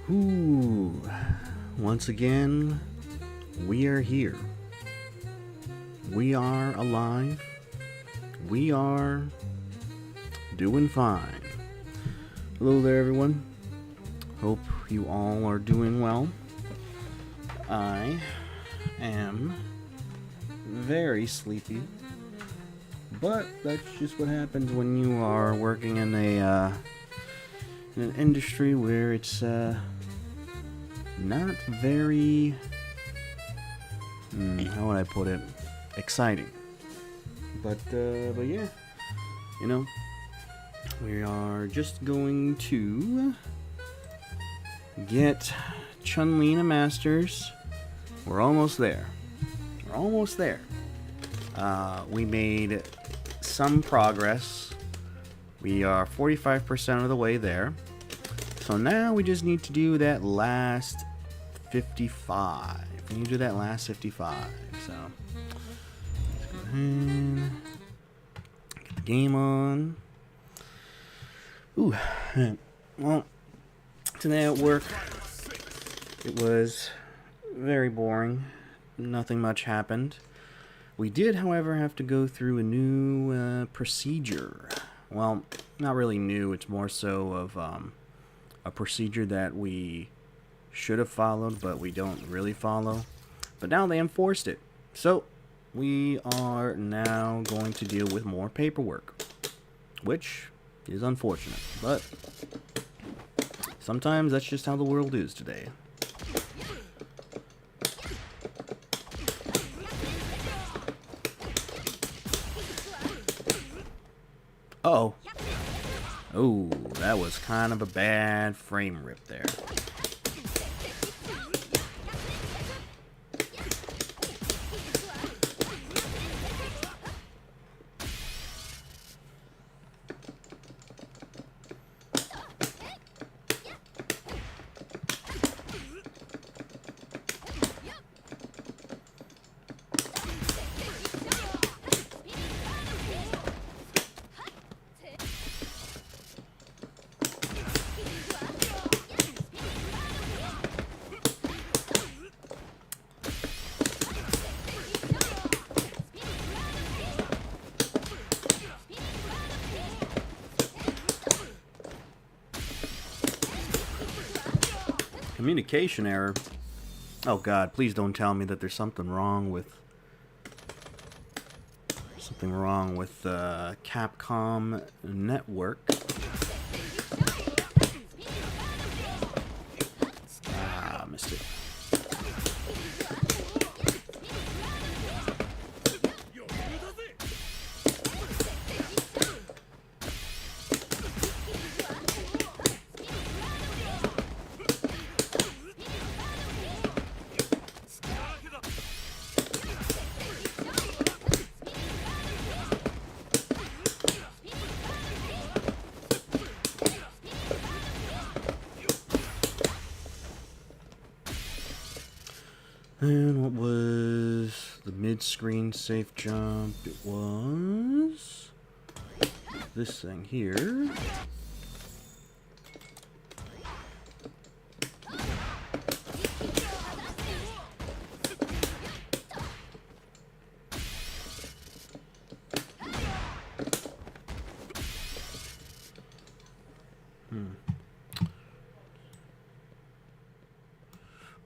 Ooh, once again, we are here. We are alive. We are doing fine. Hello there, everyone. Hope you all are doing well. I am very sleepy, but that's just what happens when you are working in an industry where it's not very, how would I put it, exciting. But yeah, you know, we are just going to get Chun Masters. We're almost there. We're almost there. We made some progress. We are 45% of the way there. So now we just need to do that last 55. We need to do that last 55. So let's go ahead. Get the game on. Ooh. Well, today at work, it was very boring. Nothing much happened. We did, however, have to go through a new procedure. Well, not really new. It's more so of a procedure that we should have followed, but we don't really follow. But now they enforced it. So we are now going to deal with more paperwork, which is unfortunate. But sometimes that's just how the world is today. Uh-oh. Oh, that was kind of a bad frame rip there. Communication error. Oh god, please don't tell me that there's something wrong with Capcom Network. Ah, missed it. And what was the mid-screen safe jump? It was this thing here.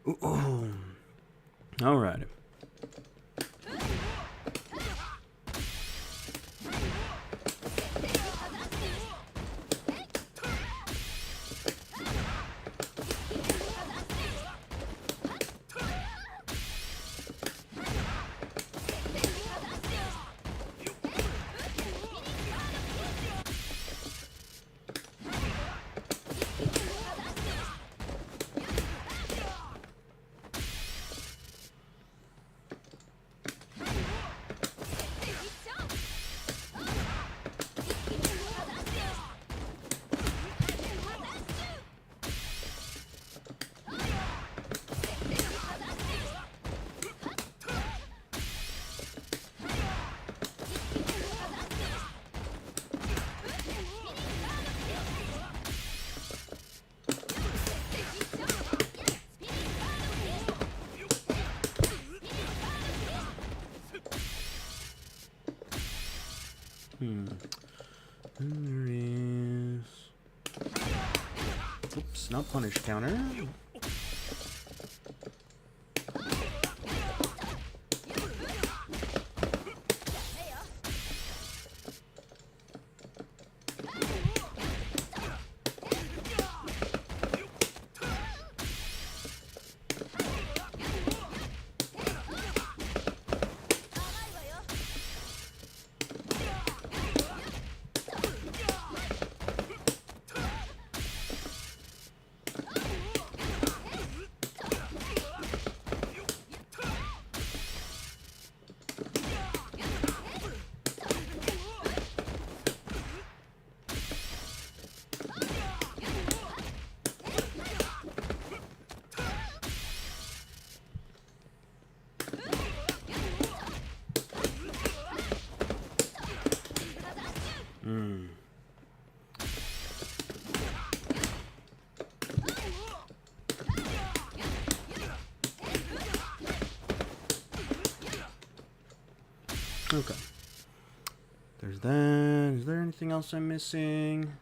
Ooh. Alrighty. Snub punish counter. Okay. There's that. Is there anything else I'm missing?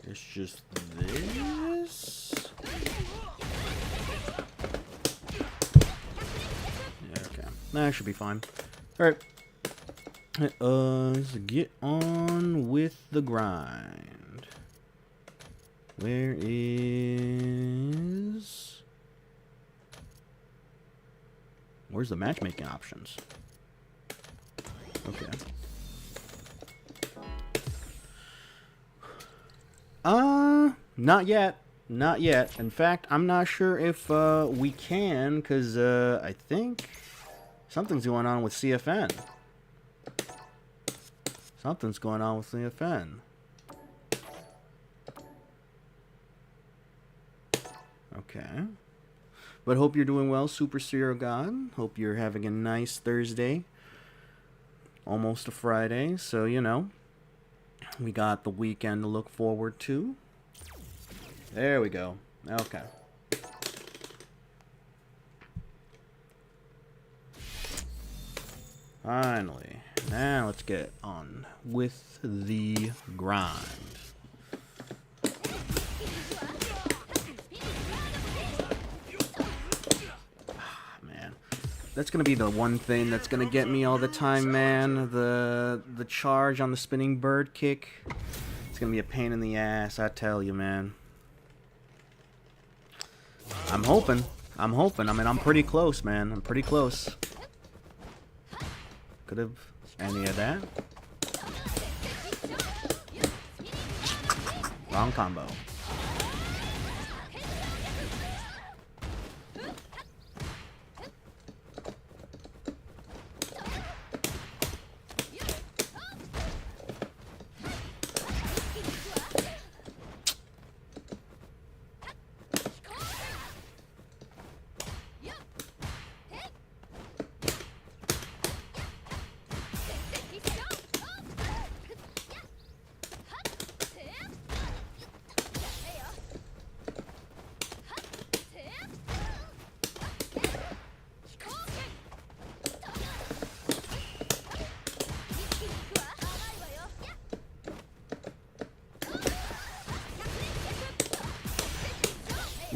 It's just this. Yeah, okay. That should be fine. Alright. Let's get on with the grind. Where is... Where's the matchmaking options? Okay. Not yet. Not yet. In fact, I'm not sure if we can, because I think something's going on with CFN. Something's going on with CFN. Okay. But hope you're doing well, Super Serial God. Hope you're having a nice Thursday. Almost a Friday, so you know. We got the weekend to look forward to. There we go. Okay. Finally. Now let's get on with the grind. That's gonna be the one thing that's gonna get me all the time, man. The charge on the spinning bird kick. It's gonna be a pain in the ass, I tell you, man. I'm hoping. I mean, I'm pretty close, man. I'm pretty close. Could have any of that. Wrong combo.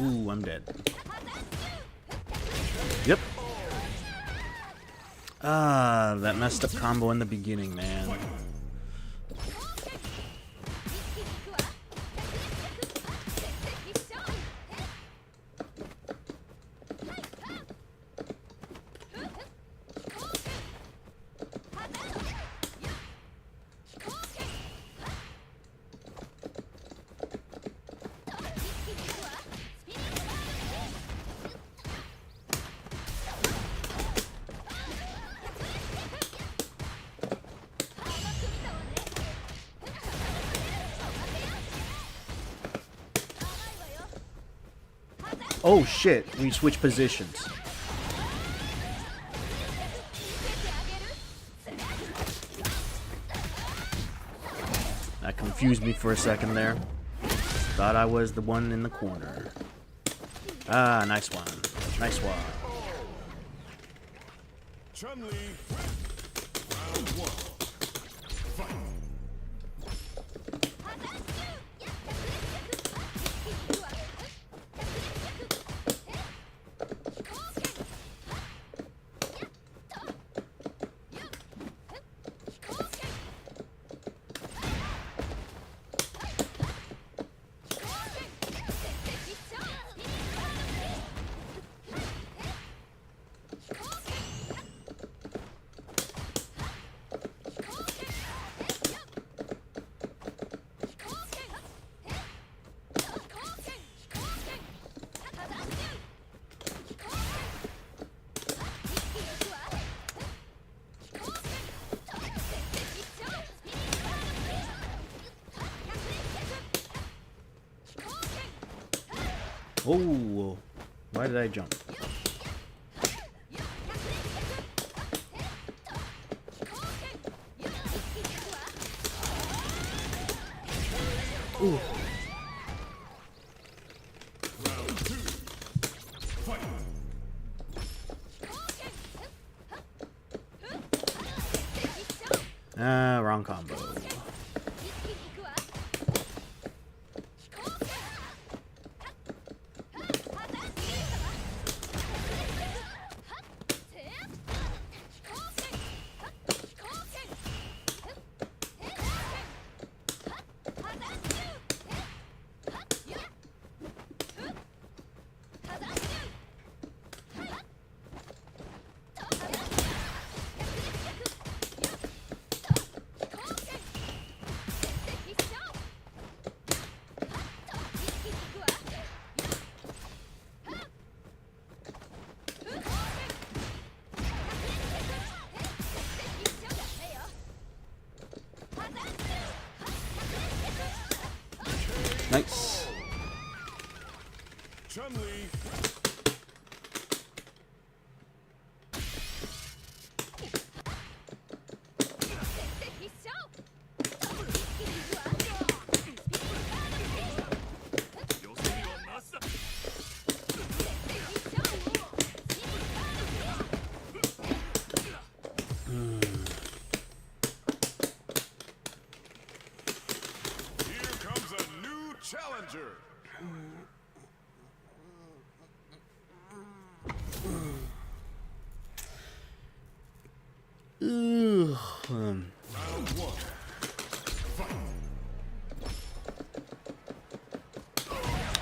Ooh, I'm dead. Yep. Ah, that messed up combo in the beginning, man. Oh shit, we switched positions. That confused me for a second there. Thought I was the one in the corner. Ah, nice one. Nice one. Chun, round one. Fight. Oh, why did I jump? Ooh. Wrong combo. Nice. Chun. Here comes a new challenger. Ooh. Round one.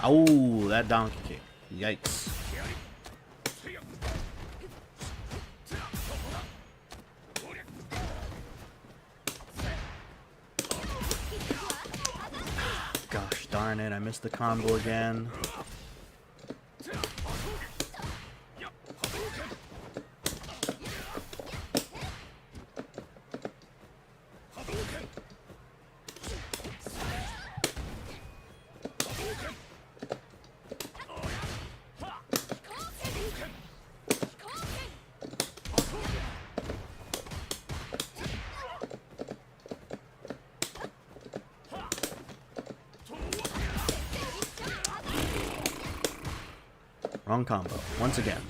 Oh, that donkey kick. Yikes. Gosh darn it, I missed the combo again. Wrong combo, once again.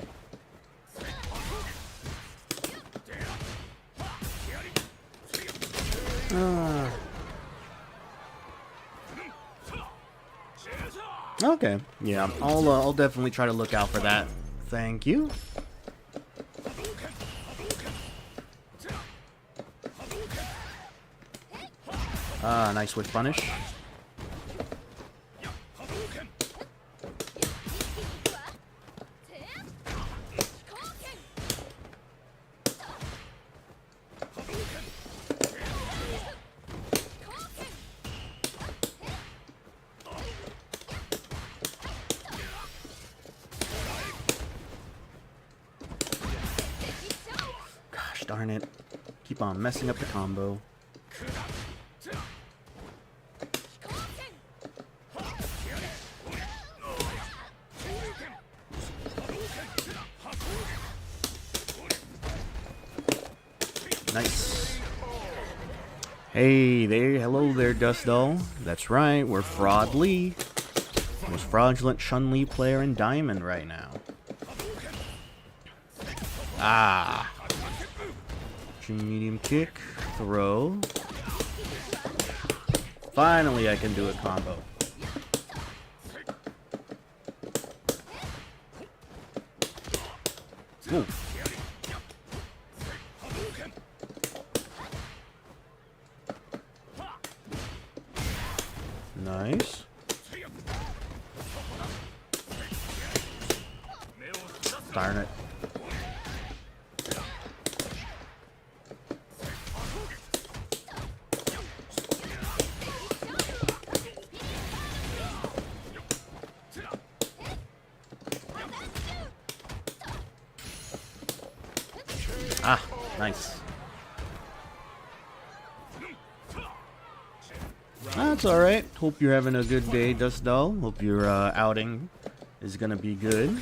Okay, yeah, I'll definitely try to look out for that. Thank you. Nice whiff punish. Gosh darn it. Keep on messing up the combo. Nice. Hey there, hello there, Dust Doll. That's right, we're Fraud Lee. Most fraudulent Chun Li player in Diamond right now. Ah. Medium kick, throw. Finally, I can do a combo. Ooh. Nice. Darn it. Ah, nice. That's alright. Hope you're having a good day, Dust Doll. Hope your outing is gonna be good.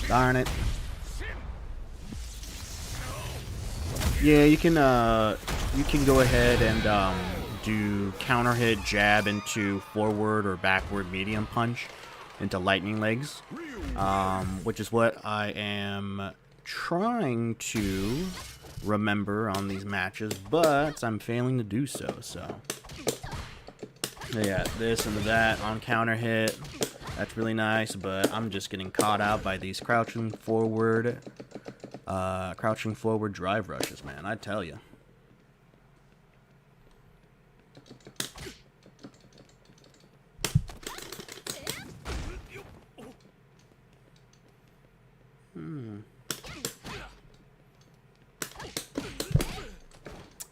Darn it. Yeah, you can go ahead and do counter hit jab into forward or backward medium punch into lightning legs, which is what I am trying to remember on these matches, but I'm failing to do so. So yeah, this and that on counter hit. That's really nice, but I'm just getting caught out by these crouching forward drive rushes, man. I tell you.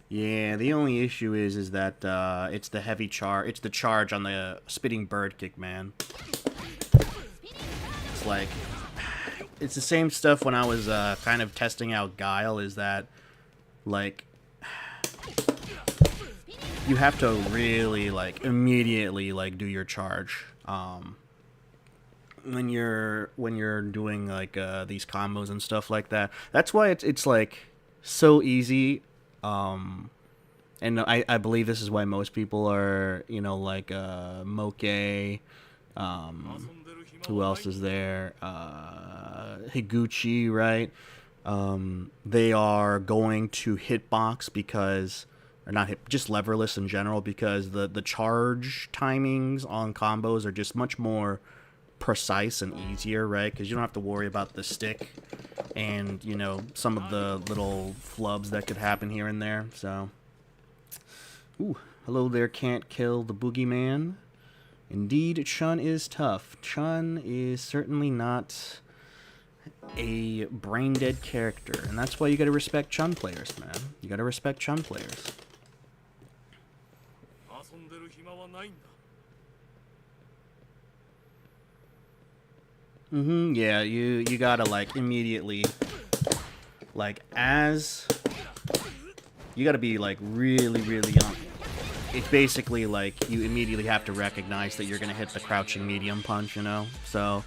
Yeah, the only issue is that it's the heavy charge. It's the charge on the spitting bird kick, man. It's like, it's the same stuff when I was kind of testing out Guile, is that, like, you have to really, like, immediately, like, do your charge, when you're doing, like, these combos and stuff like that. That's why it's like, so easy, and I believe this is why most people are, you know, like, Moke, who else is there? Higuchi, right? They are going to hitbox because, or not hit, just leverless in general, because the charge timings on combos are just much more precise and easier, right? Because you don't have to worry about the stick and, you know, some of the little flubs that could happen here and there. So, ooh, hello there, can't kill the boogeyman. Indeed, Chun is tough. Chun is certainly not a brain-dead character, and that's why you gotta respect Chun players, man. You gotta respect Chun players. Yeah, you gotta, like, immediately, like, as, you gotta be, like, really, really young. It's basically like you immediately have to recognize that you're going to hit the crouching medium punch, you know? So,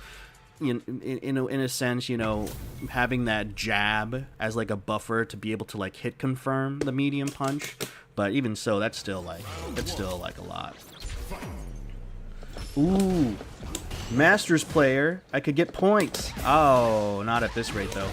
in a sense, you know, having that jab as like a buffer to be able to like hit confirm the medium punch, but even so, that's still like a lot. Ooh, Masters player, I could get points. Oh, not at this rate though.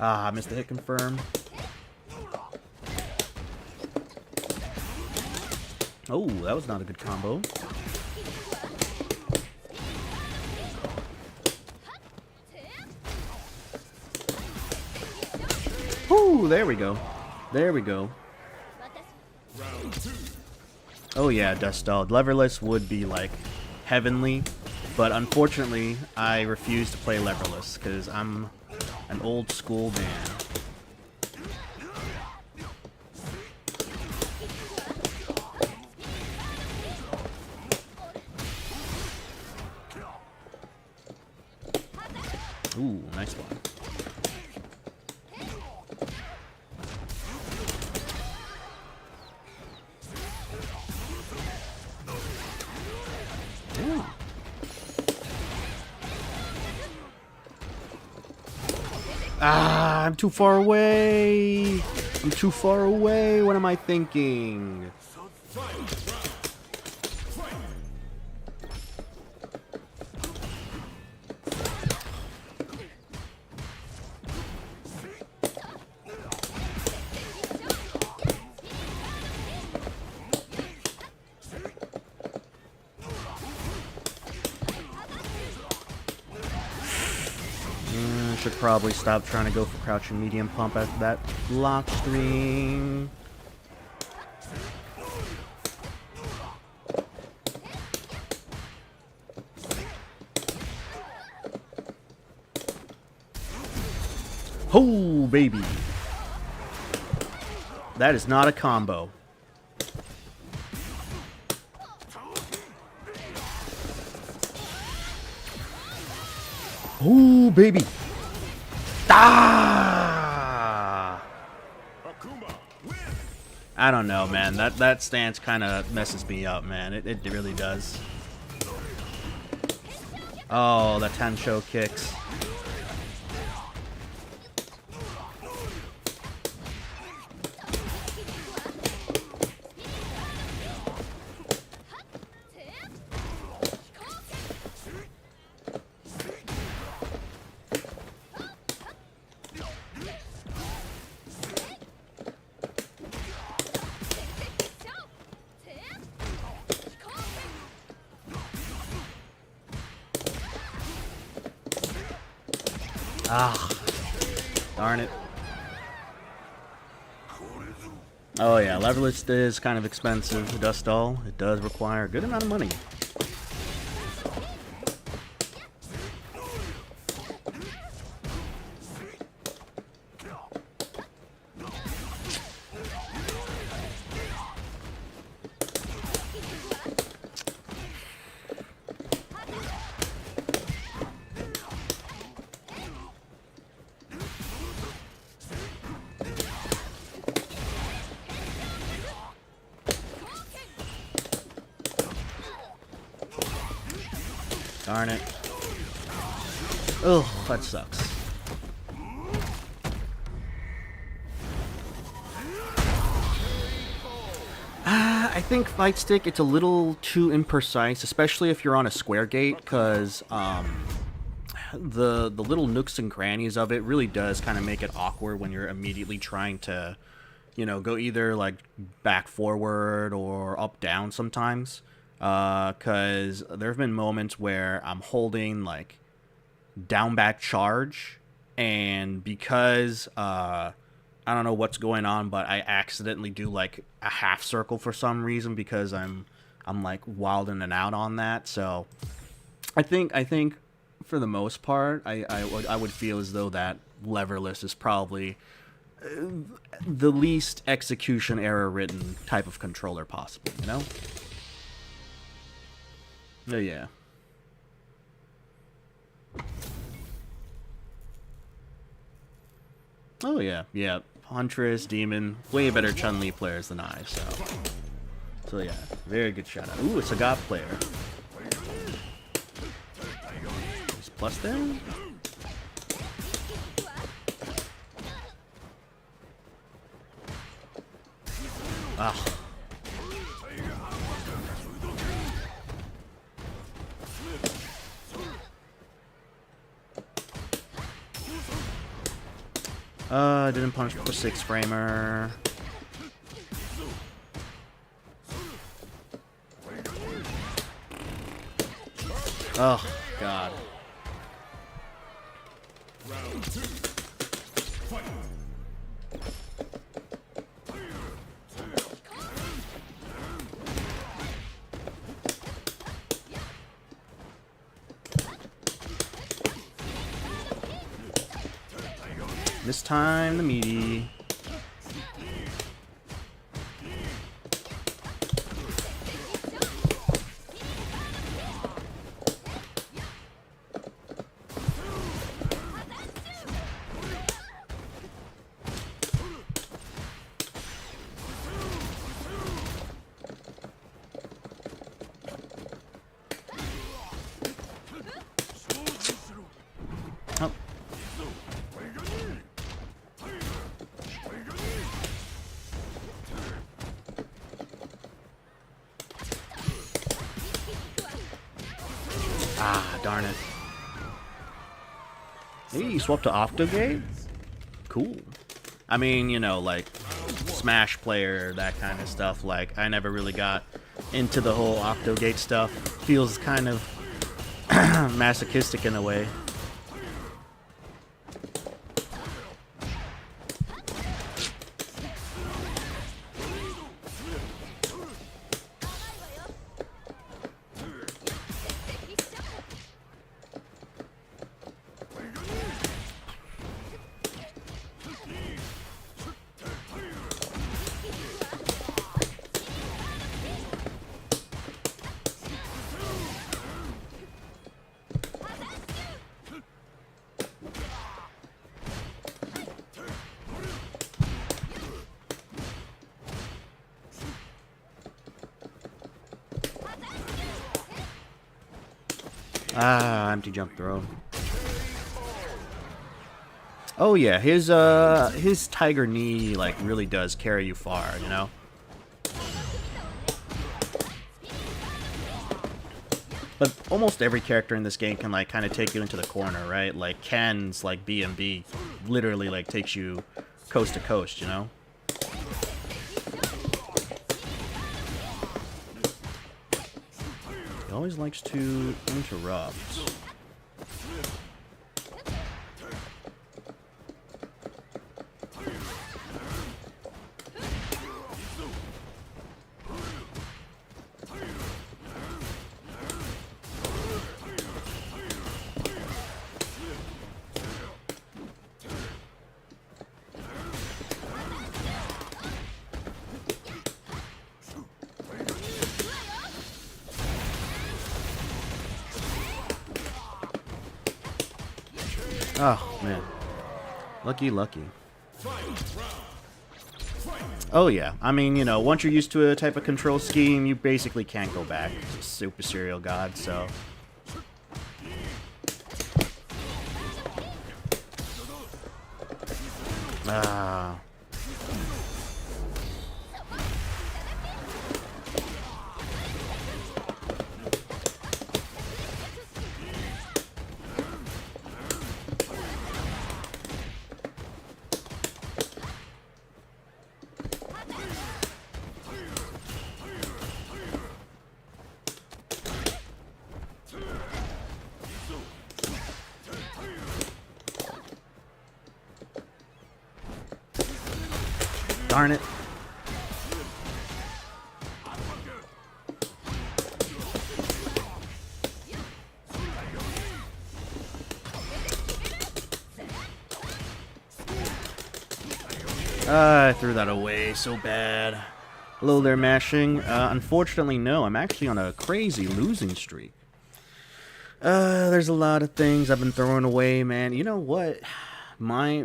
Ah, missed the hit confirm. Oh, that was not a good combo. Ooh, there we go. There we go. Oh yeah, Dustalled. Leverless would be like heavenly, but unfortunately I refuse to play leverless because I'm an old school man. Ooh, nice one. Ah, I'm too far away. I'm too far away. What am I thinking? Should probably stop trying to go for crouching medium pump after that lock screen. Oh, baby. That is not a combo. Oh, baby. Ah! I don't know, man. That stance kind of messes me up, man. It really does. Oh, the Tansho kicks. Ah, darn it. Oh yeah, leverless is kind of expensive. It does stall. It does require a good amount of money. Darn it. Ugh, that sucks. I think Fight Stick, it's a little too imprecise, especially if you're on a square gate, because the little nooks and crannies of it really does kind of make it awkward when you're immediately trying to, you know, go either like back forward or up down sometimes. Because there have been moments where I'm holding like down back charge, and because I don't know what's going on, but I accidentally do like a half circle for some reason because I'm like wilding and out on that. So I think for the most part, I would feel as though that leverless is probably the least execution error ridden type of controller possible, you know? Oh, yeah. Oh, yeah. Yeah. Huntress, Demon, way better Chun-Li players than I, so yeah. Very good shout out. Ooh, it's a God player. Is plus there? Ah. Didn't punch for 6-framer. Oh, God. Round 2. Fight. This time, the meaty. Oh. Ah, darn it. Hey, you swapped to Octogate? Cool. I mean, you know, like, Smash player, that kind of stuff. Like, I never really got into the whole Octogate stuff. Feels kind of masochistic in a way. Ah, empty jump throw. Oh yeah, his tiger knee like really does carry you far, you know? But almost every character in this game can like kind of take you into the corner, right? Like Ken's like B&B literally like takes you coast to coast, you know? He always likes to interrupt. Oh, man. Lucky, lucky. Oh, yeah. I mean, you know, once you're used to a type of control scheme, you basically can't go back. It's a super serial god, so... Ah... Darn it. I threw that away so bad. Hello there, mashing. Unfortunately, no. I'm actually on a crazy losing streak. There's a lot of things I've been throwing away, man. You know what? My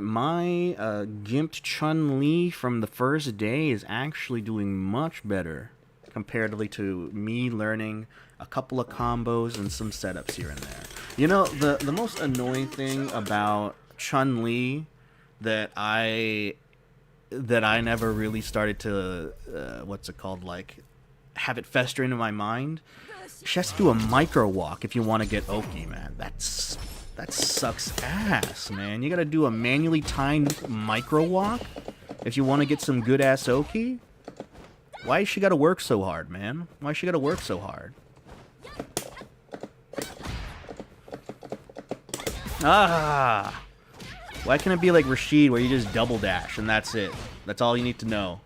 gimped Chun from the first day is actually doing much better comparatively to me learning a couple of combos and some setups here and there. You know, the most annoying thing about Chun-Li that I never really started to what's it called, like have it fester into my mind. She has to do a micro walk if you want to get Oki, man. That sucks ass, man. You gotta do a manually timed micro walk if you want to get some good ass Oki. Why she gotta work so hard, man? Why she gotta work so hard? Ah! Why can't it be like Rashid where you just double dash and that's it? That's all you need to know.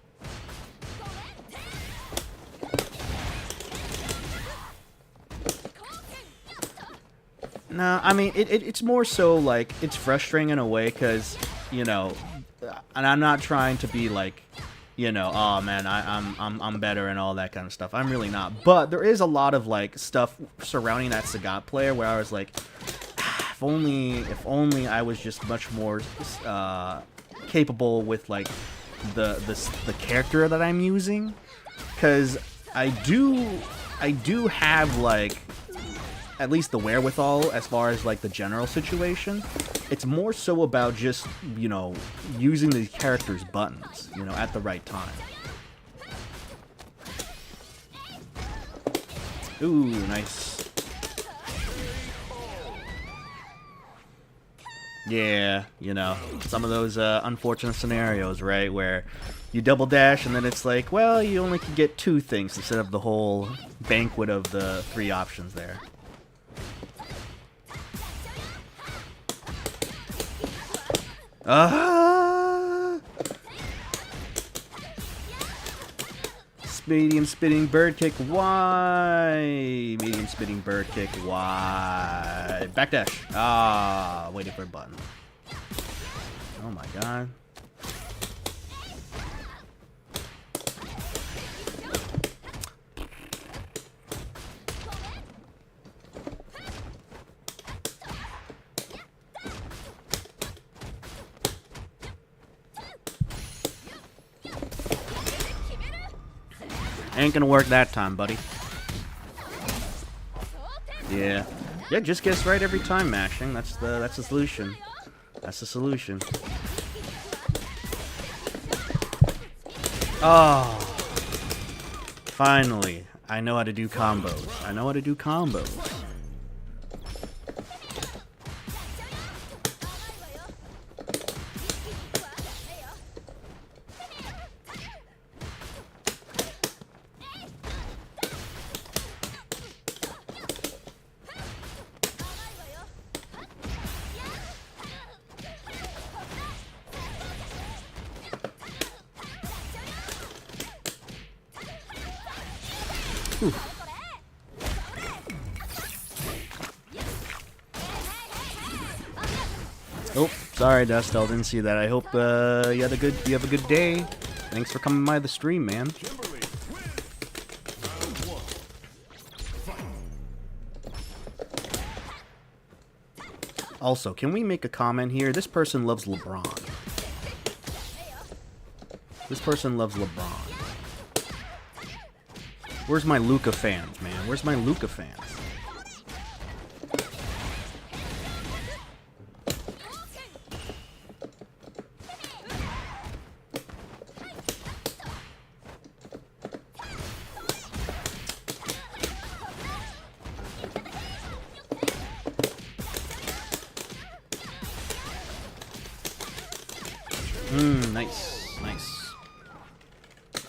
No, I mean, it's more so, like, it's frustrating in a way, because, you know, and I'm not trying to be, like, you know, oh, man, I'm better and all that kind of stuff. I'm really not. But there is a lot of, like, stuff surrounding that Sagat player where I was like, if only I was just much more capable with, like, the character that I'm using. Because I do have, like, at least the wherewithal as far as like the general situation. It's more so about just, you know, using the character's buttons, you know, at the right time. Ooh, nice. Yeah, you know, some of those unfortunate scenarios, right, where you double dash and then it's like, well, you only can get 2 things instead of the whole banquet of the 3 options there. Medium spinning bird kick, why? Medium spinning bird kick, why? Backdash. Ah, waiting for a button. Oh my god. Ain't gonna work that time, buddy. Yeah. Yeah, just guess right every time, mashing. That's the solution. That's the solution. Oh. Finally. I know how to do combos. I know how to do combos. Oh, sorry, Dustel, didn't see that. I hope you have a good day. Thanks for coming by the stream, man. Also, can we make a comment here? This person loves LeBron. This person loves LeBron. Where's my Luka fans, man? Where's my Luka fans? Nice, nice.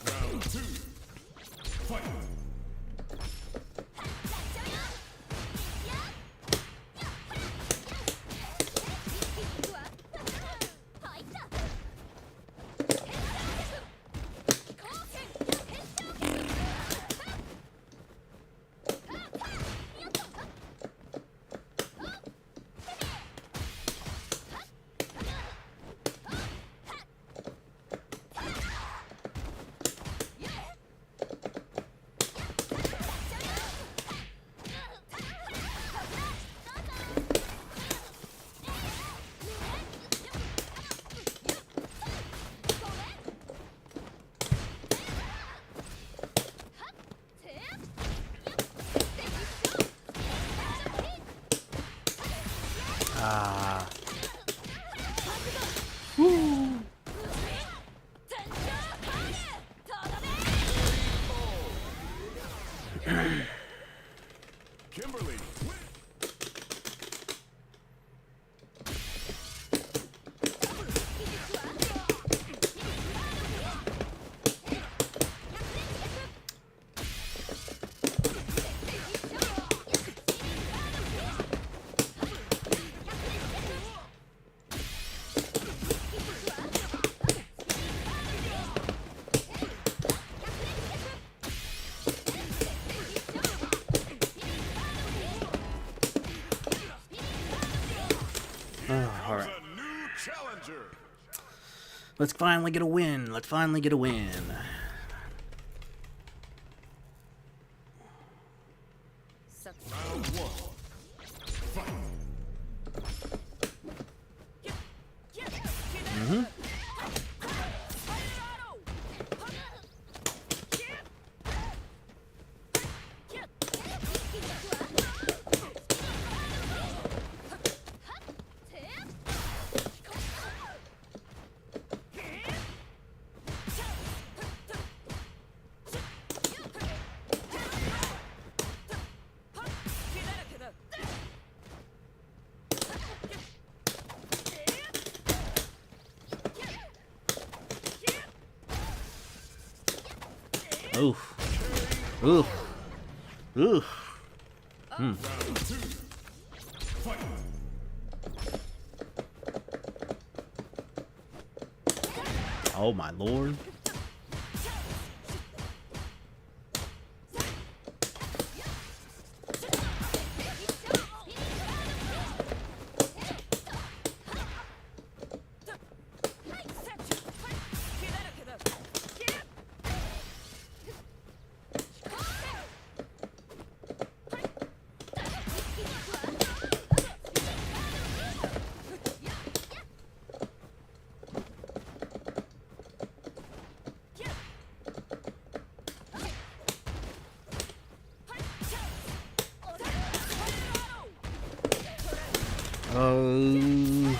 Round 2. Fight. Ah. Kimberly. All right. A new challenger. Let's finally get a win. Let's finally get a win. Round 1. Fight. Oof. Oof. Oof. Round two. Fight. Oh my lord. Oh.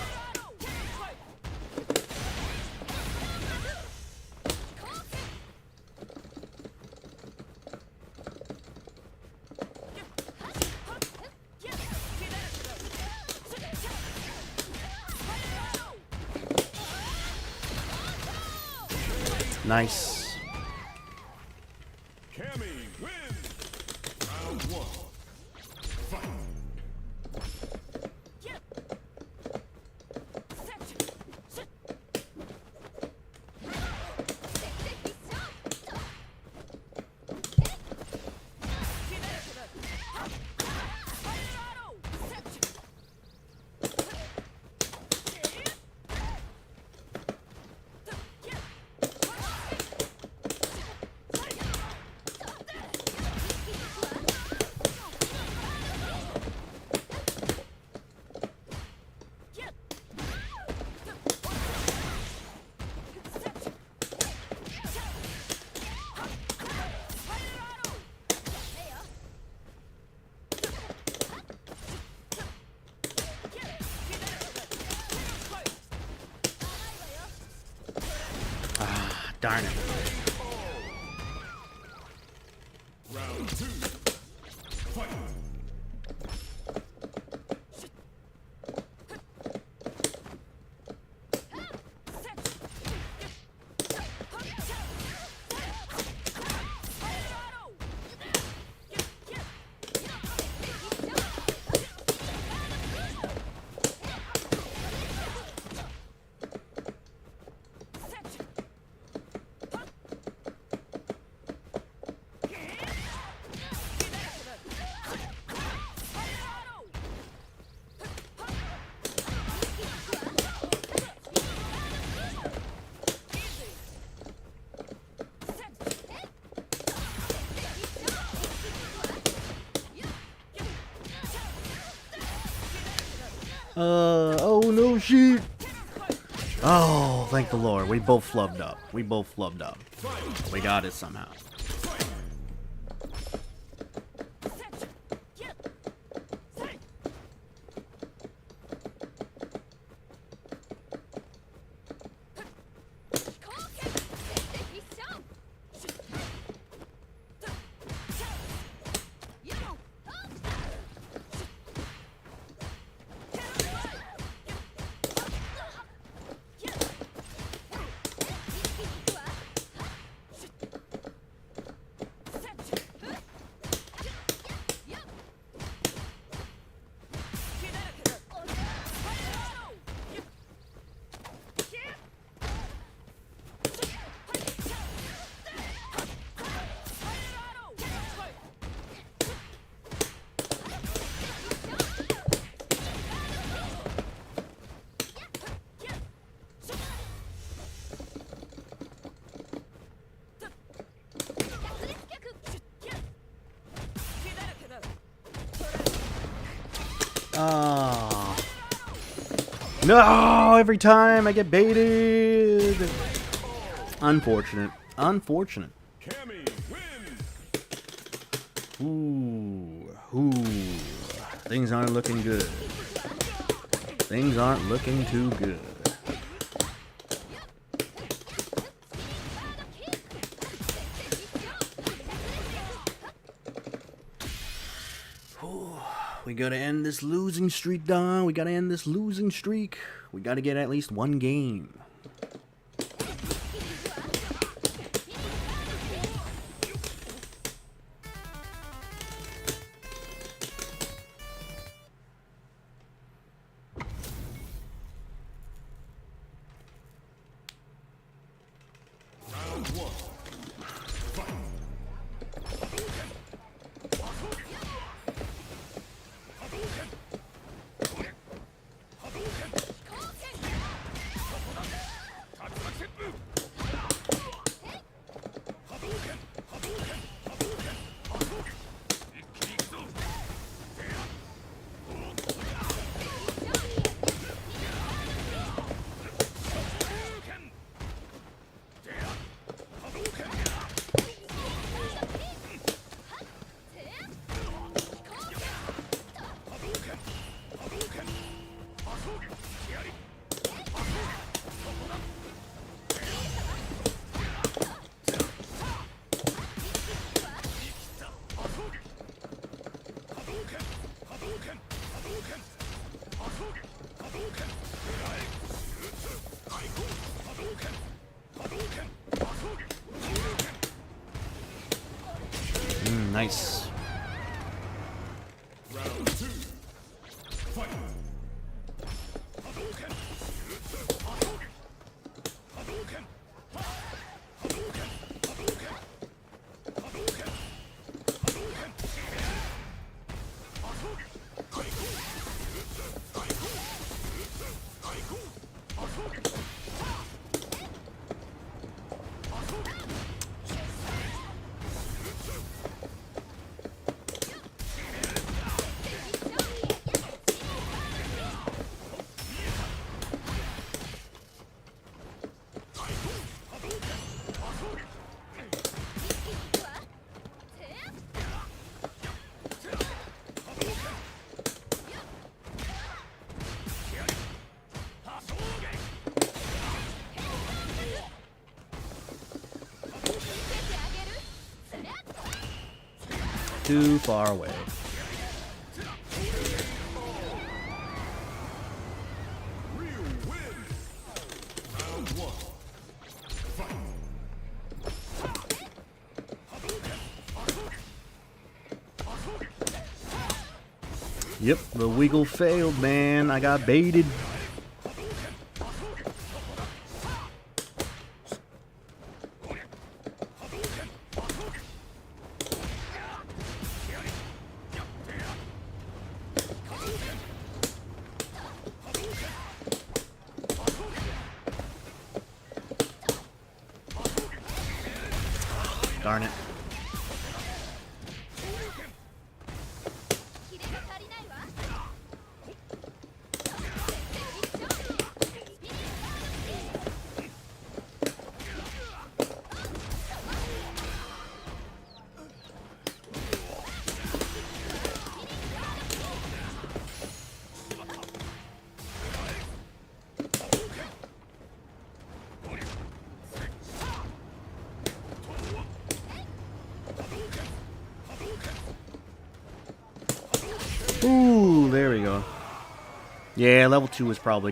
Nice. Cammy wins. Round one. Fight. Darn it. Round two. Fight. Oh no shit. Oh, thank the Lord. We both flubbed up. We both flubbed up. We got it somehow. Oh. No, every time I get baited. Unfortunate. Unfortunate. Cammy wins. Ooh. Things aren't looking good. Things aren't looking too good. We gotta end this losing streak, Don. We gotta end this losing streak. We gotta get at least one game. Nice. Round 2. Fight. Too far away. Real win. Round 1. Fight. Yep, the wiggle failed, man. I got baited. Darn it. Ooh, there we go. Yeah, level 2 was probably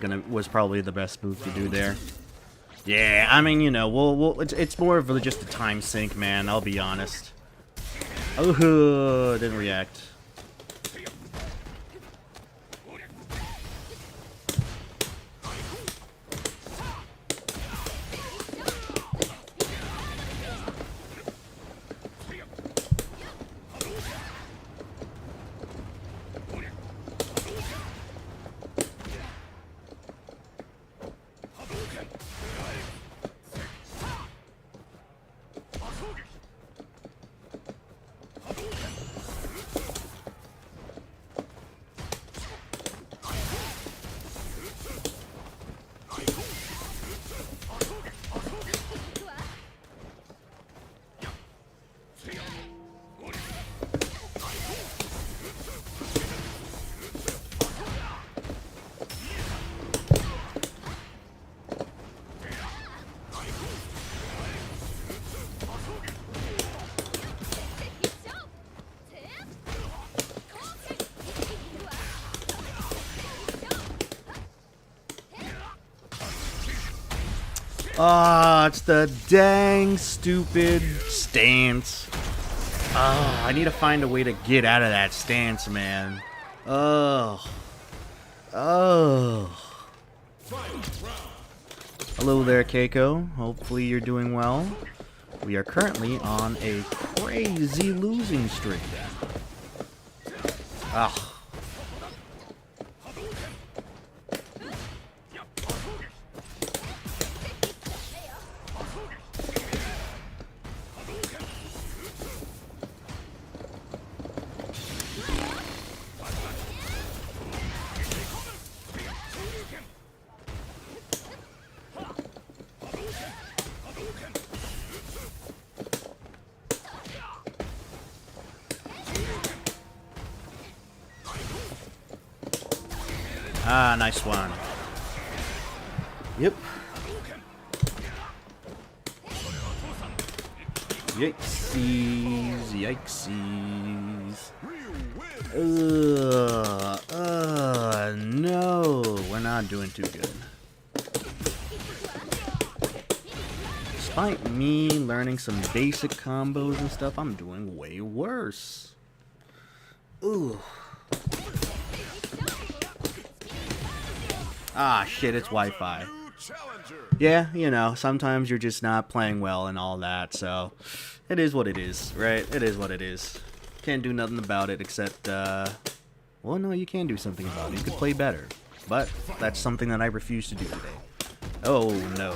the best move to do there. Yeah, I mean, you know, it's more of just a time sink, man. I'll be honest. Oh, didn't react. Ah, it's the dang stupid stance. Ah, I need to find a way to get out of that stance, man. Oh. Hello there, Keiko. Hopefully you're doing well. We are currently on a crazy losing streak. Ah. Ah, nice one. Yep. Yikesies, yikesies. No, we're not doing too good. Despite me learning some basic combos and stuff, I'm doing way worse. Ooh. Ah, shit, it's Wi-Fi. Yeah, you know, sometimes you're just not playing well and all that, so it is what it is, right? It is what it is. Can't do nothing about it except, well, no, you can do something about it. You could play better. But that's something that I refuse to do today. Oh, no.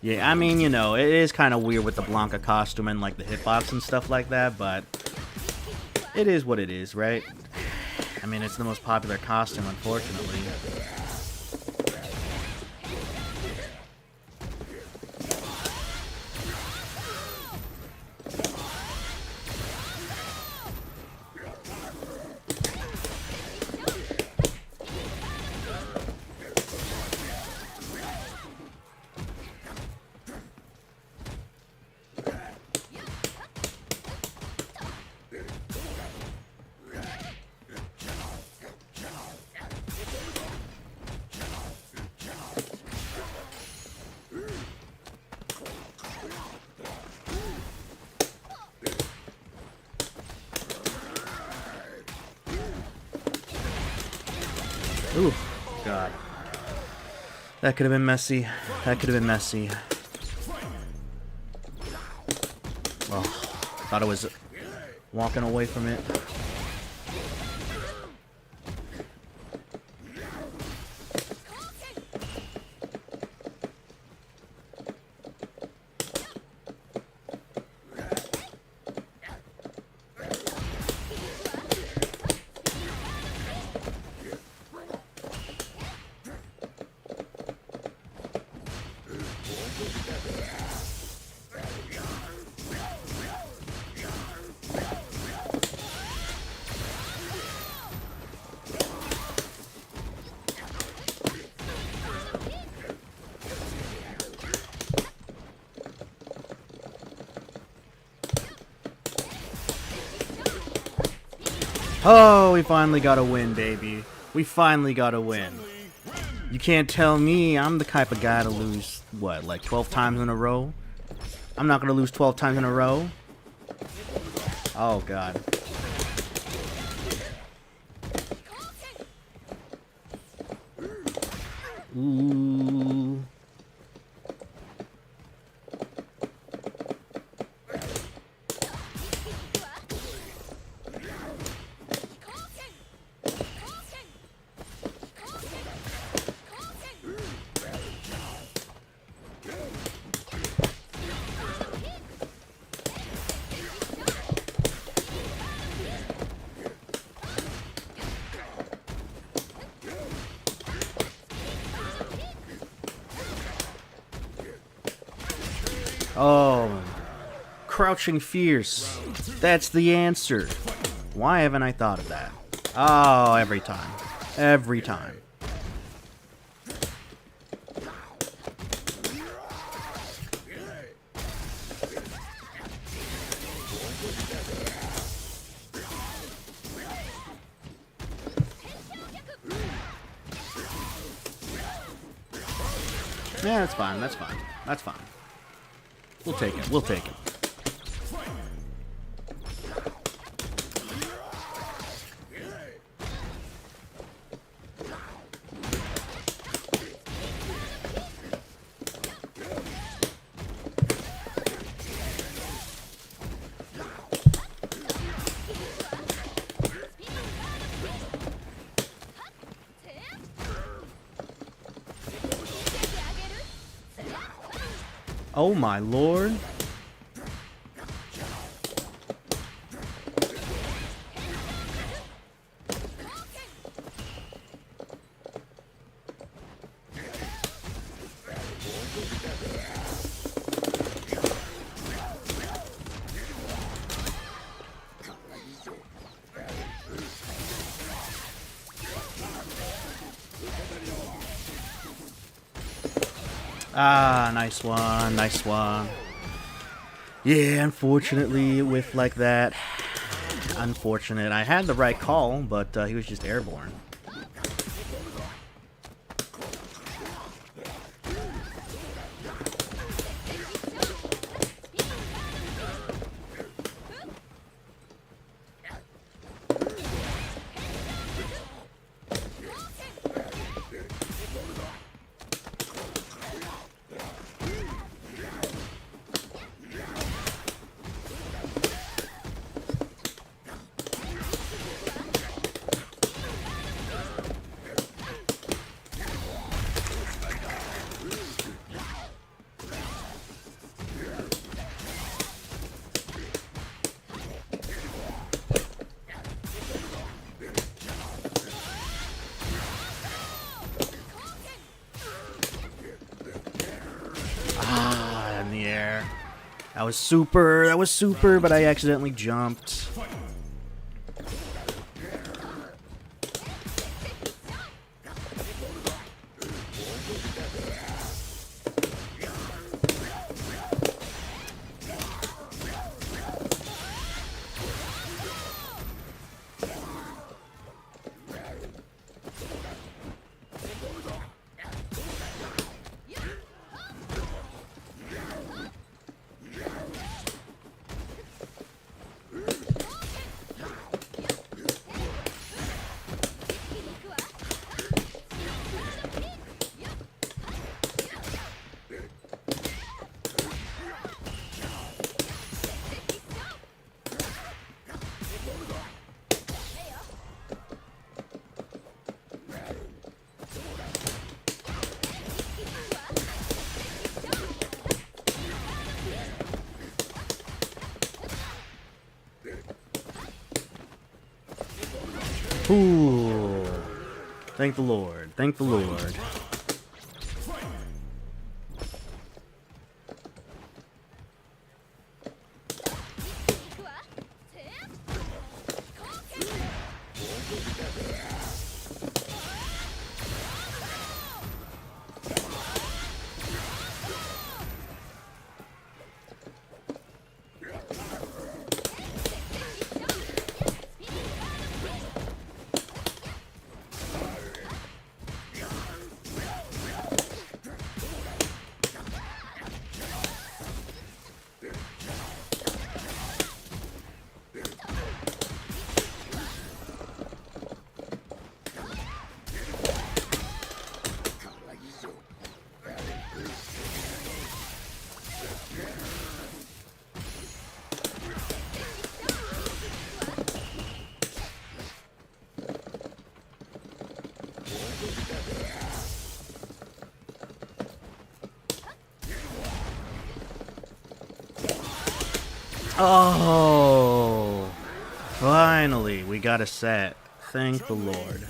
Yeah, I mean, you know, it is kind of weird with the Blanca costume and, like, the hitbox and stuff like that, but it is what it is, right? I mean, it's the most popular costume, unfortunately. Ooh, God. That could have been messy. That could have been messy. Oh, thought I was walking away from it. Oh, we finally got a win, baby. We finally got a win. You can't tell me I'm the type of guy to lose, what, like 12 times in a row? I'm not going to lose 12 times in a row. Oh, God. Ooh. Oh, crouching fierce. That's the answer. Why haven't I thought of that? Oh, every time. Every time. Yeah, that's fine. That's fine. That's fine. We'll take it. We'll take it. Oh my lord. Ah, nice one, nice one. Yeah, unfortunately, with like that, unfortunate. I had the right call, but he was just airborne. In the air. That was super, but I accidentally jumped. Ooh. Thank the Lord. Thank the Lord. Oh, finally, we got a set. Thank the Lord.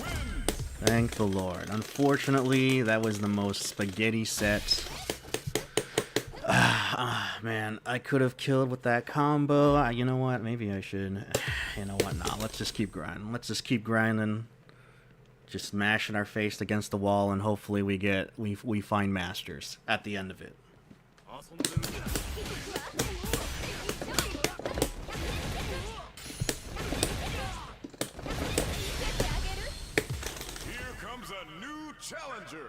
Thank the Lord. Unfortunately, that was the most spaghetti set. Man, I could have killed with that combo. You know what? Maybe I should. You know what? Nah, let's just keep grinding. Let's just keep grinding. Just smashing our face against the wall, and hopefully we find masters at the end of it. Challenger.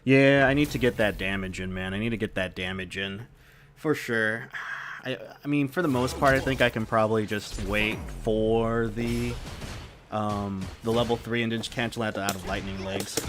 Yeah, I need to get that damage in, man. I need to get that damage in. For sure. I mean, for the most part, I think I can probably just wait for the level 3 and just cancel out of lightning legs.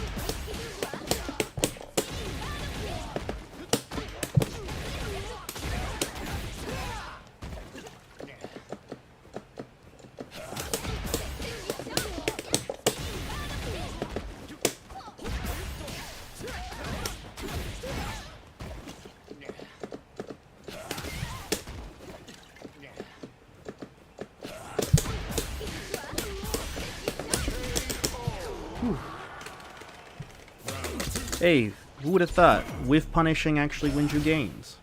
Hey, who would have thought? Whiff punishing actually wins you games.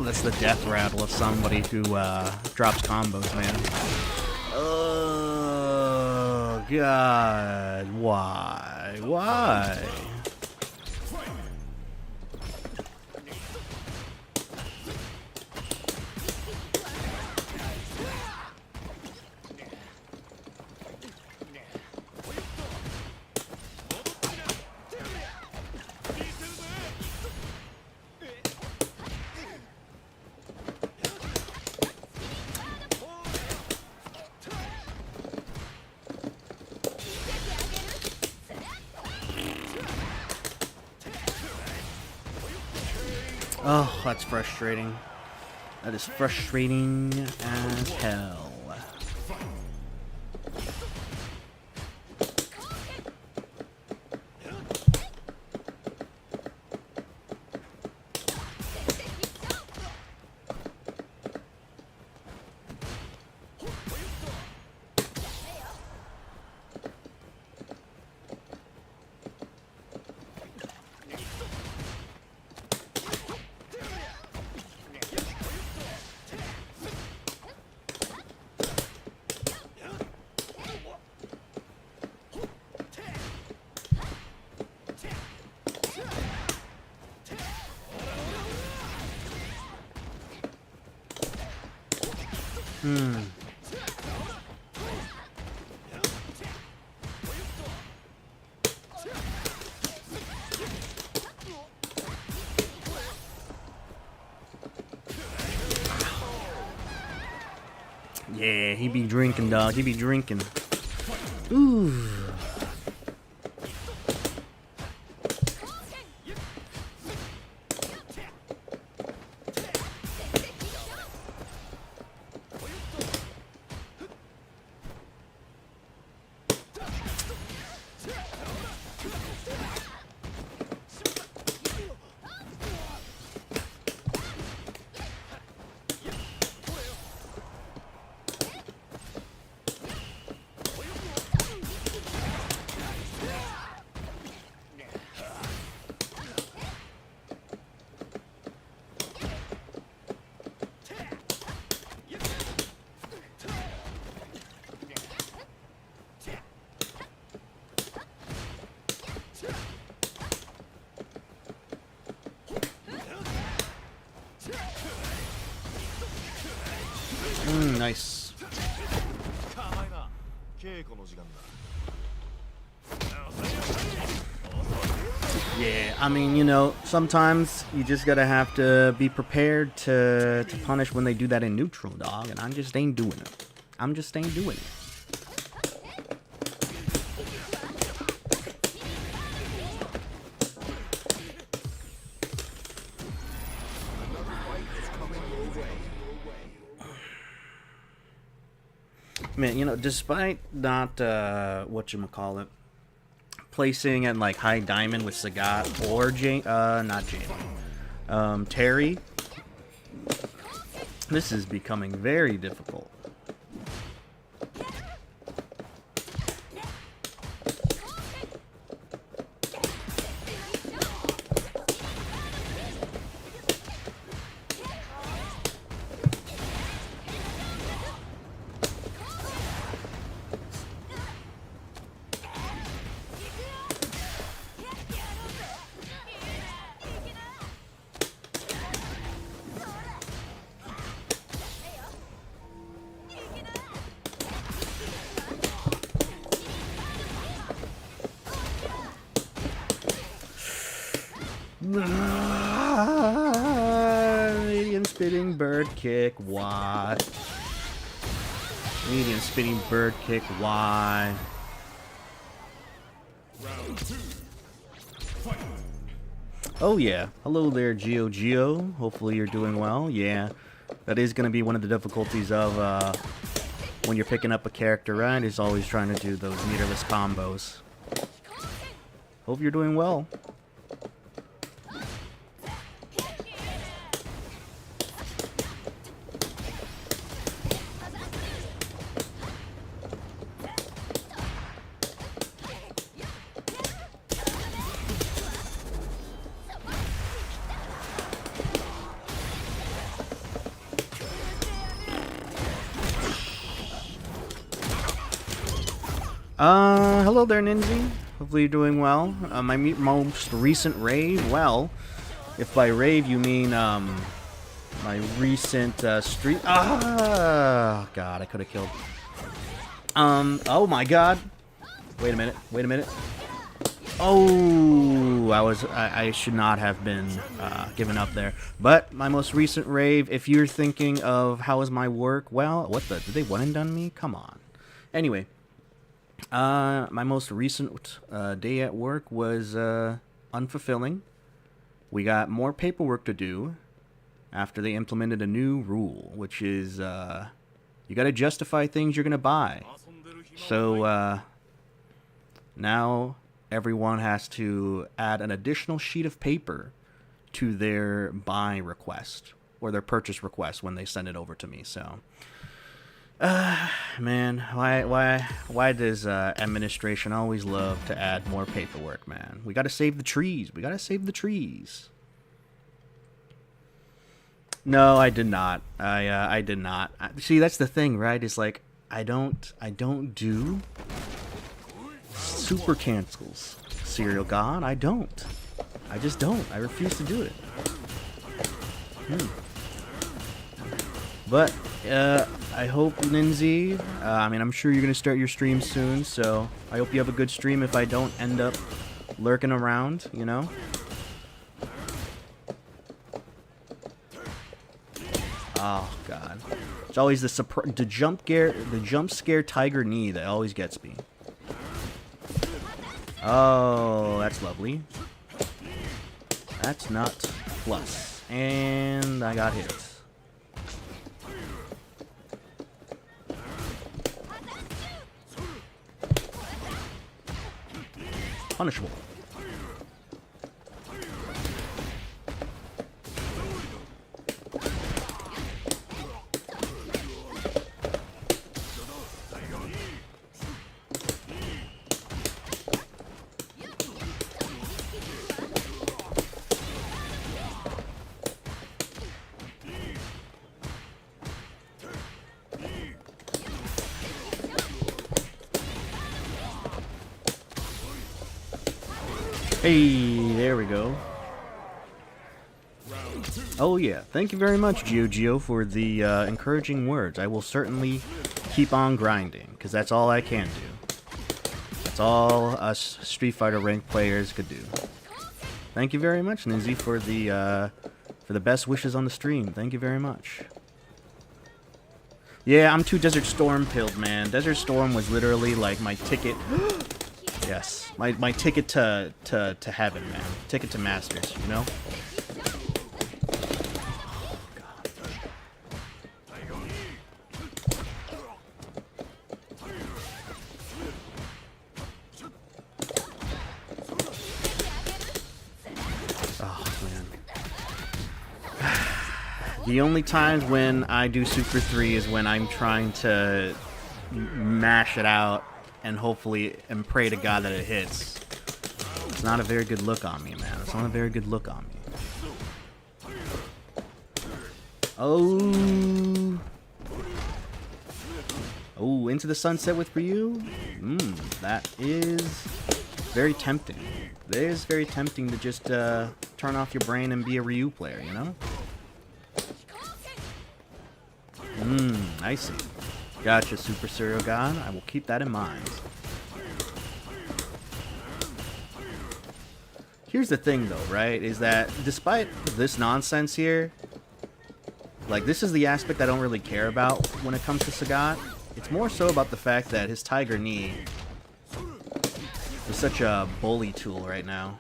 That's the death rattle of somebody who drops combos, man. Oh, God. Why? Why? Oh, that's frustrating. That is frustrating as hell. Yeah, he be drinking, dog. He be drinking. Ooh. Nice. Yeah, I mean, you know, sometimes you just gotta have to be prepared to punish when they do that in neutral, dog, and I just ain't doing it. I'm just ain't doing it. Man, you know, despite not, whatchamacallit, placing at, like, high diamond with Sagat or not Jane, Terry, this is becoming very difficult. Medium spinning bird kick, why? Medium spinning bird kick, why? Round 2. Fight. Oh yeah, hello there, Geo. Hopefully you're doing well. Yeah, that is going to be one of the difficulties of when you're picking up a character, right? Is always trying to do those meterless combos. Hope you're doing well. Hello there, Ninja. Hopefully you're doing well. My most recent rave, well, if by rave you mean, my recent, street. Ah, God, I could have killed. Oh my God. Wait a minute. Wait a minute. Oh, I should not have been, given up there. But my most recent rave, if you're thinking of how is my work, well, what the, did they one and done me? Come on. Anyway, my most recent, day at work was, unfulfilling. We got more paperwork to do after they implemented a new rule, which is, you gotta justify things you're gonna buy. So, now everyone has to add an additional sheet of paper to their buy request or their purchase request when they send it over to me. So, man, why does administration always love to add more paperwork, man? We gotta save the trees. We gotta save the trees. No, I did not. I did not. See, that's the thing, right? It's like I don't do super cancels. Serial God, I don't. I just don't. I refuse to do it. But I hope, Ninzi, I mean, I'm sure you're gonna start your stream soon, so I hope you have a good stream if I don't end up lurking around, you know? Oh God, it's always the jump scare tiger knee that always gets me. Oh, that's lovely. That's not plus, and I got hit. Punishable. Hey, there we go. Oh yeah, thank you very much, Gio, for the encouraging words. I will certainly keep on grinding, because that's all I can do. That's all us Street Fighter ranked players could do. Thank you very much, Ninzi, for the best wishes on the stream. Thank you very much. Yeah, I'm too Desert Storm pilled, man. Desert Storm was literally like my ticket. Yes, my ticket to heaven, man. Ticket to Masters, you know? Oh, man. The only times when I do Super 3 is when I'm trying to mash it out and hopefully and pray to God that it hits. It's not a very good look on me, man. It's not a very good look on me. Oh. Oh, Into the Sunset with Ryu? That is very tempting. It is very tempting to just turn off your brain and be a Ryu player, you know? I see. Gotcha, Super Serial God. I will keep that in mind. Here's the thing, though, right? Is that despite this nonsense here, like, this is the aspect I don't really care about when it comes to Sagat. It's more so about the fact that his Tiger Knee is such a bully tool right now.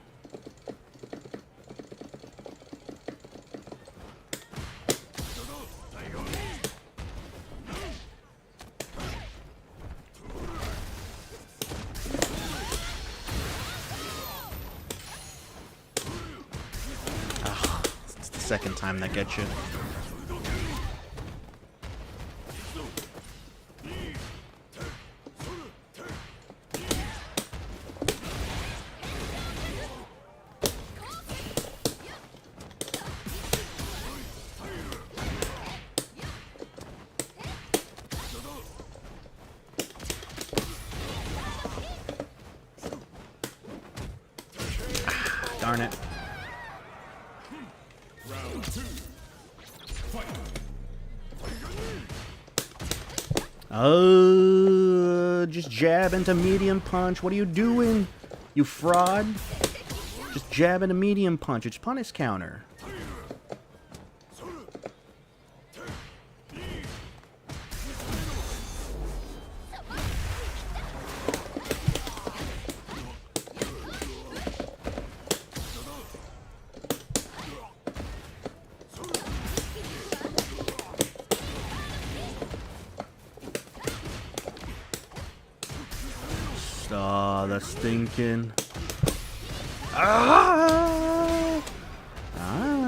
Second time that gets you. Darn it. Round 2. Fight. Just jab into medium punch. What are you doing, you fraud? Just jab into medium punch. It's punish counter. Oh, that's stinking. Ah! Ah!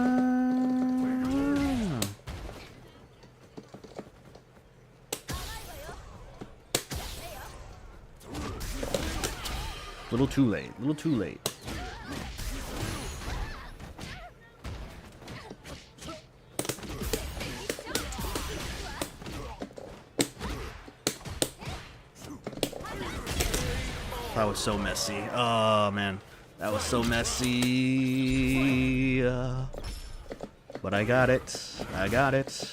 Little too late. Little too late. That was so messy. Oh, man. That was so messy. But I got it. I got it.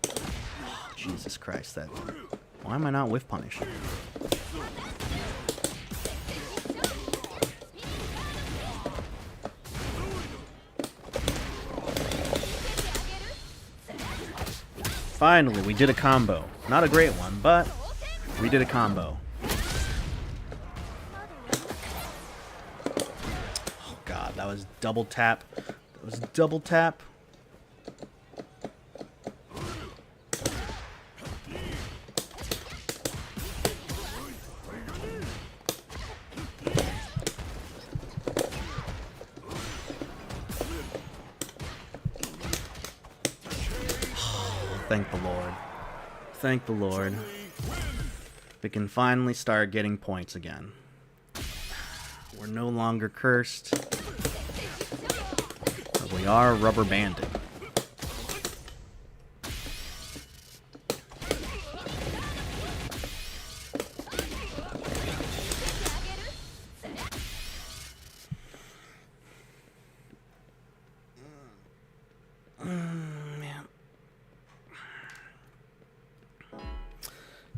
Oh, Jesus Christ. That. Why am I not whiff punish? Finally, we did a combo. Not a great one, but we did a combo. Oh god, that was double tap. That was double tap. Thank the Lord. Thank the Lord. We can finally start getting points again. We're no longer cursed. But we are rubber banded.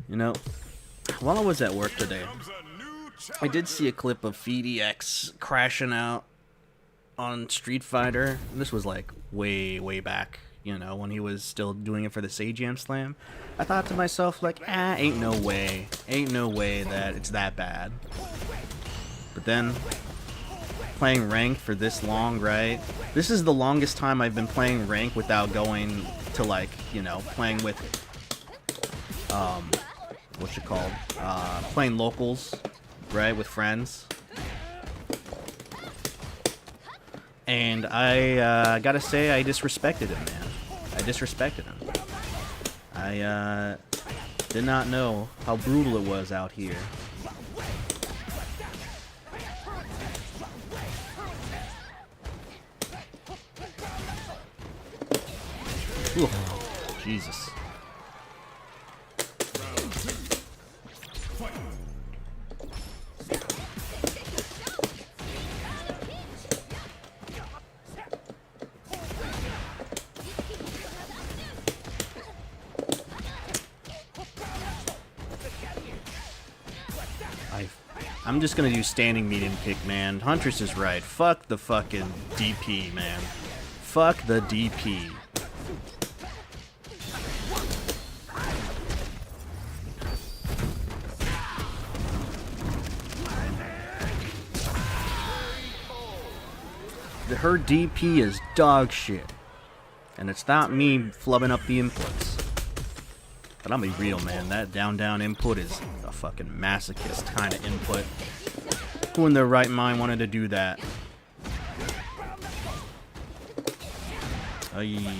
You know, while I was at work today, I did see a clip of FeedEx crashing out on Street Fighter. This was like way, way back, you know, when he was still doing it for the Sajam Slam. I thought to myself, like, ain't no way that it's that bad. But then, playing ranked for this long, right? This is the longest time I've been playing ranked without going to, like, you know, playing with, what's it called? Playing locals, right, with friends. And I gotta say, I disrespected him, man. I disrespected him. I did not know how brutal it was out here. Ooh, Jesus. I'm just gonna do standing medium kick, man. Huntress is right. Fuck the fucking DP, man. Fuck the DP. Her DP is dog shit. And it's not me flubbing up the inputs. But I'm be real, man. That down input is a fucking masochist kind of input. Who in their right mind wanted to do that? Aye.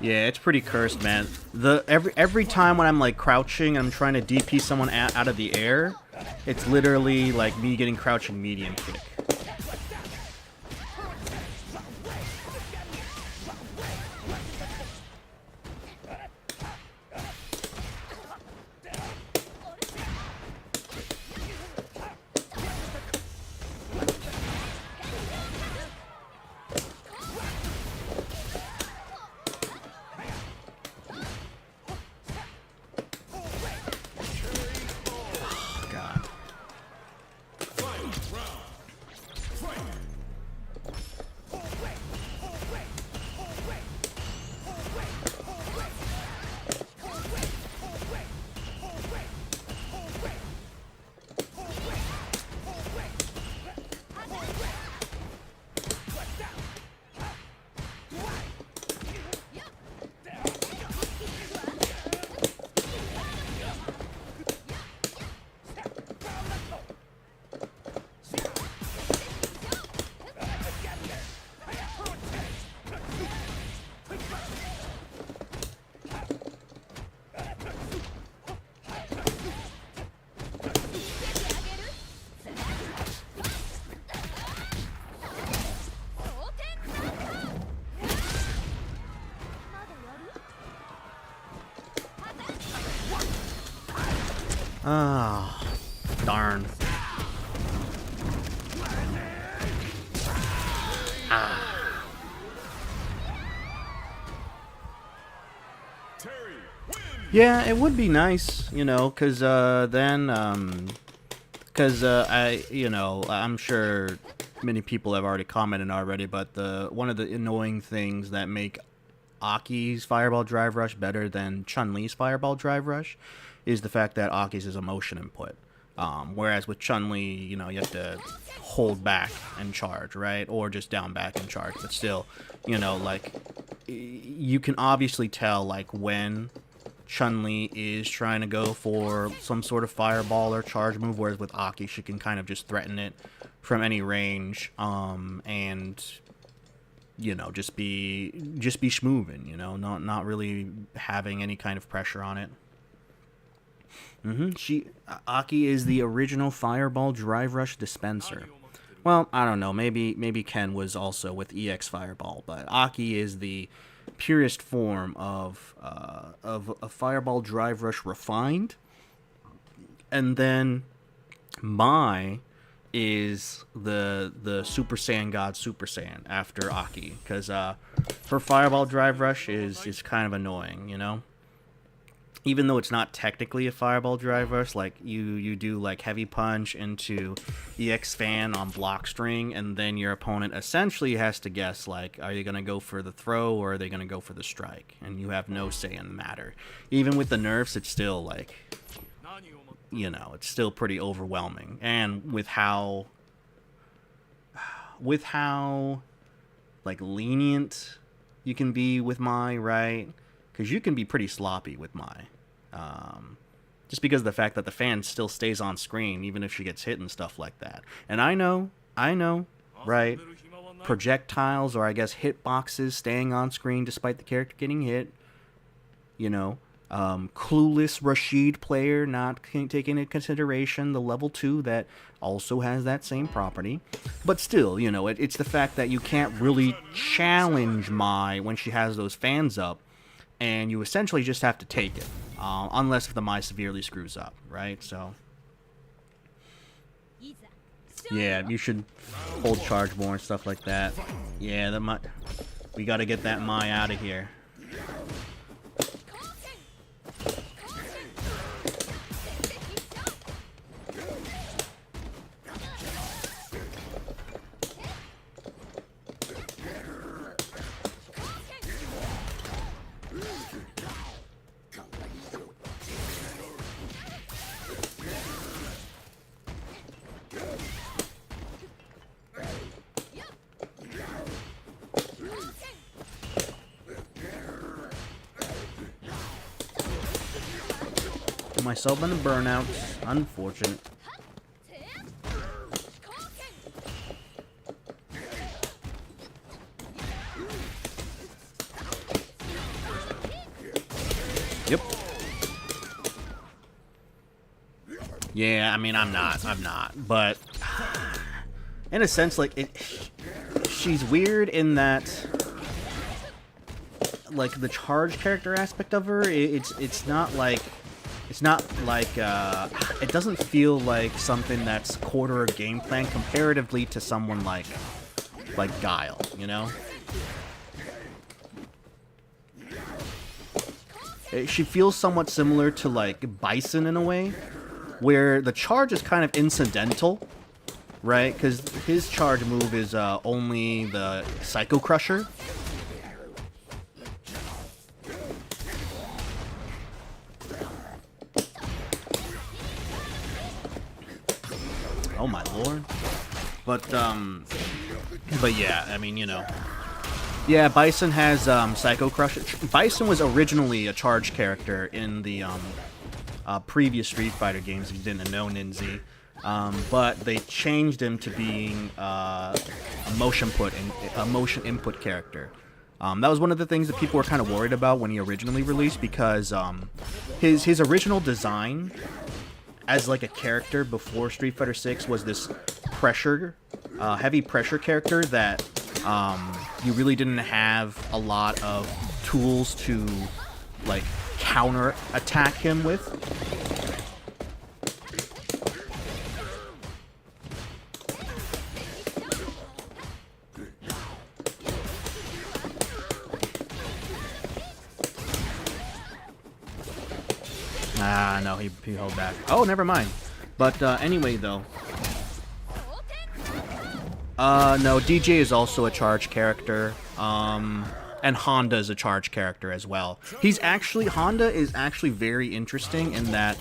Yeah, it's pretty cursed, man. Every time when I'm like crouching and I'm trying to DP someone out of the air, it's literally like me getting crouching medium kick. Ah, darn. Ah. Yeah, it would be nice, you know, because then, I'm sure many people have already commented already, but one of the annoying things that make Aki's Fireball Drive Rush better than Chun-Li's Fireball Drive Rush is the fact that Aki's is a motion input. Whereas with Chun-Li, you know, you have to hold back and charge, right? Or just down back and charge. But still, you know, like, you can obviously tell, like, when Chun-Li is trying to go for some sort of fireball or charge move, whereas with Aki, she can kind of just threaten it from any range, and, you know, just be schmoovin', you know, not really having any kind of pressure on it. Aki is the original Fireball Drive Rush dispenser. Well, I don't know. Maybe Ken was also with EX Fireball, but Aki is the purest form of a Fireball Drive Rush refined, and then Mai is the Super Saiyan God Super Saiyan after Aki, because her Fireball Drive Rush is kind of annoying, you know. Even though it's not technically a Fireball Drive Rush, like you do like Heavy Punch into EX Fan on block string, and then your opponent essentially has to guess, like, are you going to go for the throw or are they going to go for the strike? And you have no say in the matter. Even with the nerfs, it's still like, you know, it's still pretty overwhelming. And with how like lenient you can be with Mai, right? Because you can be pretty sloppy with Mai. Just because of the fact that the fan still stays on screen even if she gets hit and stuff like that. And I know, right? Projectiles, or I guess hitboxes, staying on screen despite the character getting hit. You know, clueless Rashid player not taking into consideration the level 2 that also has that same property. But still, you know, it's the fact that you can't really challenge Mai when she has those fans up, and you essentially just have to take it, unless if the Mai severely screws up, right? So, yeah, you should hold charge more and stuff like that. Yeah, we gotta get that Mai out of here. Myself in the burnouts. Unfortunate. Yeah, I mean, I'm not, but in a sense, like she's weird in that, like the charge character aspect of her, it's not like it doesn't feel like something that's core to her game plan comparatively to someone like Guile, you know? She feels somewhat similar to like Bison in a way, where the charge is kind of incidental, right? Because his charge move is only the Psycho Crusher. Oh my lord. But yeah, I mean, you know. Yeah, Bison has Psycho Crusher. Bison was originally a charge character in the previous Street Fighter games, if you didn't know, Ninzi. But they changed him to being a motion input character. That was one of the things that people were kind of worried about when he originally released, because his original design as like a character before Street Fighter 6 was this heavy pressure character that you really didn't have a lot of tools to like counter attack him with. Ah, no, he held back. Oh, never mind. But anyway, though. No, DJ is also a charge character. And Honda is a charge character as well. Honda is actually very interesting in that,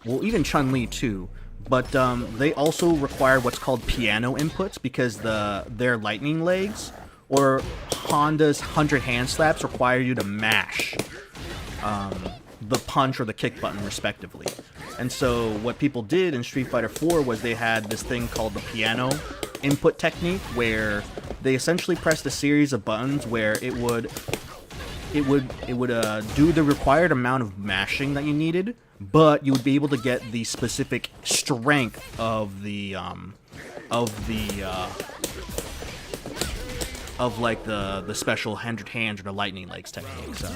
well, even Chun-Li too. But they also require what's called piano inputs, because their lightning legs or Honda's 100 hand slaps require you to mash the punch or the kick button respectively. And so what people did in Street Fighter 4 was they had this thing called the piano input technique, where they essentially pressed a series of buttons where it would do the required amount of mashing that you needed, but you would be able to get the specific strength of the special 100 hands or the lightning legs technique. So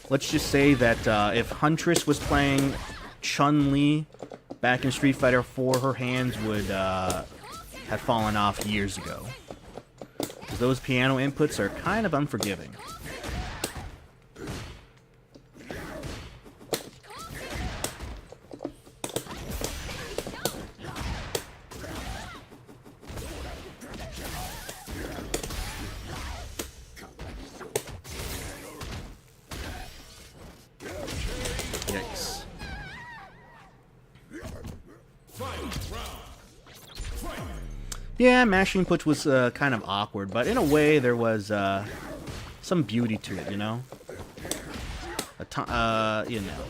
let's just say that if Huntress was playing Chun-Li back in Street Fighter 4, her hands would have fallen off years ago. Because those piano inputs are kind of unforgiving. Yikes. Yeah, mashing inputs was kind of awkward, but in a way there was some beauty to it, you know? You know.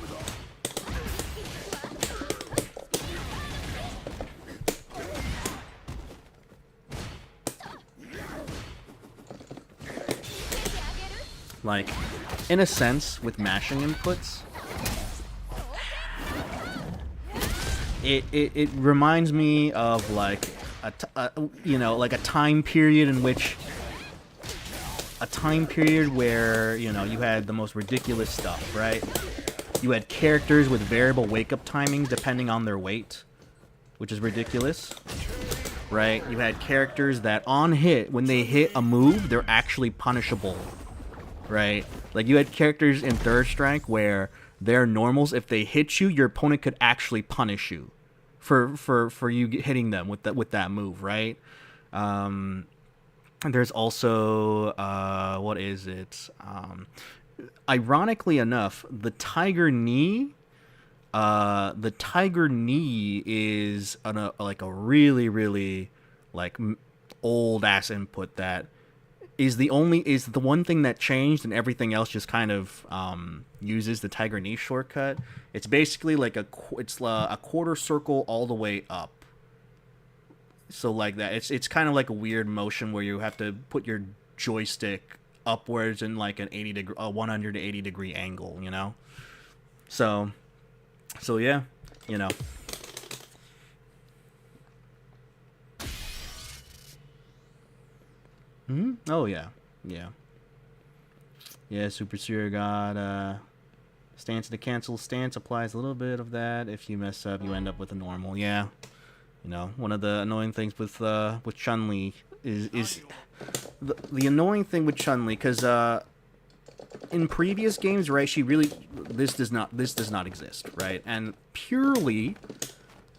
Like, in a sense, with mashing inputs, it reminds me of like like a time period where, you know, you had the most ridiculous stuff, right? You had characters with variable wake-up timings depending on their weight, which is ridiculous, right? You had characters that on hit, when they hit a move, they're actually punishable, right? Like, you had characters in Third Strike where their normals, if they hit you, your opponent could actually punish you for you hitting them with that move, right? And there's also what is it? Ironically enough, the Tiger Knee is like a really, really like old ass input that is the one thing that changed, and everything else just kind of uses the Tiger Knee shortcut. It's basically like a quarter circle all the way up. So like that, it's kind of like a weird motion where you have to put your joystick upwards in like an 180 degree angle, you know. So yeah, you know. Oh yeah, yeah. Super Seer God. Stance to cancel stance applies a little bit of that. If you mess up, you end up with a normal. Yeah, you know, one of the annoying things with Chun-Li is the annoying thing with Chun-Li, because in previous games, right, she really this does not exist, right, and purely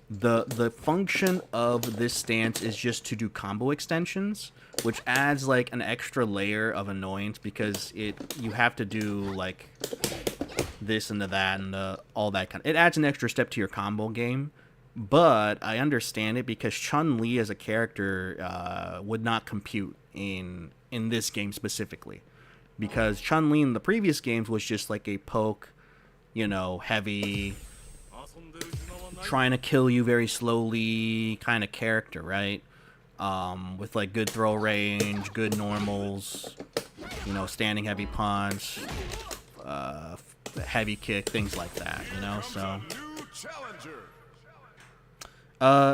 the function of this stance is just to do combo extensions, which adds like an extra layer of annoyance, because you have to do like this and that and all that kind of, it adds an extra step to your combo game. But I understand it, because Chun-Li as a character would not compute in this game specifically, because Chun-Li in the previous games was just like a poke, you know, heavy, trying to kill you very slowly kind of character, right? With like good throw range, good normals, you know, standing heavy punch, heavy kick, things like that, you know.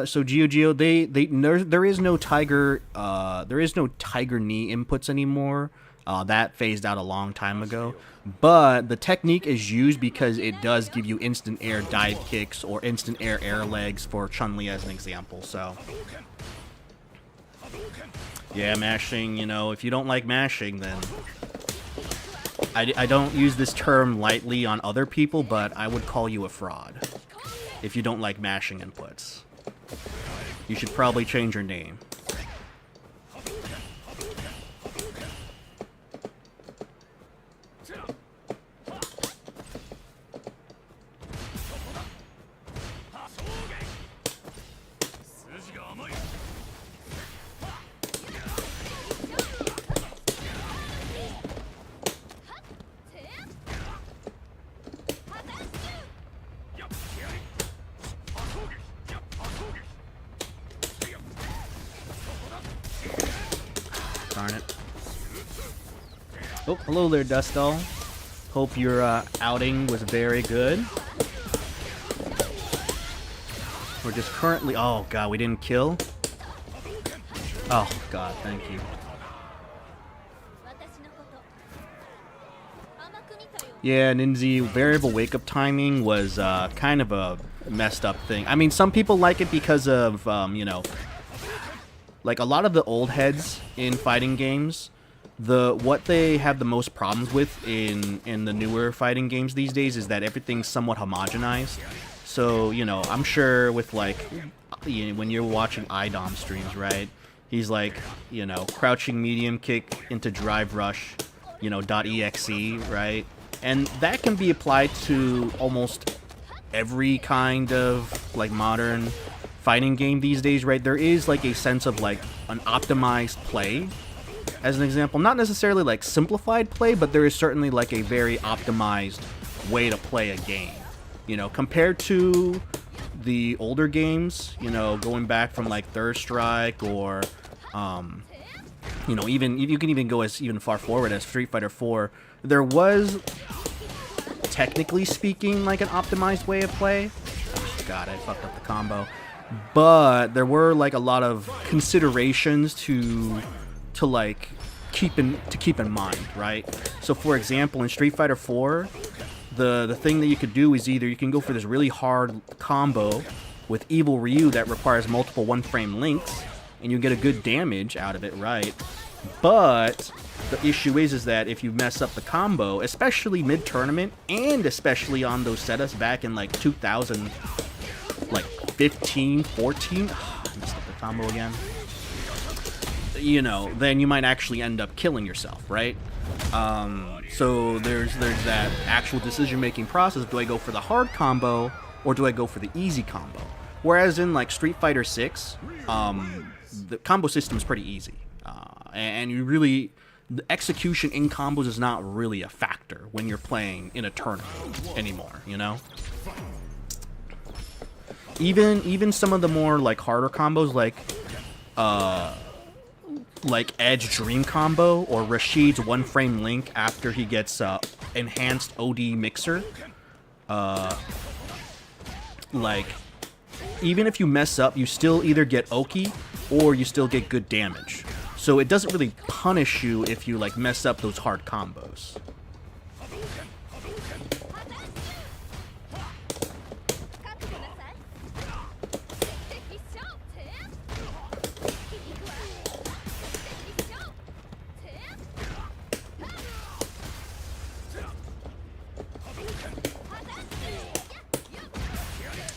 So Geo, there is no tiger knee inputs anymore. That phased out a long time ago. But the technique is used because it does give you instant air dive kicks or instant air legs for Chun-Li as an example. So yeah, mashing, you know, if you don't like mashing, then I don't use this term lightly on other people, but I would call you a fraud if you don't like mashing inputs. You should probably change your name. Darn it. Oh, hello there, Dustdoll. Hope your outing was very good. We're just currently... Oh, God, we didn't kill? Oh, God, thank you. Yeah, Ninzi, variable wake-up timing was kind of a messed up thing. I mean, some people like it because of, you know... Like, a lot of the old heads in fighting games, what they have the most problems with in the newer fighting games these days is that everything's somewhat homogenized. So, you know, I'm sure with, like, you know, when you're watching IDOM streams, right? He's like, you know, crouching medium kick into drive rush, you know, .exe, right? And that can be applied to almost every kind of, like, modern fighting game these days, right? There is like a sense of like an optimized play, as an example. Not necessarily like simplified play, but there is certainly like a very optimized way to play a game, you know, compared to the older games, you know, going back from like Third Strike or you know, even you can even go as even far forward as Street Fighter 4. There was, technically speaking, like an optimized way of play. Oh, God, I fucked up the combo. But there were like a lot of considerations to like keep in mind, right? So for example, in Street Fighter 4, the thing that you could do is either you can go for this really hard combo with Evil Ryu that requires multiple one-frame links, and you get a good damage out of it, right? But the issue is that if you mess up the combo, especially mid-tournament, and especially on those setups back in like 2000, like 15, 14, I messed up the combo again, you know, then you might actually end up killing yourself, right? So there's that actual decision-making process. Do I go for the hard combo, or do I go for the easy combo? Whereas in like Street Fighter 6, the combo system is pretty easy, and you really, the execution in combos is not really a factor when you're playing in a tournament anymore, you know? Even some of the more like harder combos, like like Edge Dream combo or Rashid's one frame link after he gets enhanced OD mixer, like even if you mess up, you still either get Oki or you still get good damage. So it doesn't really punish you if you like mess up those hard combos.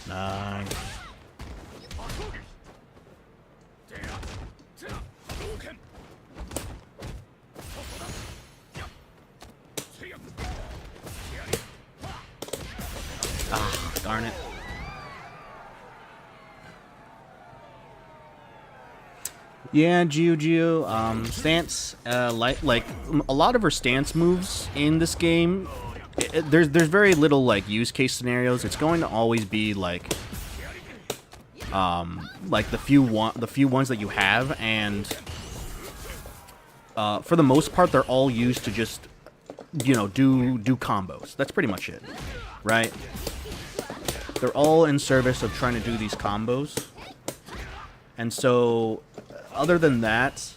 Nice. Ah, darn it. Yeah, Jiu, stance, like a lot of her stance moves in this game, there's very little like use case scenarios. It's going to always be like the few ones that you have, and for the most part, they're all used to just, you know, do combos. That's pretty much it, right? They're all in service of trying to do these combos, and so other than that,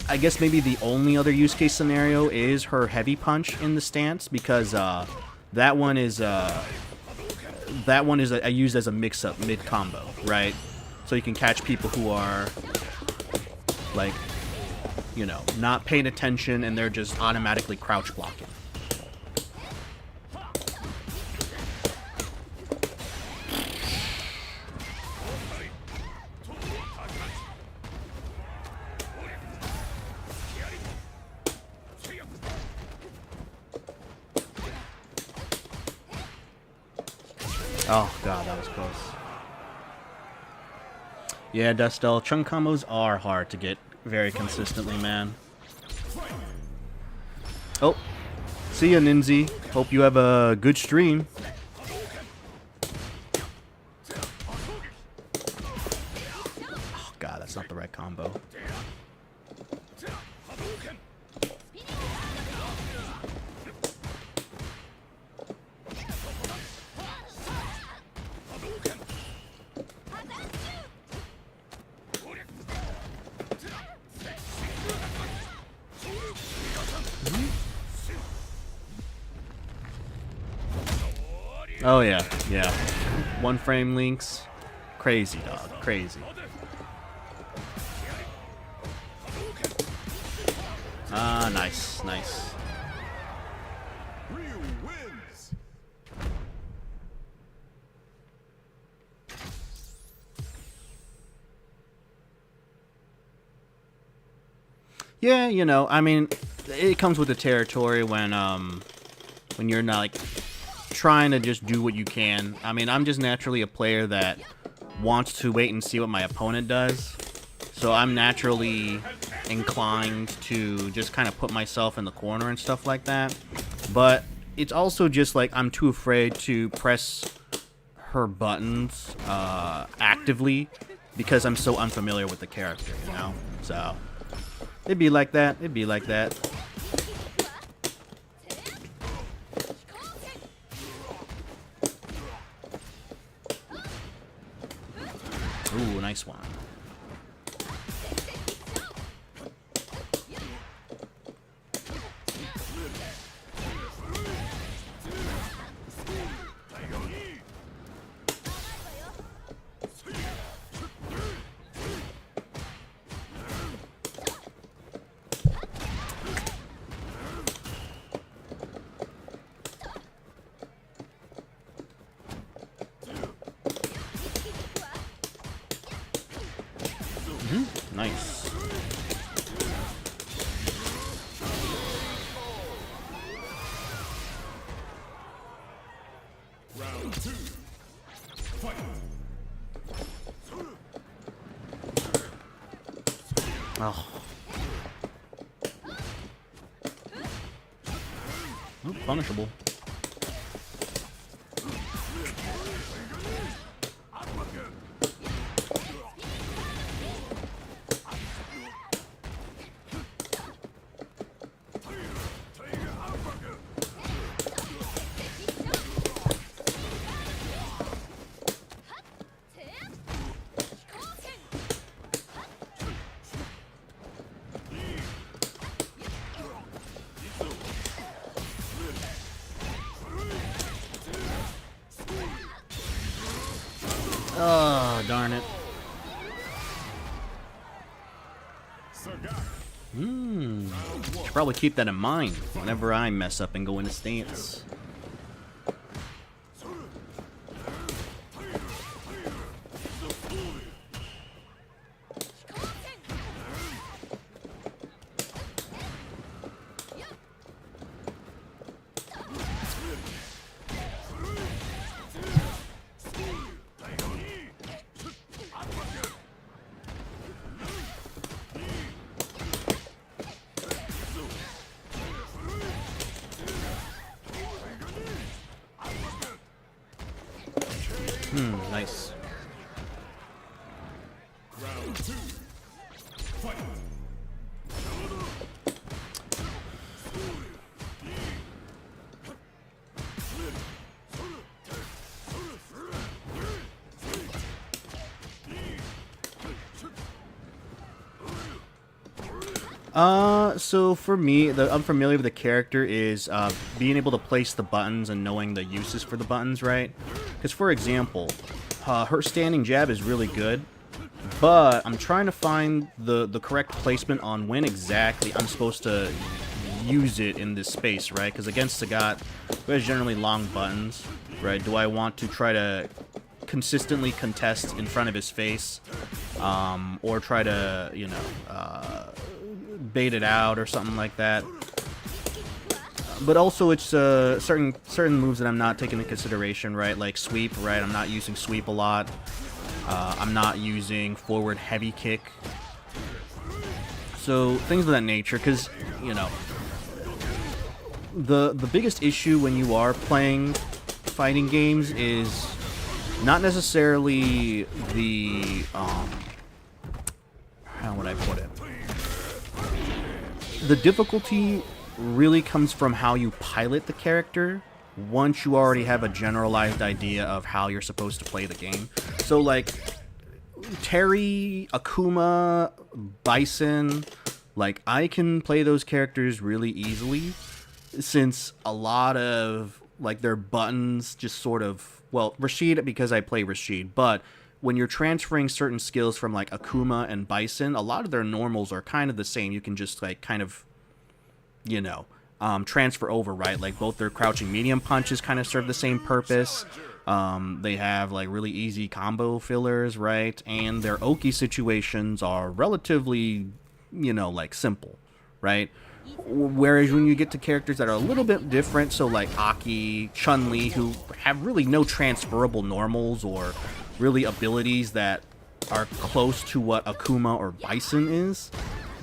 I guess maybe the only other use case scenario is her heavy punch in the stance, because that one is used as a mix-up mid-combo, right? So you can catch people who are, like, you know, not paying attention and they're just automatically crouch blocking. Oh god, that was close. Yeah, Dustel, Chun combos are hard to get very consistently, man. Oh, see ya, Ninzi. Hope you have a good stream. Oh god, that's not the right combo. Oh yeah, yeah. One frame links. Crazy, dog. Crazy. Ah, nice, nice. Yeah, you know, I mean, it comes with the territory when you're not like trying to just do what you can. I mean, I'm just naturally a player that wants to wait and see what my opponent does. So I'm naturally inclined to just kind of put myself in the corner and stuff like that. But it's also just like I'm too afraid to press her buttons actively because I'm so unfamiliar with the character, you know? So it'd be like that. It'd be like that. Ooh, nice one. Nice. Round 2. Fight. Oh. Oh, punishable. Oh, darn it. Should probably keep that in mind whenever I mess up and go into stance. Nice. Round 2. Fight. So for me, the unfamiliar with the character is being able to place the buttons and knowing the uses for the buttons, right? Because, for example, her standing jab is really good, but I'm trying to find the correct placement on when exactly I'm supposed to use it in this space, right? Because against Sagat, who has generally long buttons, right, do I want to try to consistently contest in front of his face, or try to, you know, bait it out or something like that? But also, it's certain moves that I'm not taking into consideration, right? Like sweep, right? I'm not using sweep a lot. I'm not using forward heavy kick. So things of that nature, because, you know, the biggest issue when you are playing fighting games is not necessarily the how would I put it? The difficulty really comes from how you pilot the character once you already have a generalized idea of how you're supposed to play the game. So, like, Terry, Akuma, Bison, like, I can play those characters really easily, since a lot of, like, their buttons just sort of, well, Rashid, because I play Rashid, but when you're transferring certain skills from, like, Akuma and Bison, a lot of their normals are kind of the same. You can just, like, kind of, you know, transfer over, right? Like, both their crouching medium punches kind of serve the same purpose. They have, like, really easy combo fillers, right? And their Oki situations are relatively, you know, like, simple, right? Whereas when you get to characters that are a little bit different, so like Aki, Chun-Li, who have really no transferable normals or really abilities that are close to what Akuma or Bison is,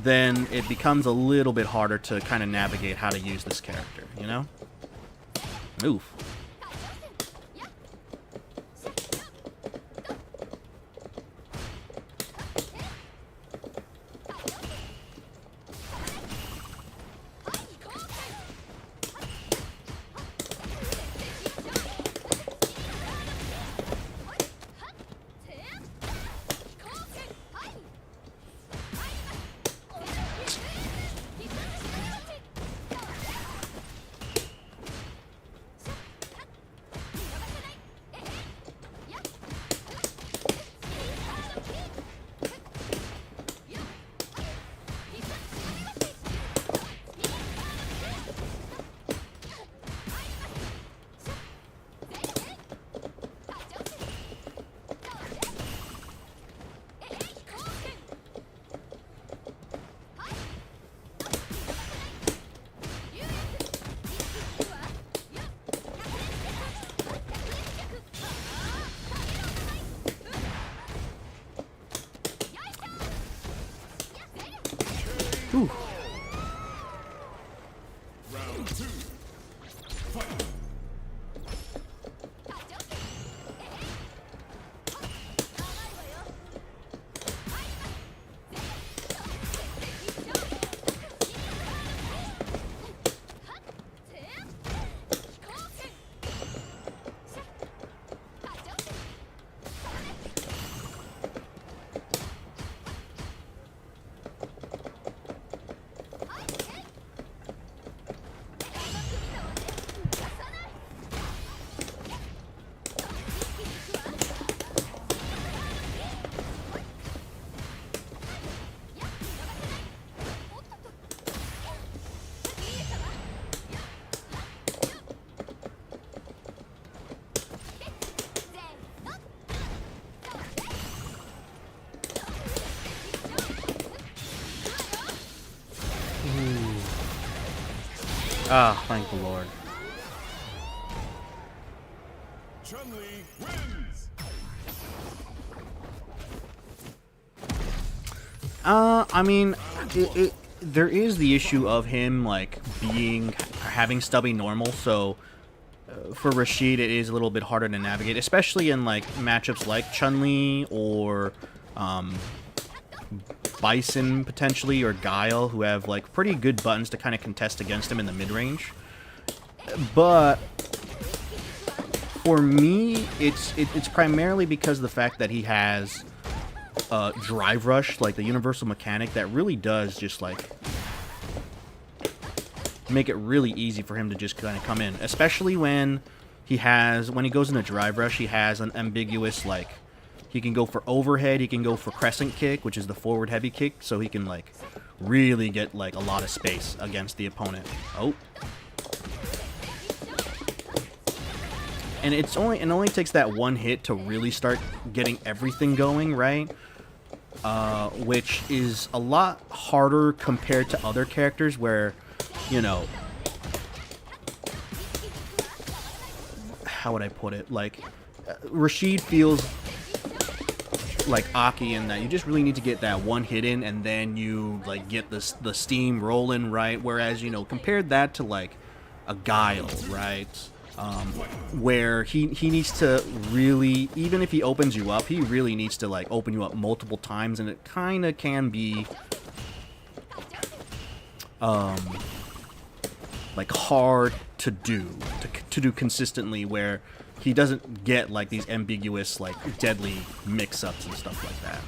then it becomes a little bit harder to kind of navigate how to use this character, you know? Oof. Whew. Round 2. Fight. Ah, thank the Lord. Chun-Li wins. I mean, there is the issue of him, like, having stubby normal, so for Rashid it is a little bit harder to navigate, especially in, like, matchups like Chun-Li or, Bison, potentially, or Guile, who have, like, pretty good buttons to kind of contest against him in the mid-range. But for me, it's primarily because of the fact that he has Drive Rush, like the universal mechanic, that really does just, like, make it really easy for him to just kind of come in. Especially when he goes into Drive Rush, he has an ambiguous, like, he can go for overhead, he can go for crescent kick, which is the forward heavy kick, so he can, like, really get, like, a lot of space against the opponent. Oh. And it only takes that one hit to really start getting everything going, right? Which is a lot harder compared to other characters where, you know, how would I put it? Like, Rashid feels like Aki in that you just really need to get that one hit in, and then you, like, get the steam rolling, right? Whereas, you know, compared that to, like, a Guile, right? Where he needs to really, even if he opens you up, he really needs to, like, open you up multiple times, and it kind of can be like, hard to do consistently, where he doesn't get, like, these ambiguous, like, deadly mix-ups and stuff like that.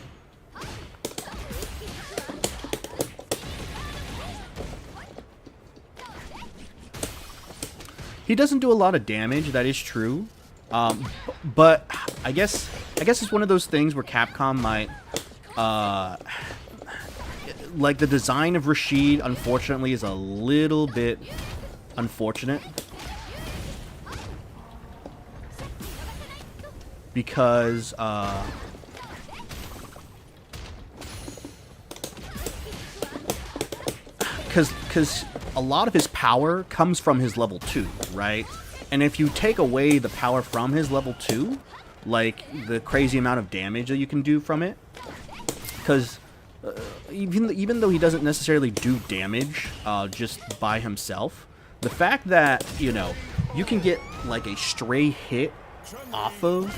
He doesn't do a lot of damage, that is true. But I guess it's one of those things where Capcom might, like, the design of Rashid, unfortunately, is a little bit unfortunate. Because, because a lot of his power comes from his level 2, right? And if you take away the power from his level 2, like, the crazy amount of damage that you can do from it, because even though he doesn't necessarily do damage just by himself, the fact that, you know, you can get, like, a stray hit off of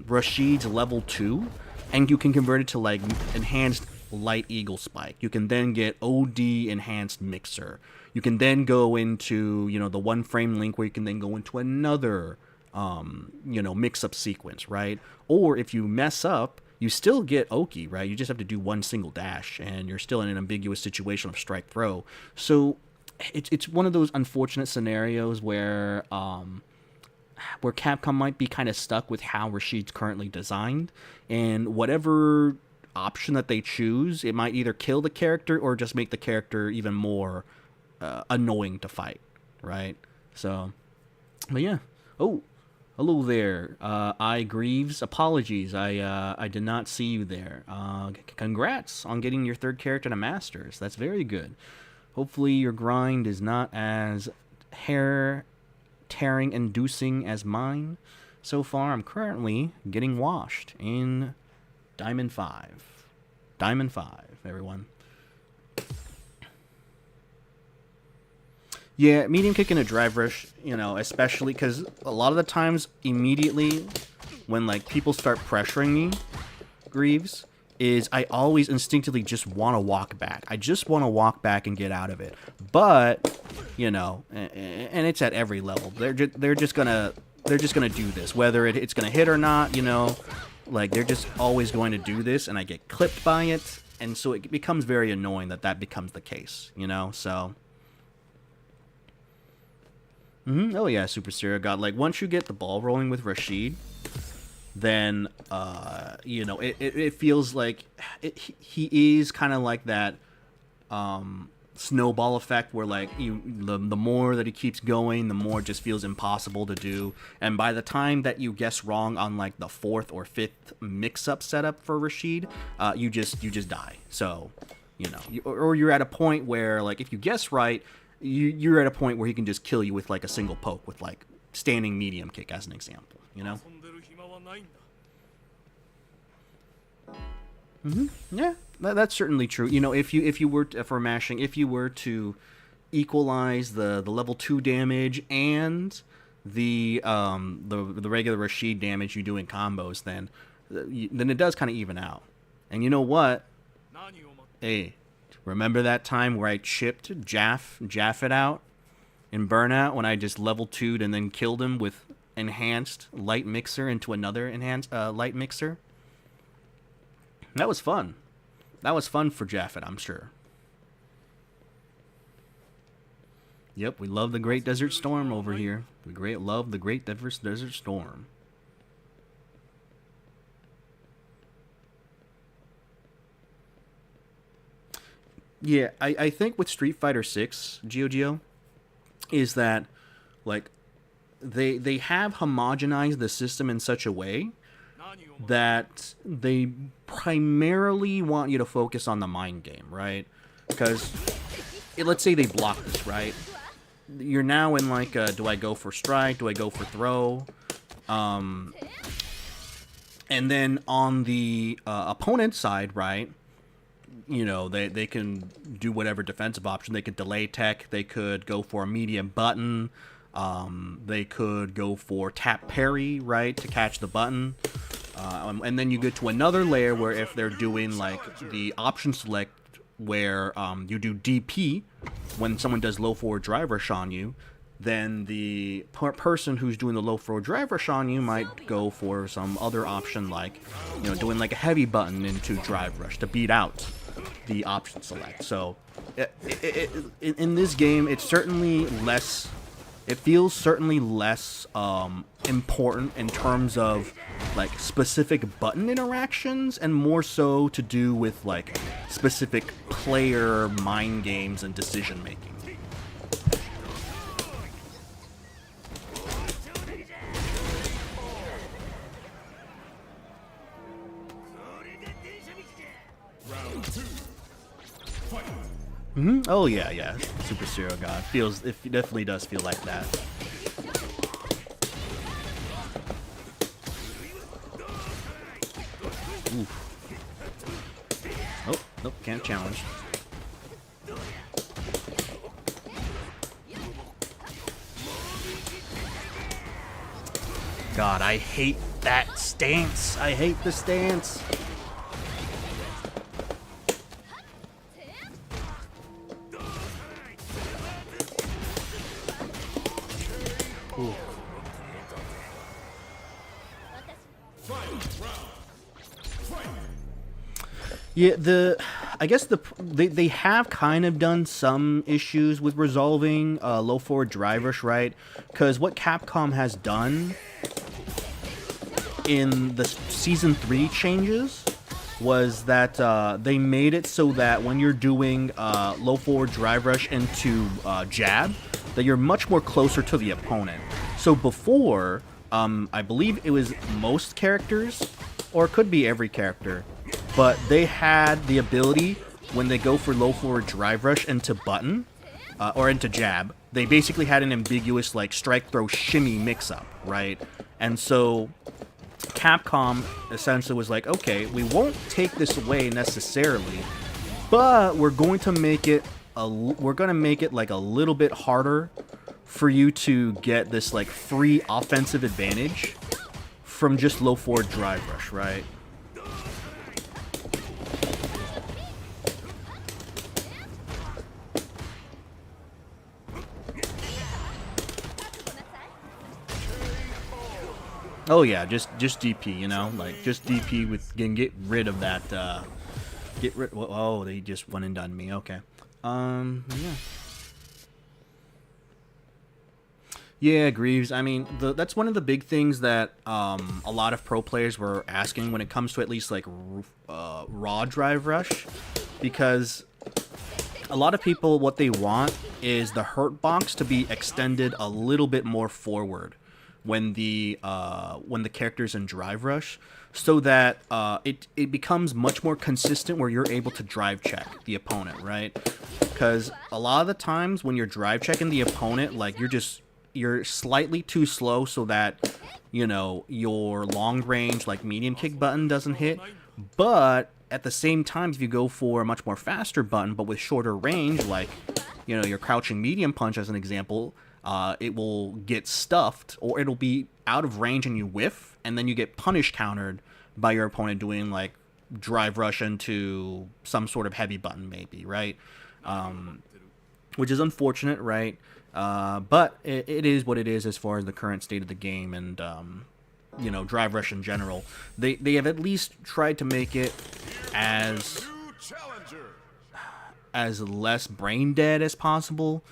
Rashid's level 2, and you can convert it to, like, enhanced light eagle spike. You can then get OD enhanced mixer. You can then go into, you know, the one frame link, where you can then go into another you know, mix-up sequence, right? Or if you mess up, you still get Oki, right? You just have to do one single dash, and you're still in an ambiguous situation of strike throw. So it's one of those unfortunate scenarios where Capcom might be kind of stuck with how Rashid's currently designed, and whatever option that they choose, it might either kill the character or just make the character even more annoying to fight, right? So, but yeah. Oh, hello there, I Greaves. Apologies, I did not see you there. Congrats on getting your third character to Masters. That's very good. Hopefully your grind is not as hair-tearing inducing as mine. So far, I'm currently getting washed in Diamond 5. Diamond 5, everyone. Yeah, medium kick and a drive rush, you know, especially because a lot of the times, immediately when, like, people start pressuring me, Greaves, is I always instinctively just want to walk back. I just want to walk back and get out of it. But, you know, and it's at every level. They're just gonna do this, whether it's gonna hit or not. You know, like, they're just always going to do this, and I get clipped by it, and so it becomes very annoying that becomes the case. You know, so. Oh yeah, Super Serial God. Like, once you get the ball rolling with Rashid, then you know, it feels like he is kind of like that snowball effect, where, like, the more that he keeps going, the more it just feels impossible to do. And by the time that you guess wrong on, like, the 4th or 5th mix-up setup for Rashid, you just die. So, you know, or you're at a point where, like, if you guess right, you're at a point where he can just kill you with like a single poke with like standing medium kick as an example, you know? Yeah, that's certainly true. You know, if you were for mashing, if you were to equalize the level 2 damage and the regular Rashid damage you do in combos, then it does kind of even out. And you know what? Hey, remember that time where I chipped Jaffet out in Burnout when I just level 2'd and then killed him with enhanced light mixer into another enhanced light mixer? That was fun. That was fun for Jaffet, I'm sure. Yep, we love the Great Desert Storm over here. We love the Great Desert Storm. Yeah, I think with Street Fighter 6, Geo, is that like they have homogenized the system in such a way that they primarily want you to focus on the mind game, right? Because let's say they block this, right? You're now in like, do I go for strike? Do I go for throw? And then on the opponent side, right? You know, they can do whatever defensive option. They could delay tech. They could go for a medium button. They could go for tap parry, right, to catch the button. And then you get to another layer where if they're doing like the option select where you do DP when someone does low forward drive rush on you, then the person who's doing the low forward drive rush on you might go for some other option like, you know, doing like a heavy button into drive rush to beat out the option select. So in this game, it's certainly less. It feels certainly less important in terms of like specific button interactions and more so to do with like specific player mind games and decision making. Oh yeah. Super Serial God it definitely does feel like that. Oof. Oh, nope, can't challenge. God, I hate that stance. I hate the stance. Ooh. Yeah, I guess they have kind of done some issues with resolving low forward drive rush, right? Because what Capcom has done in the Season 3 changes was that they made it so that when you're doing low forward drive rush into jab, that you're much more closer to the opponent. So before, I believe it was most characters, or it could be every character, but they had the ability when they go for low forward drive rush into button or into jab, they basically had an ambiguous like strike throw shimmy mix up, right? And so Capcom essentially was like, okay, we won't take this away necessarily, but we're going to make it like a little bit harder for you to get this like free offensive advantage from just low forward drive rush, right? Oh yeah, just DP, you know, like just DP with get rid of that. Oh, they just went and done me. Okay. Yeah. Yeah, Greaves. I mean, that's one of the big things that a lot of pro players were asking when it comes to at least like raw drive rush, because a lot of people, what they want is the hurt box to be extended a little bit more forward. when the character's in drive rush, so that it becomes much more consistent where you're able to drive check the opponent, right? Because a lot of the times when you're drive checking the opponent, like you're slightly too slow, so that your long range like medium kick button doesn't hit. But at the same time, if you go for a much more faster button but with shorter range, like your crouching medium punch as an example, it will get stuffed, or it'll be out of range and you whiff, and then you get punish countered by your opponent doing like drive rush into some sort of heavy button, maybe, right? Which is unfortunate, right? But it is what it is as far as the current state of the game, and drive rush in general. They have at least tried to make it as less brain dead as possible.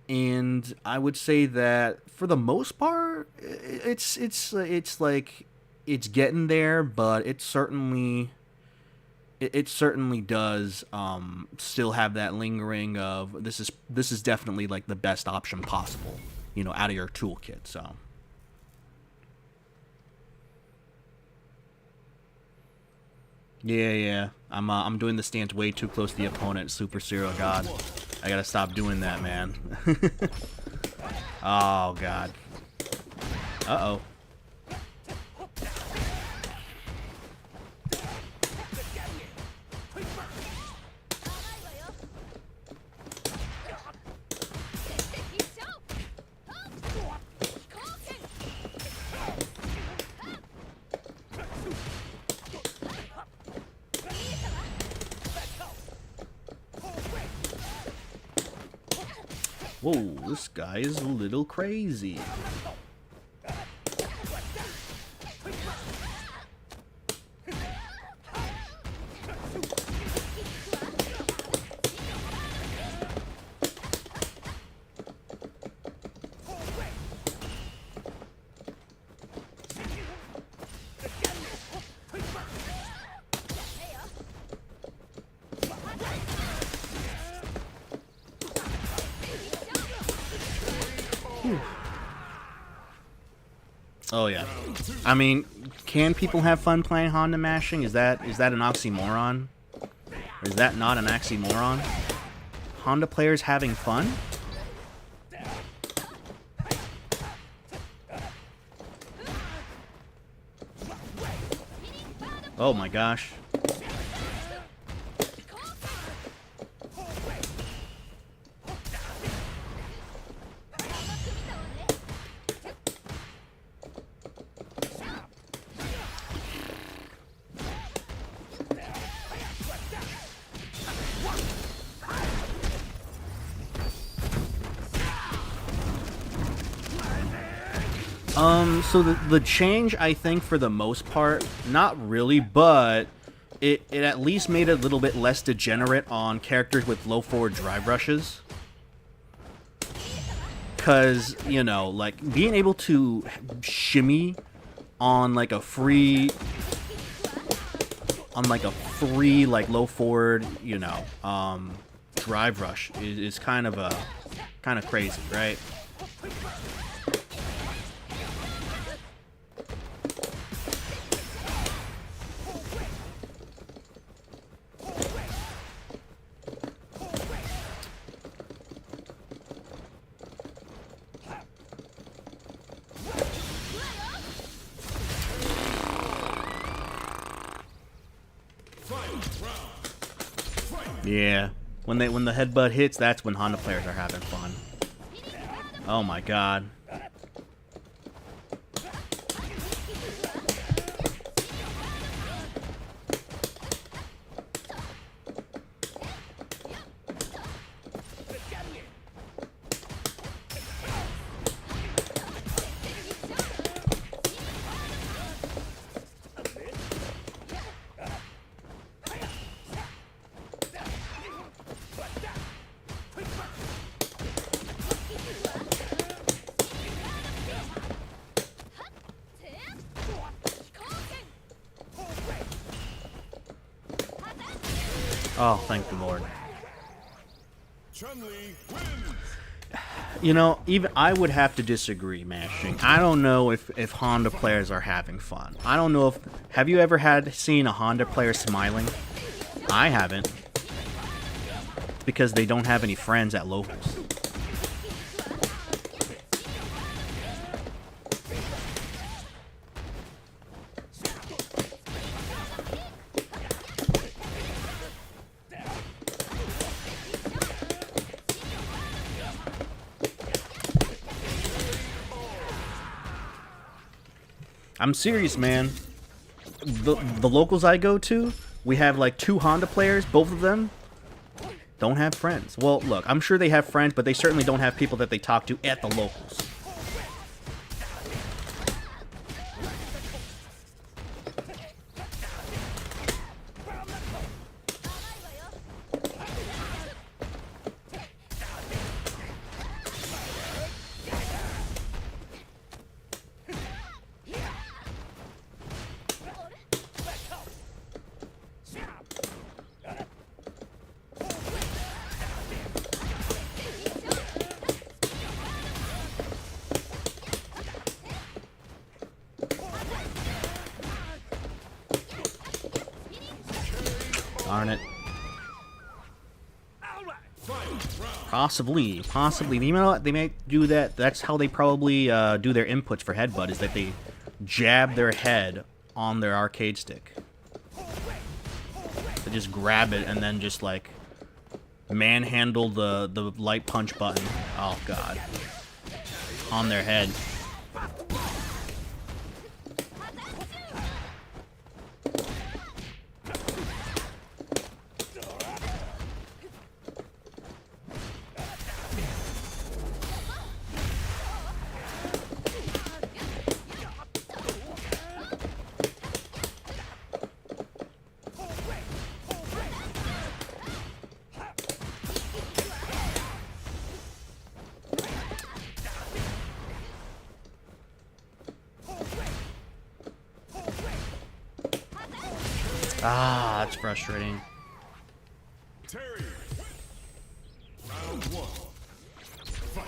And I would say that for the most part, it's like it's getting there, but it certainly does still have that lingering of this is definitely like the best option possible, out of your toolkit. So yeah, I'm doing the stance way too close to the opponent. Super Serial God. I gotta stop doing that, man. Oh, God. Uh-oh. Whoa, this guy is a little crazy. Oh yeah. I mean, can people have fun playing Honda mashing? Is that an oxymoron? Or is that not an oxymoron? Honda players having fun? Oh my gosh. So the change, I think, for the most part, not really, but it at least made it a little bit less degenerate on characters with low forward drive rushes. Because, like, being able to shimmy on, like, a free, like, low forward, drive rush is kind of crazy, right? Yeah, when the headbutt hits, that's when Honda players are having fun. Oh my god. Oh, thank the Lord. Chun wins. You know, even I would have to disagree, Mashing. I don't know if Honda players are having fun. I don't know if... Have you ever seen a Honda player smiling? I haven't. Because they don't have any friends at locals. I'm serious, man. The locals I go to, we have like 2 Honda players. Both of them don't have friends. Well, look, I'm sure they have friends, but they certainly don't have people that they talk to at the locals. Darn it. Possibly. You know what? They may do that. That's how they probably do their inputs for headbutt, is that they jab their head on their arcade stick. They just grab it and then just like manhandle the light punch button. Oh god. On their head. Ah, that's frustrating. Terry. Round 1. Fight.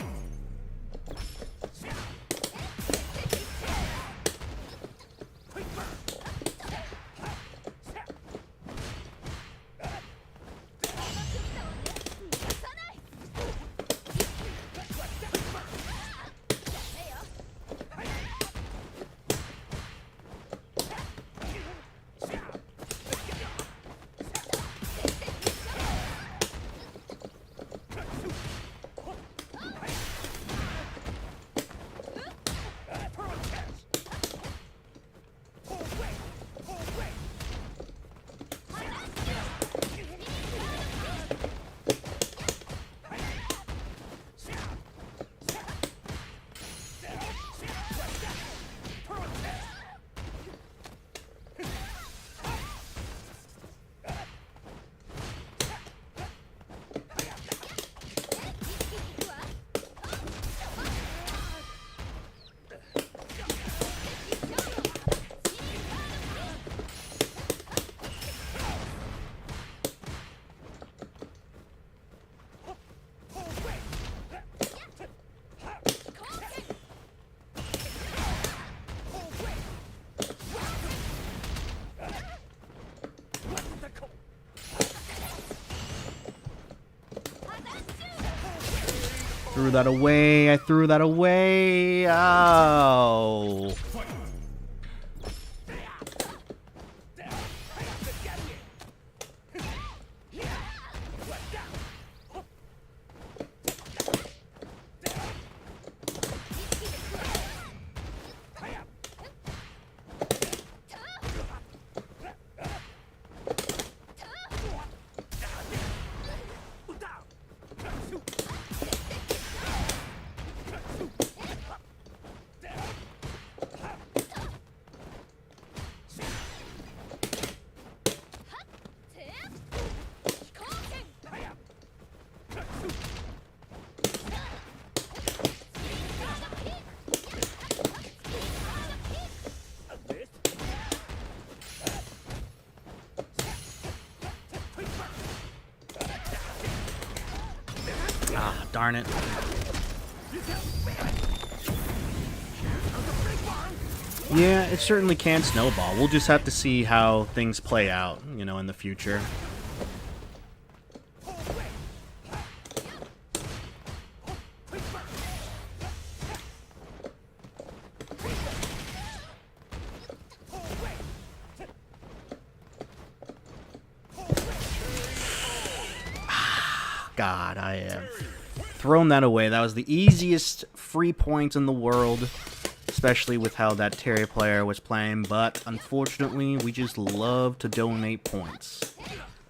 Threw that away. I threw that away. Oh. Ah, darn it. Yeah, it certainly can snowball. We'll just have to see how things play out, you know, in the future. God, I have thrown that away. That was the easiest free point in the world, especially with how that Terry player was playing. But unfortunately, we just love to donate points.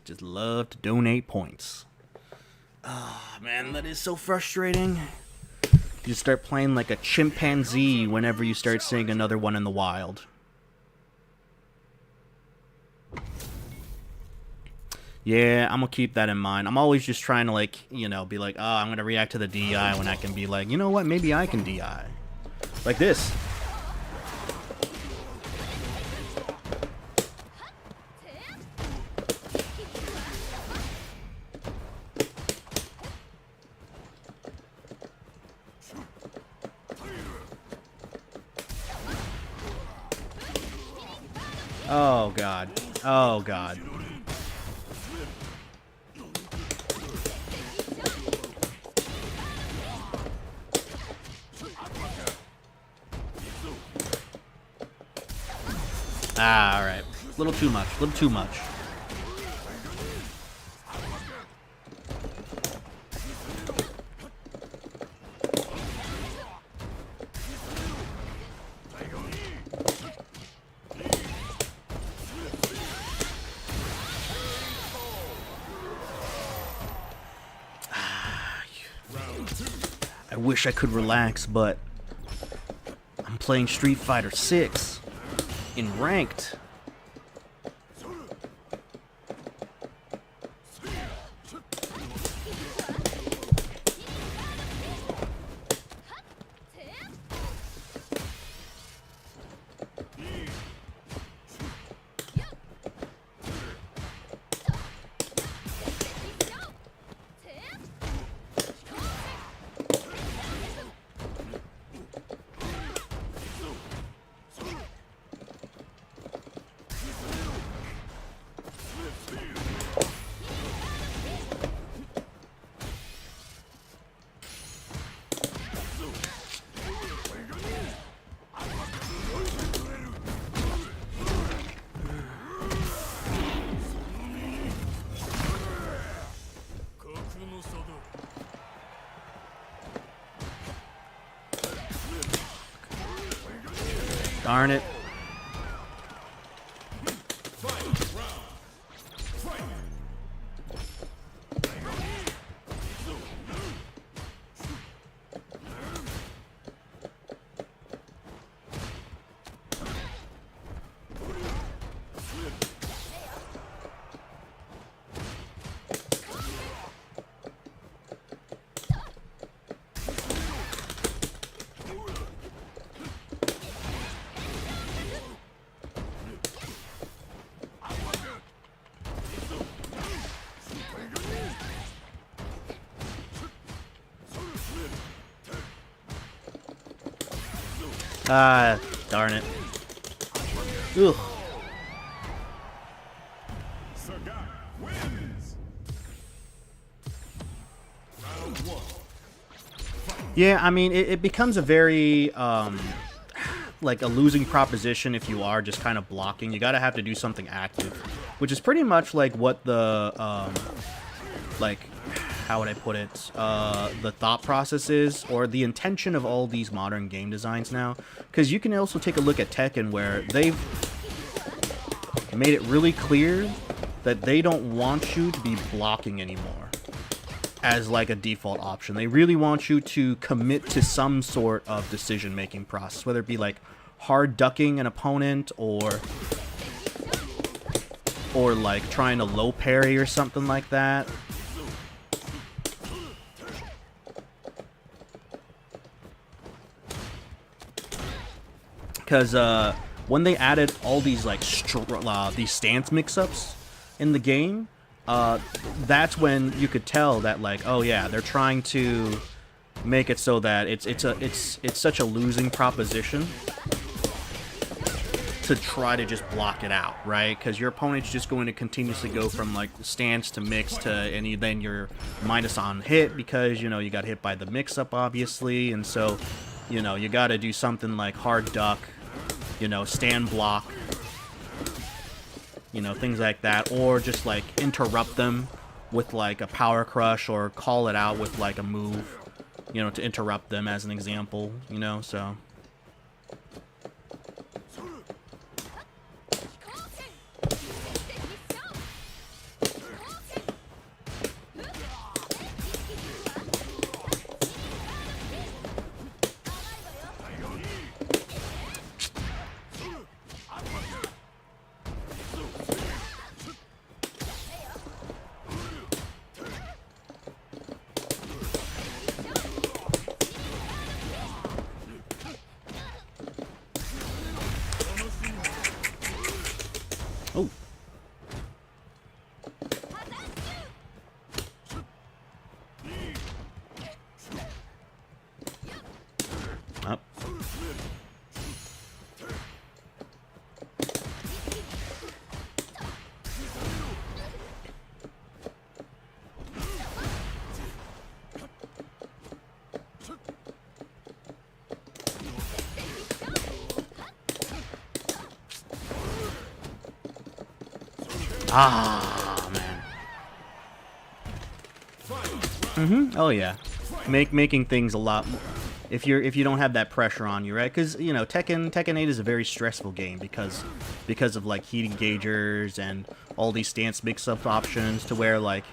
Just love to donate points. Ah, man, that is so frustrating. You start playing like a chimpanzee whenever you start seeing another one in the wild. Yeah, I'm gonna keep that in mind. I'm always just trying to, like, you know, be like, oh, I'm gonna react to the DI when I can be like, you know what, maybe I can DI. Like this. Oh, God. Oh, God. Ah, alright. A little too much. A little too much. I wish I could relax, but I'm playing Street Fighter 6 in ranked. Darn it. Ah, darn it. Ugh. Yeah, I mean, it becomes a very, like a losing proposition if you are just kind of blocking. You gotta have to do something active, which is pretty much like what the, like, how would I put it, the thought process is, or the intention of all these modern game designs now. Because you can also take a look at Tekken, where they've made it really clear that they don't want you to be blocking anymore as like a default option. They really want you to commit to some sort of decision-making process, whether it be like hard ducking an opponent or like trying to low parry or something like that. Because when they added all these like these stance mix-ups in the game, that's when you could tell that, like, oh yeah, they're trying to make it so that it's such a losing proposition to try to just block it out, right? Because your opponent's just going to continuously go from like stance to mix to, and then you're minus on hit because, you know, you got hit by the mix-up, obviously, and so, you know, you got to do something like hard duck, you know, stand block, you know, things like that, or just like interrupt them with like a power crush or call it out with like a move, you know, to interrupt them as an example, you know, so. Oh. Up. Ah, man. Oh yeah, making things a lot more. If you don't have that pressure on you, right? Because you know Tekken 8 is a very stressful game because of like heat engagers and all these stance mix-up options to where like,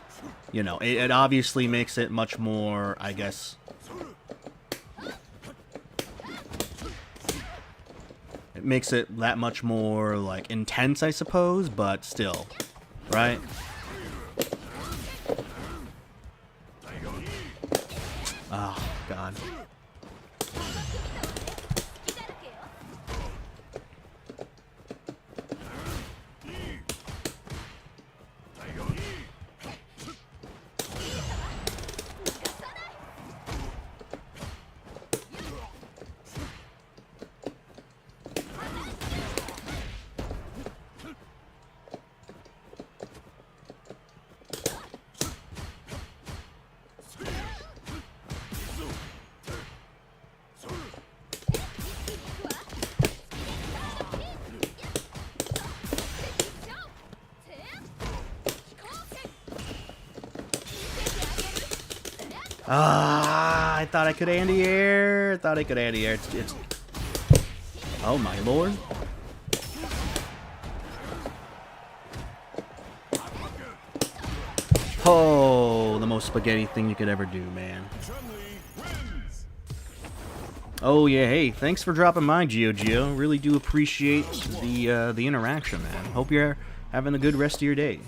you know, it obviously makes it much more, I guess. It makes it that much more like intense, I suppose, but still. Right? Oh, God. Ah, I thought I could anti-air. It's... Oh, my lord. Oh, the most spaghetti thing you could ever do, man. Oh, yeah, hey, thanks for dropping by, Geo. Really do appreciate the interaction, man. Hope you're having a good rest of your day.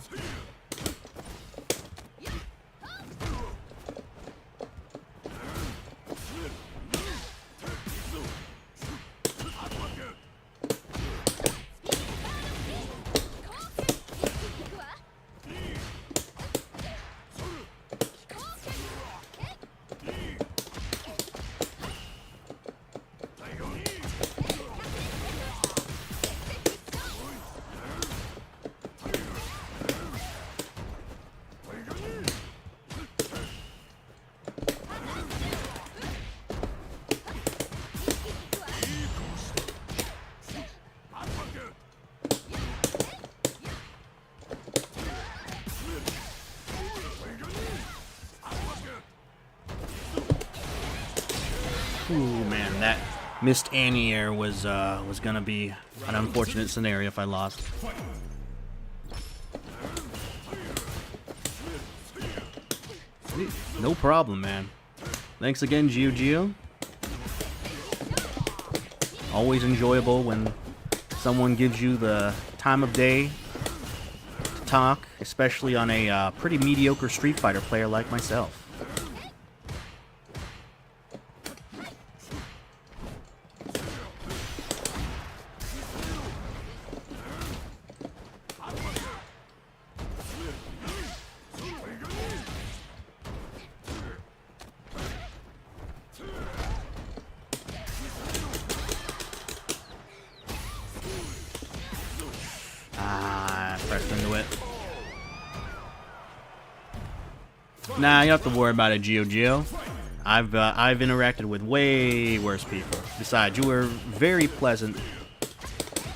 Ooh, man, that missed anti-air was gonna be an unfortunate scenario if I lost. No problem, man. Thanks again, Geo. Always enjoyable when someone gives you the time of day to talk, especially on a pretty mediocre Street Fighter player like myself. Nah, you don't have to worry about it, Geo. I've interacted with way worse people. Besides, you were very pleasant.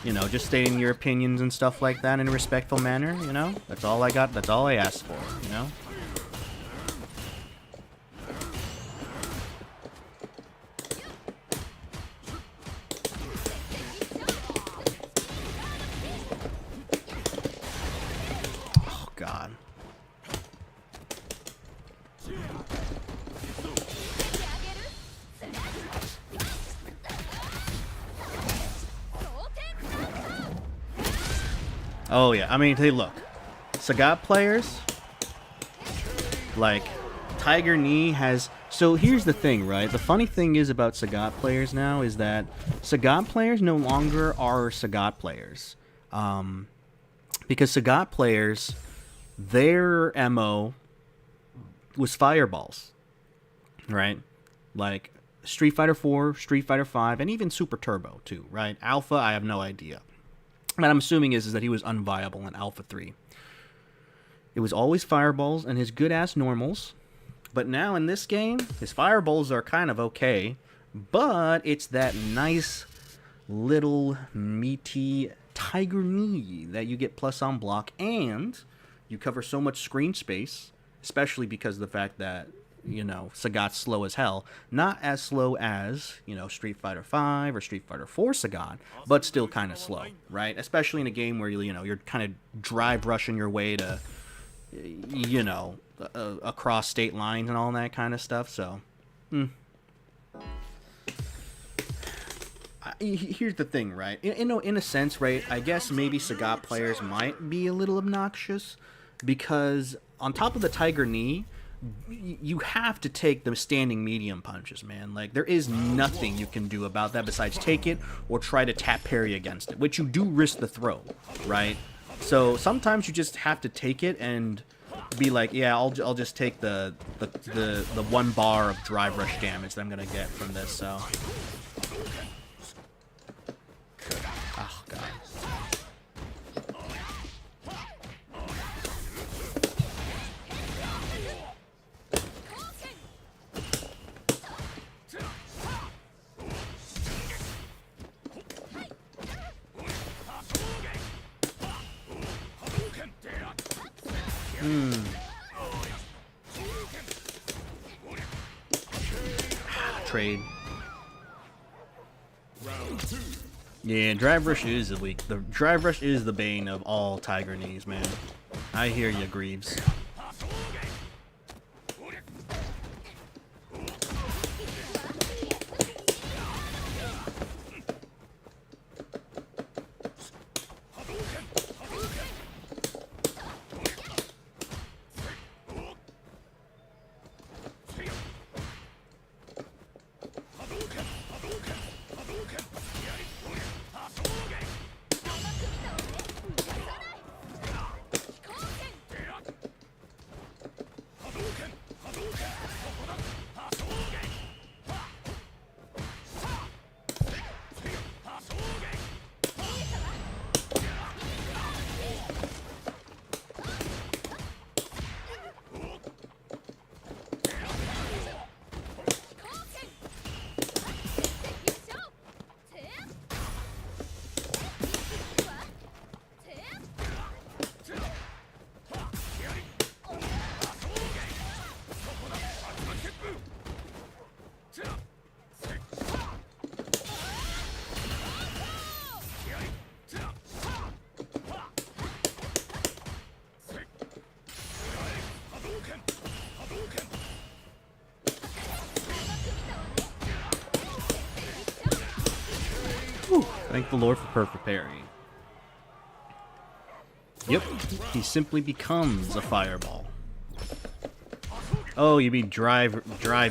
You know, just stating your opinions and stuff like that in a respectful manner, you know? That's all I got, that's all I asked for, you know? Oh, God. Oh, yeah. I mean, hey, look. Sagat players, like, Tiger Knee has... So, here's the thing, right? The funny thing is about Sagat players now is that Sagat players no longer are Sagat players. Because Sagat players, their MO was fireballs, right? Like, Street Fighter 4, Street Fighter 5, and even Super Turbo, too, right? Alpha, I have no idea. What I'm assuming is that he was unviable in Alpha 3. It was always fireballs and his good-ass normals. But now in this game, his fireballs are kind of okay. But it's that nice little meaty Tiger Knee that you get plus on block. And you cover so much screen space, especially because of the fact that, you know, Sagat's slow as hell. Not as slow as, you know, Street Fighter 5 or Street Fighter 4 Sagat, but still kind of slow, right? Especially in a game where, you know, you're kind of drive rushing your way to, you know, across state lines and all that kind of stuff, so... Here's the thing, right? In a sense, right, I guess maybe Sagat players might be a little obnoxious, because on top of the Tiger Knee, you have to take the standing medium punches, man. Like, there is nothing you can do about that besides take it or try to tap parry against it, which you do risk the throw, right? So sometimes you just have to take it and be like, yeah, I'll just take the 1 bar of drive rush damage that I'm gonna get from this. So, oh god. Trade. Yeah, drive rush is the weak. The drive rush is the bane of all Tiger Knees, man. I hear you, Greaves. Thank the Lord for perfect parry. Yep, he simply becomes a fireball. Oh, you mean drive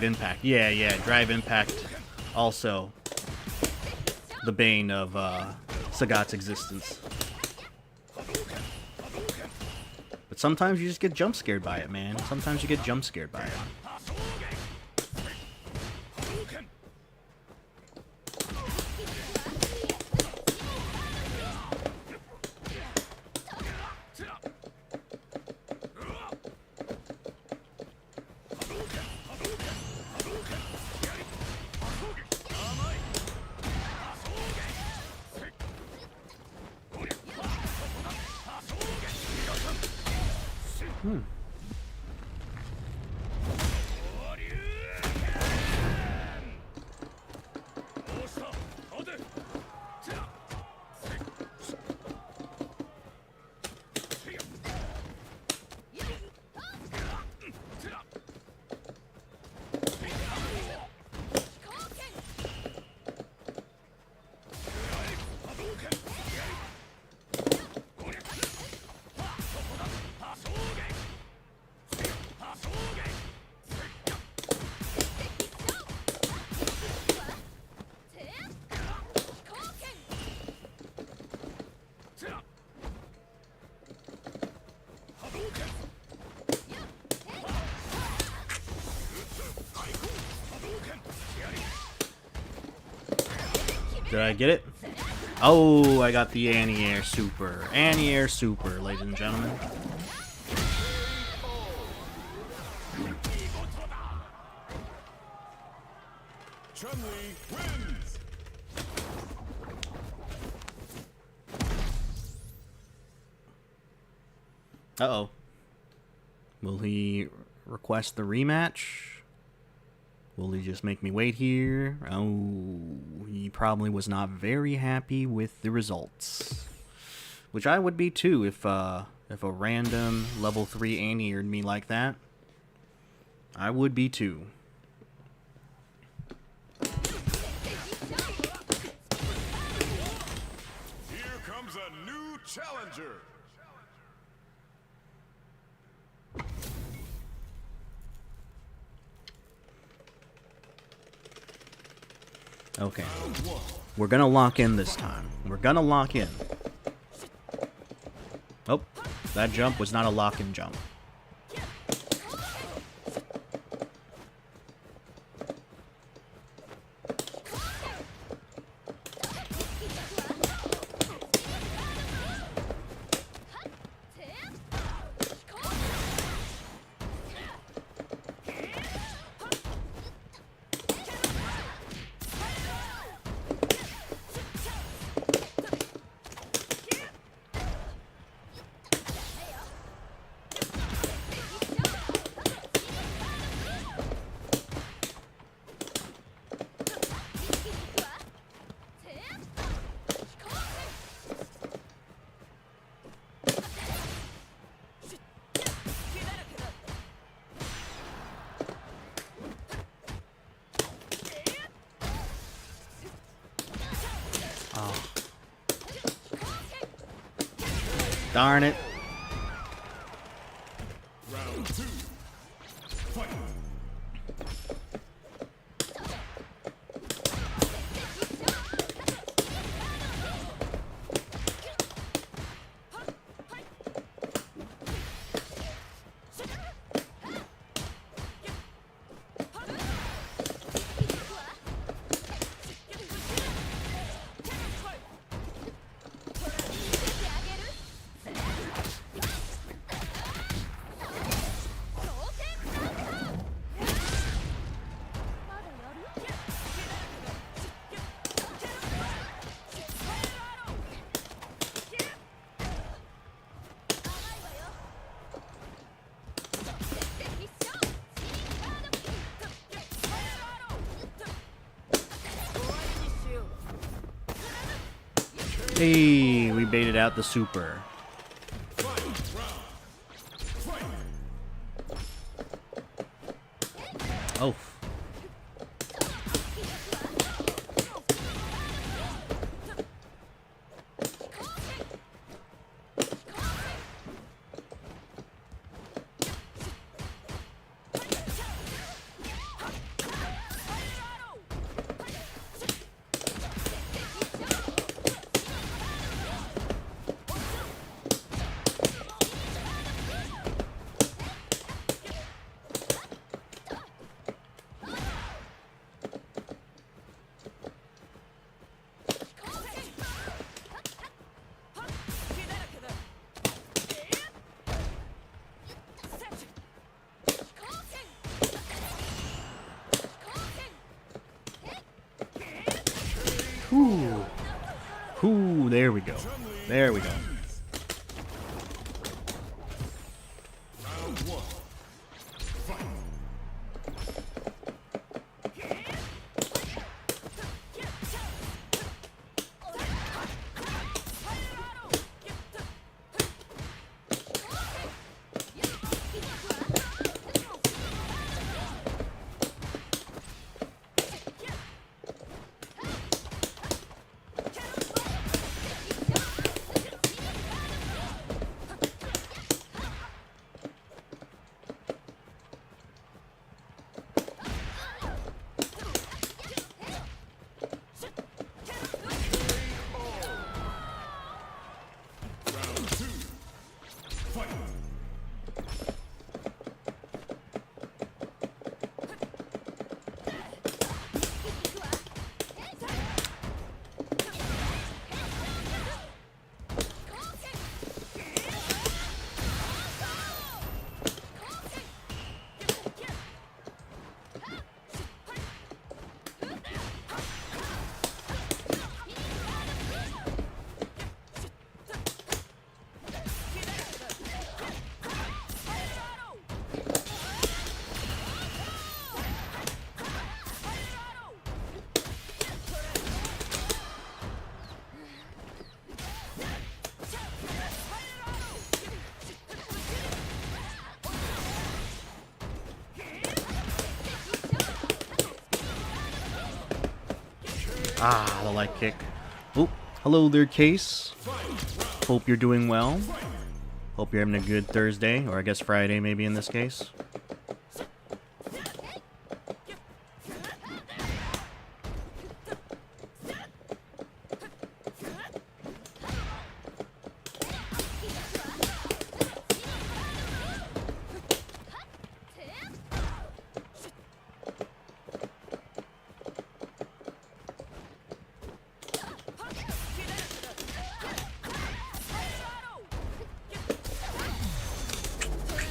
impact? Yeah, drive impact. Also, the bane of Sagat's existence. But sometimes you just get jump scared by it, man. Sometimes you get jump scared by it. Did I get it? Oh, I got the anti-air super. Anti-air super, ladies and gentlemen. Chun wins. Uh-oh. Will he request the rematch? Will he just make me wait here? Oh, he probably was not very happy with the results. Which I would be too if a random level 3 anti-aired me like that. I would be too. Here comes a new challenger. Okay. We're gonna lock in this time. We're gonna lock in. Oh, that jump was not a lock-in jump. Darn it. Round 2. Fight. Hey, we baited out the super. Oh. Ooh. Ooh, there we go. There we go. Round Ah, the light kick. Oh, hello there, Case. Hope you're doing well. Hope you're having a good Thursday, or I guess Friday maybe in this case.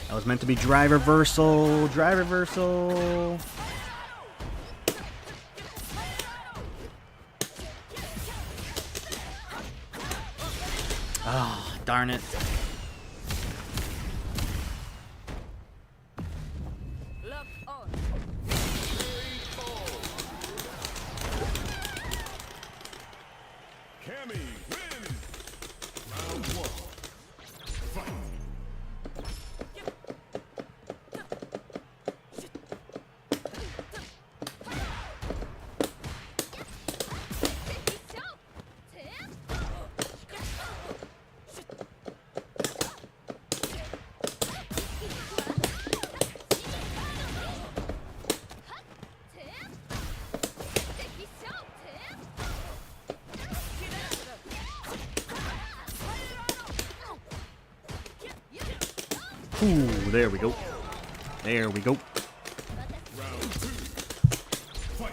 That was meant to be drive reversal. Drive reversal. Oh, darn it. Cammy wins. Round 1. Fight. Ooh, there we go. There we go. Round 2. Fight.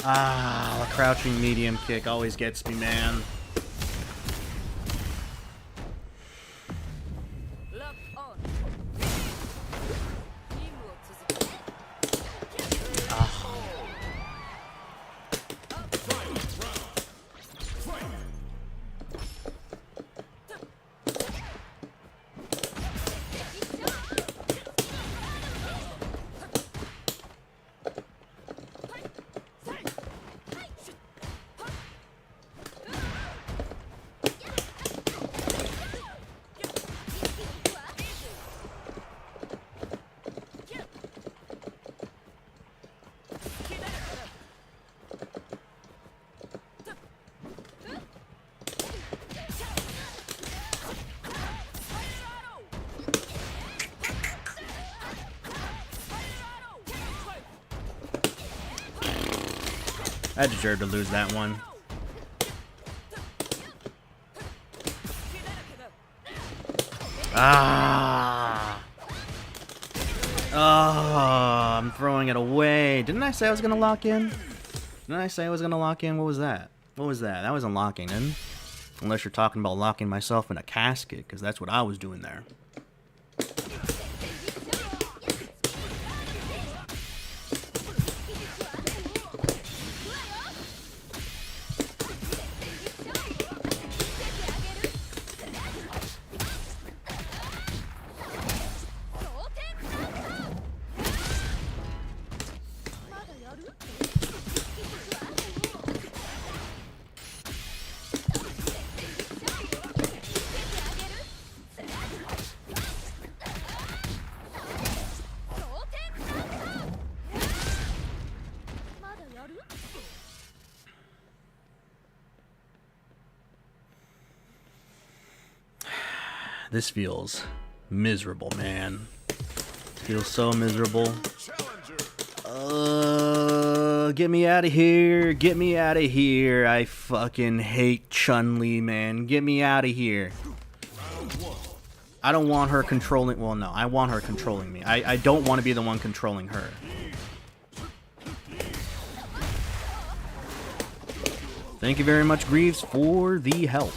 Ah, the crouching medium kick always gets me, man. I deserve to lose that one. Ah! Oh, I'm throwing it away. Didn't I say I was gonna lock in? Didn't I say I was gonna lock in? What was that? What was that? That wasn't locking in. Unless you're talking about locking myself in a casket, because that's what I was doing there. This feels miserable, man. Feels so miserable. Get me out of here. Get me out of here. I fucking hate Chun-Li, man. Get me out of here. I don't want her controlling... Well, no. I want her controlling me. I don't want to be the one controlling her. Thank you very much, Greaves, for the help.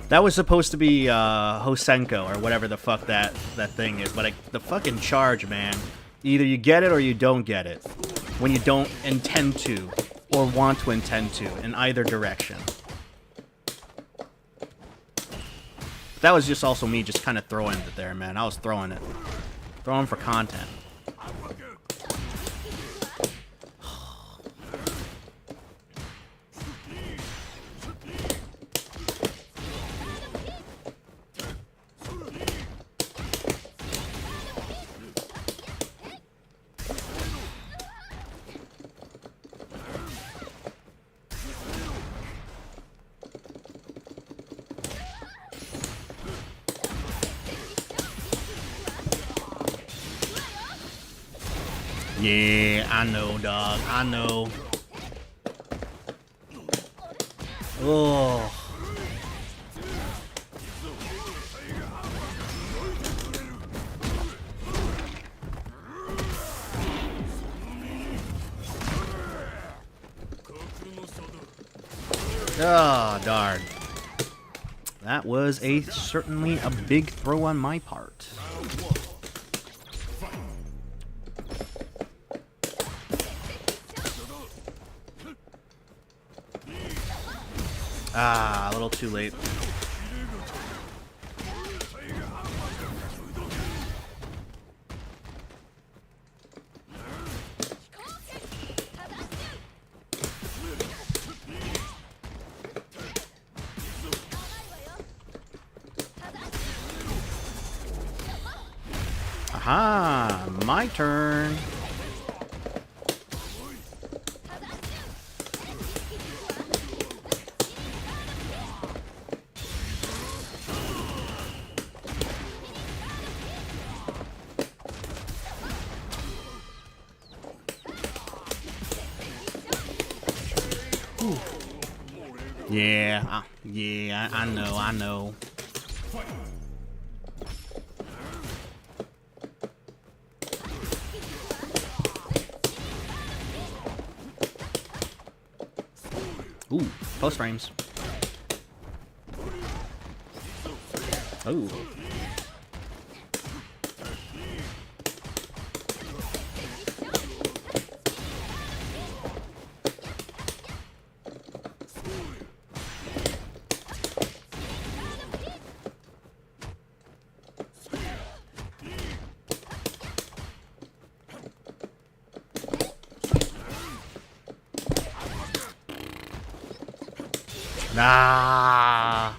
That was supposed to be Hosenko or whatever the fuck that thing is, but the fucking charge, man. Either you get it or you don't get it. When you don't intend to or want to intend to in either direction. That was just also me just kind of throwing it there, man. I was throwing it. Throwing for content. Yeah, I know, dog. I know. Oh. Oh, darn. That was certainly a big throw on my part. Ah, a little too late. Aha, my turn. Yeah, I know. Ooh, post frames. Ooh. Nah.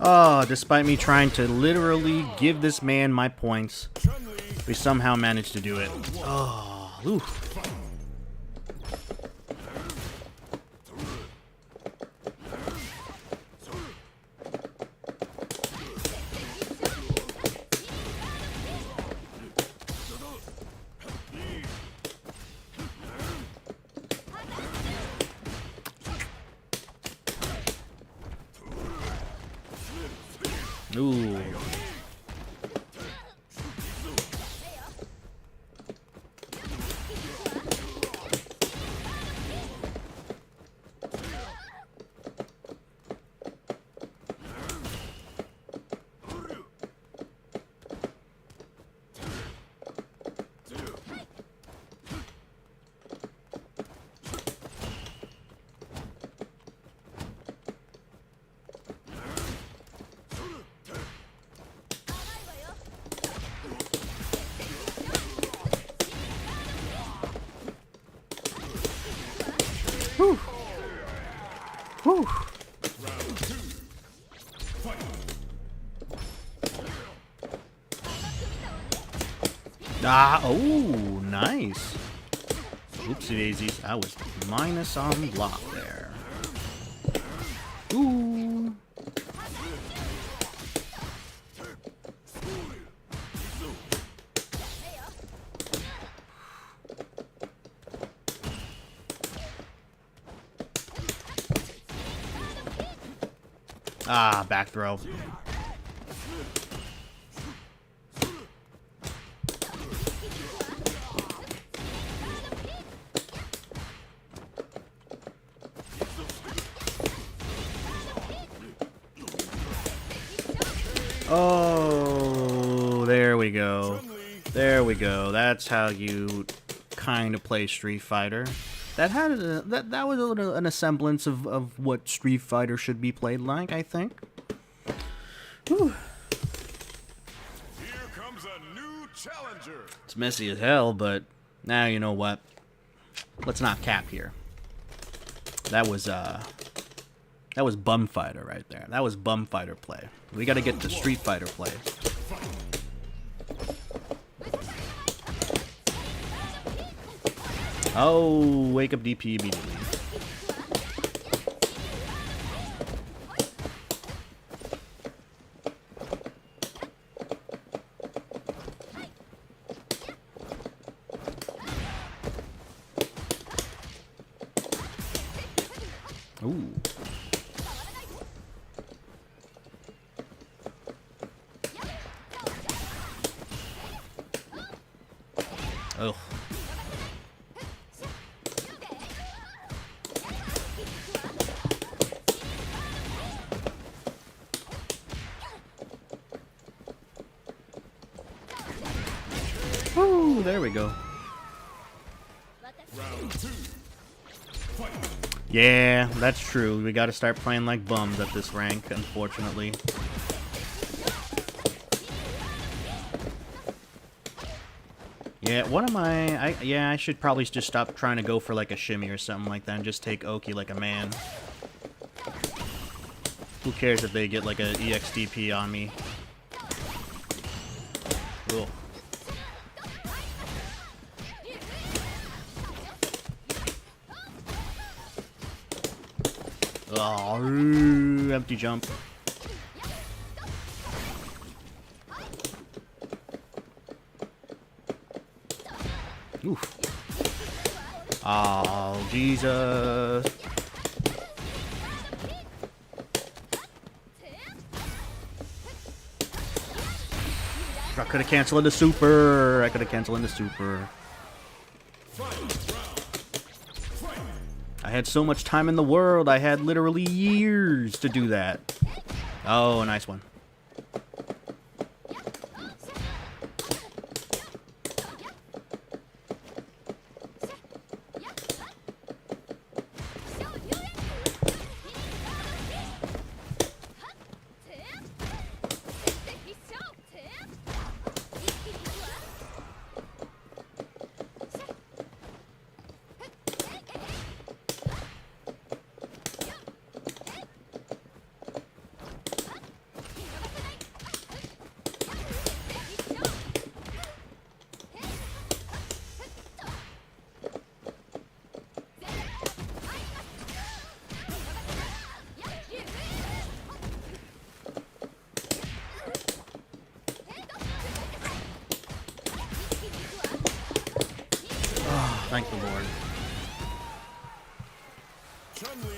Oh, despite me trying to literally give this man my points, we somehow managed to do it. Oh, oof. Ooh. Whew. Whew. Ah, oh, nice. Oopsie daisies. I was minus on block there. Ooh. Ah, back throw. Oh, there we go. There we go. That's how you kind of play Street Fighter. That had that was a semblance of what Street Fighter should be played like, I think. Whew. Here comes a new challenger. It's messy as hell, but now you know what? Let's not cap here. That was bum fighter right there. That was bum fighter play. We got to get to Street Fighter play. Oh, wake up DP immediately. Ooh. Ugh. Ooh, there we go. Round 2. Fight. Yeah, that's true. We gotta start playing like bums at this rank, unfortunately. Yeah, what am I? Yeah, I should probably just stop trying to go for like a shimmy or something like that and just take Oki like a man. Who cares if they get like a EXDP on me? Cool. Oh, empty jump. Oof. Oh, Jesus. I could have canceled into super. I could have canceled into super. I had so much time in the world. I had literally years to do that. Oh, nice one. Thank the Lord.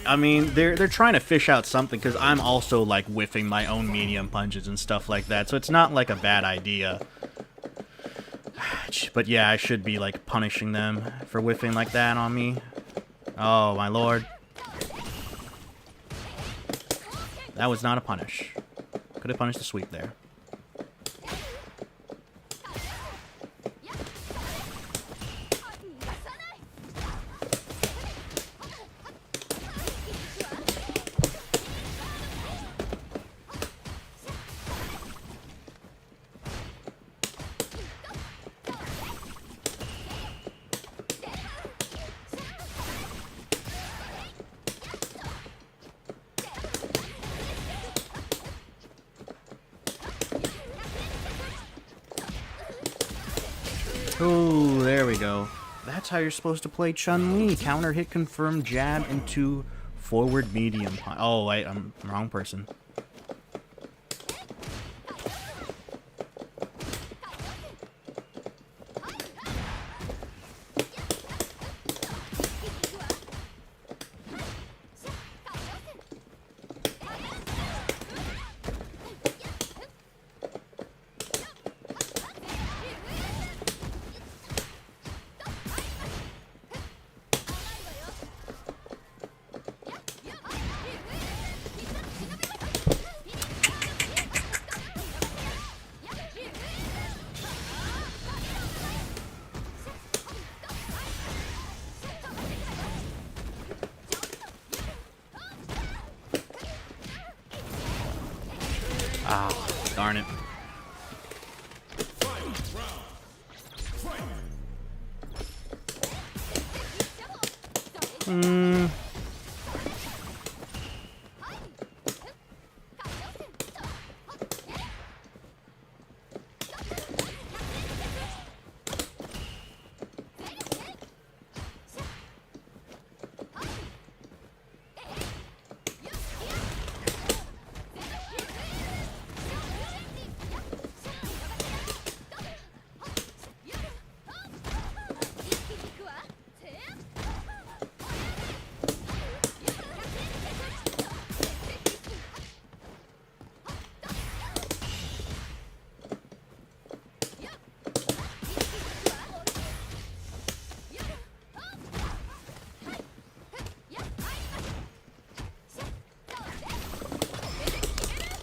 I mean, they're trying to fish out something because I'm also like whiffing my own medium punches and stuff like that, so it's not like a bad idea. But yeah, I should be like punishing them for whiffing like that on me. Oh my Lord. That was not a punish. Could have punished the sweep there. Oh, there we go. That's how you're supposed to play Chun-Li. Counter hit confirm jab into forward medium. Oh, wait, I'm wrong person. Ah, darn it.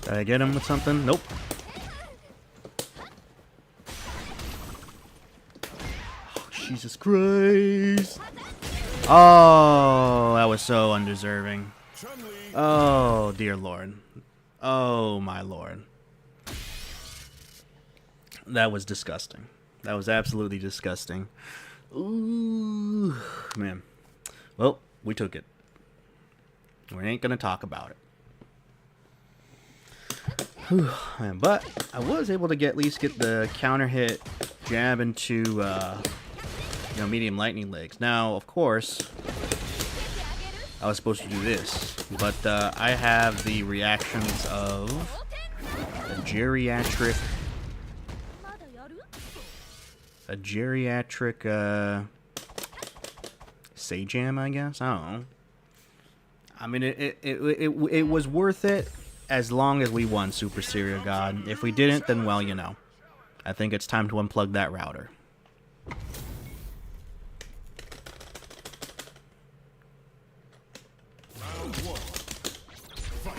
Did I get him with something? Nope. Oh, Jesus Christ. Oh, that was so undeserving. Oh, dear Lord. Oh, my Lord. That was disgusting. That was absolutely disgusting. Ooh, man. Well, we took it. We ain't gonna talk about it. Whew, man, but I was able to at least get the counter hit jab into medium lightning legs. Now, of course, I was supposed to do this, but I have the reactions of a geriatric Sajam, I guess. I don't know. I mean, it was worth it. As long as we won Super Serial God. If we didn't, then, well, you know. I think it's time to unplug that router. Round one. Fight.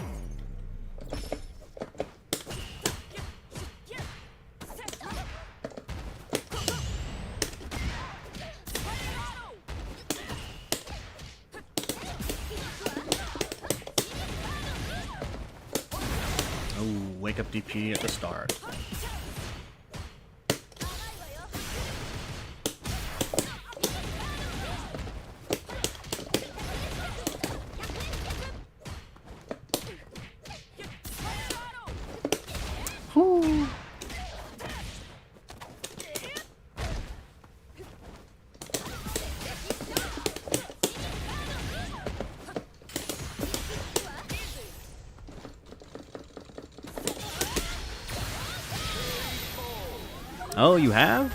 Oh, wake up DP at the start. Whew. Oh, you have?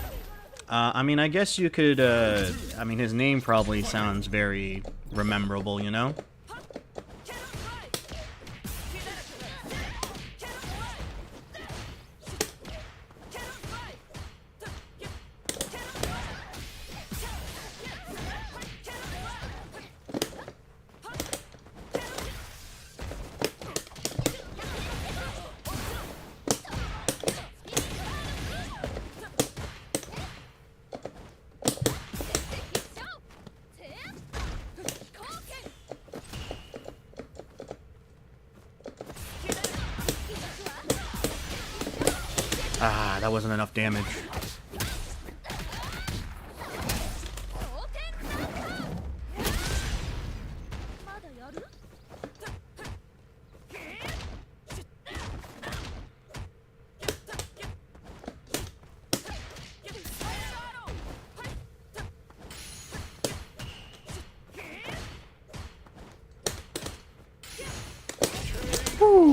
I mean, I guess you could, I mean, his name probably sounds very rememberable, you know? Ah, that wasn't enough damage.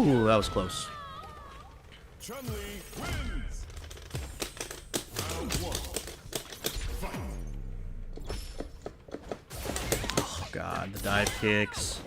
Ooh, that was close. Chun wins. Round 1. Fight. Oh god, the dive kicks.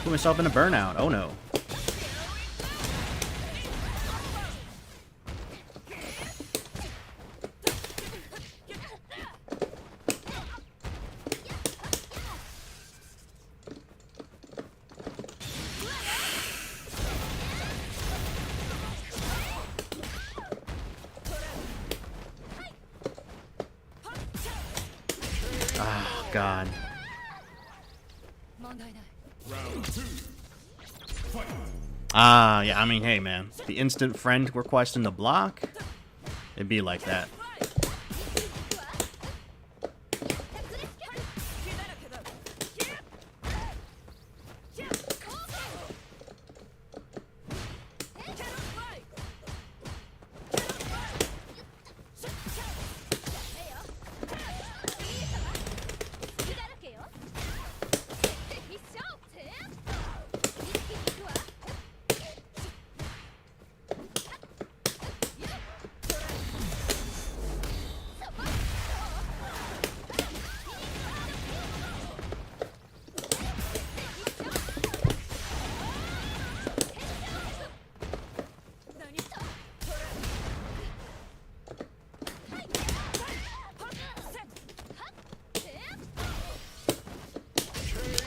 Put myself in a burnout. Oh no. Ah, God. Round 2. Fight. Ah, yeah, I mean, hey, man. The instant friend request in the block, it'd be like that.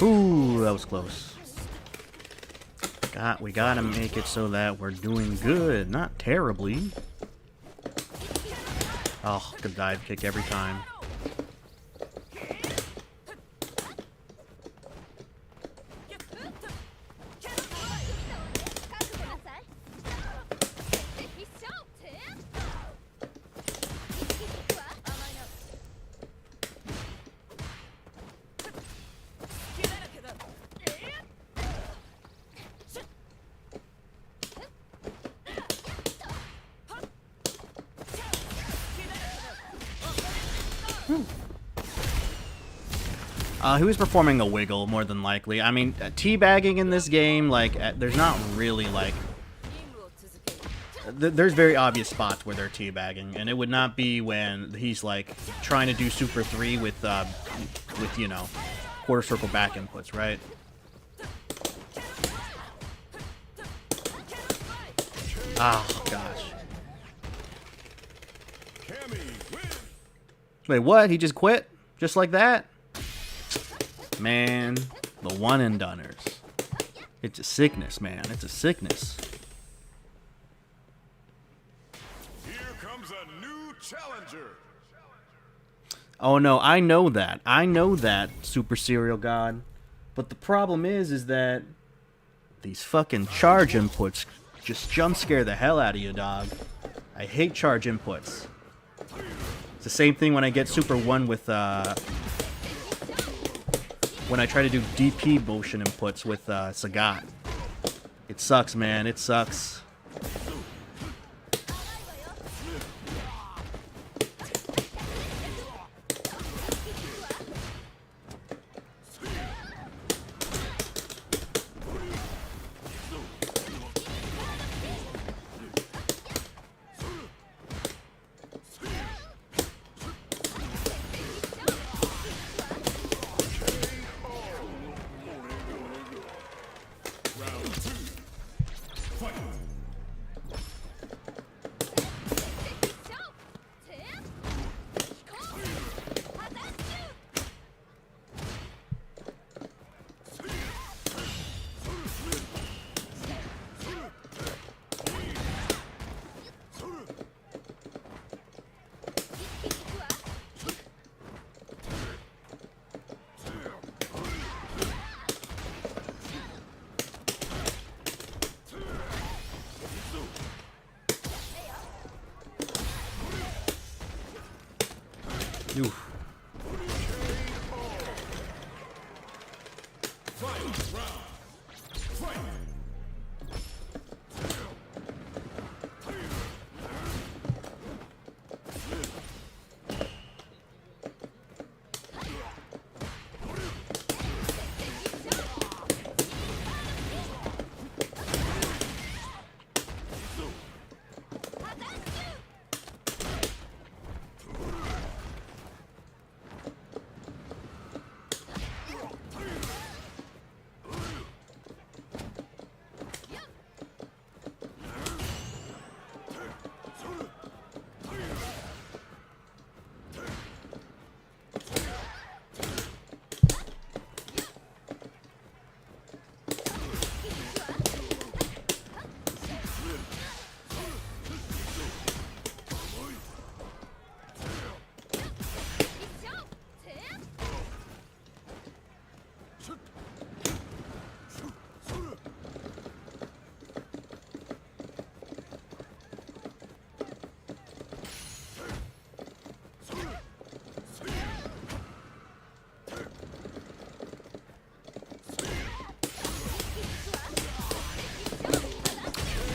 Ooh, that was close. We gotta make it so that we're doing good, not terribly. Oh, good dive kick every time. He was performing a wiggle, more than likely. I mean, teabagging in this game, like, there's not really, like... There's very obvious spots where they're teabagging, and it would not be when he's, like, trying to do Super 3 with, you know, quarter circle back inputs, right? Oh, gosh. Wait, what? He just quit? Just like that? Man, the one and doneers. It's a sickness, man. It's a sickness. Here comes a new challenger. Oh no, I know that. I know that, Super Serial God. But the problem is that these fucking charge inputs just jump scare the hell out of you, dog. I hate charge inputs. It's the same thing when I get Super 1 with, when I try to do DP motion inputs with Sagat. It sucks, man. It sucks.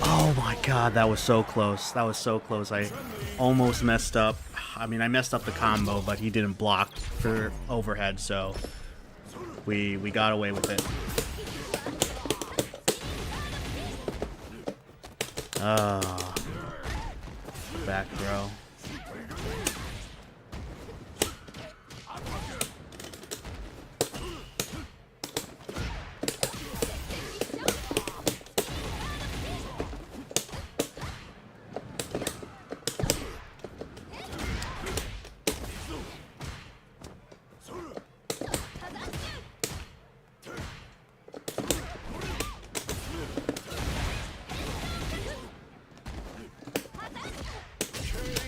Oh my god, that was so close. That was so close. I almost messed up. I mean, I messed up the combo, but he didn't block for overhead, so we got away with it. Back throw.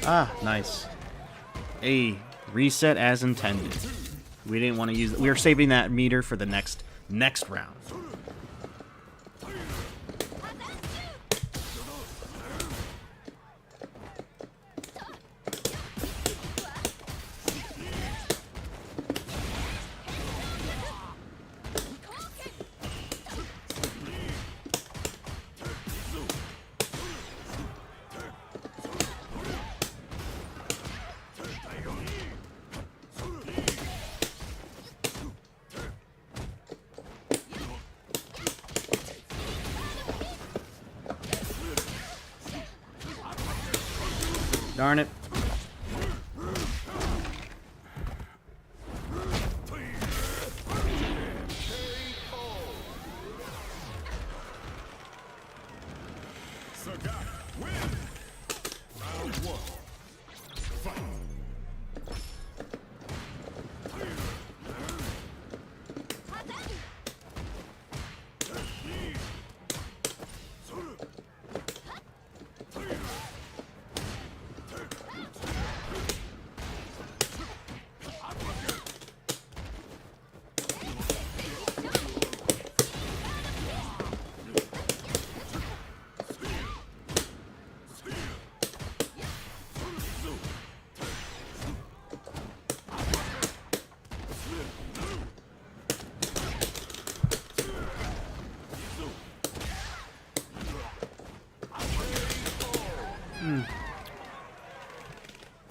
Ah, nice. A reset as intended. We didn't want to use it. We were saving that meter for the next round. Darn it.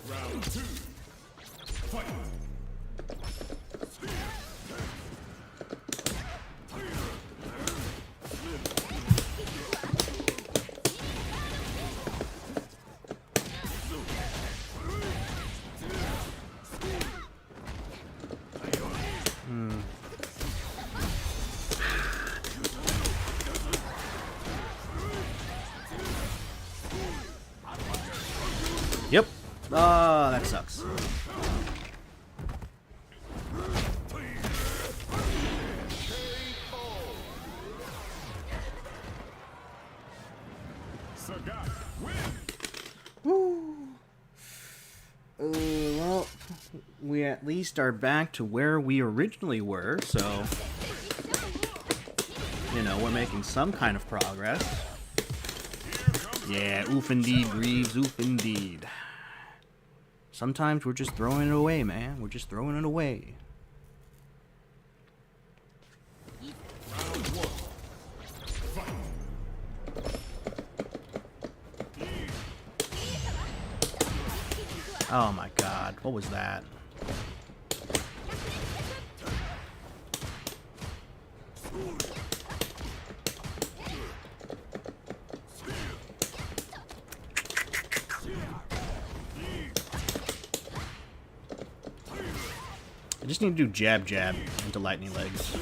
Round two. Fight. Yep. Ah, that sucks. Woo. Well, we at least are back to where we originally were, so you know, we're making some kind of progress. Yeah, oof indeed, Greaves, oof indeed. Sometimes we're just throwing it away, man. We're just throwing it away. Oh my god, what was that? I just need to do jab jab into lightning legs.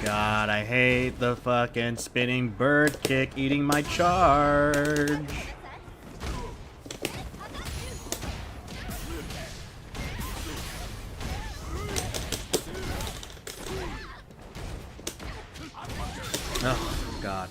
God, I hate the fucking spinning bird kick eating my charge. Oh, God.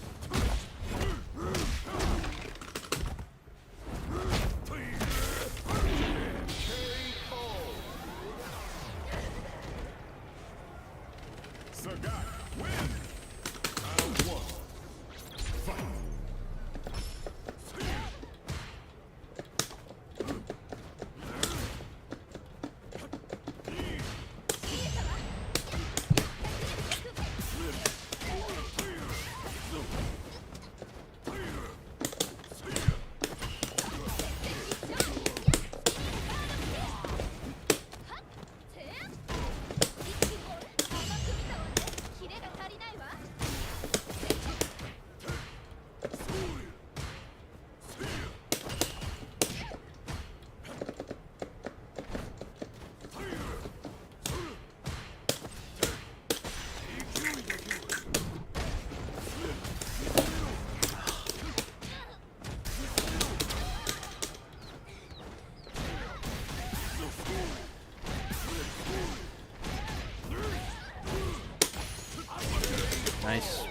Nice.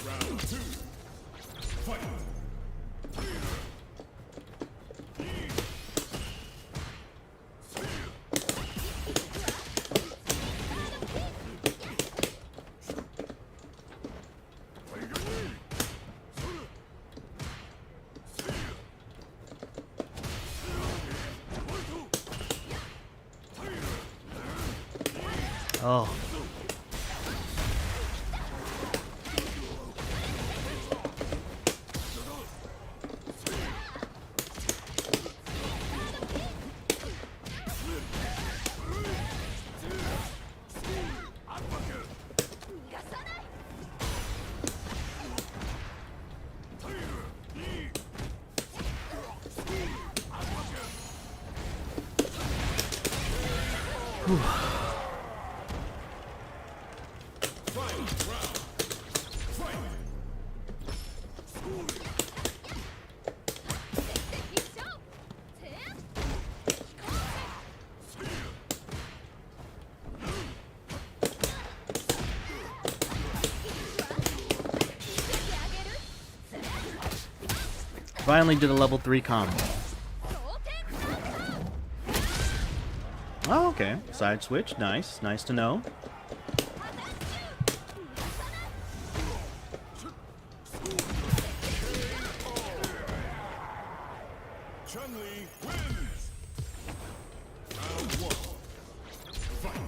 Round 2. Fight. Oh. Finally did a level 3 combo. Oh, okay. Side switch. Nice. Nice to know. Chun wins. Round 1. Fight.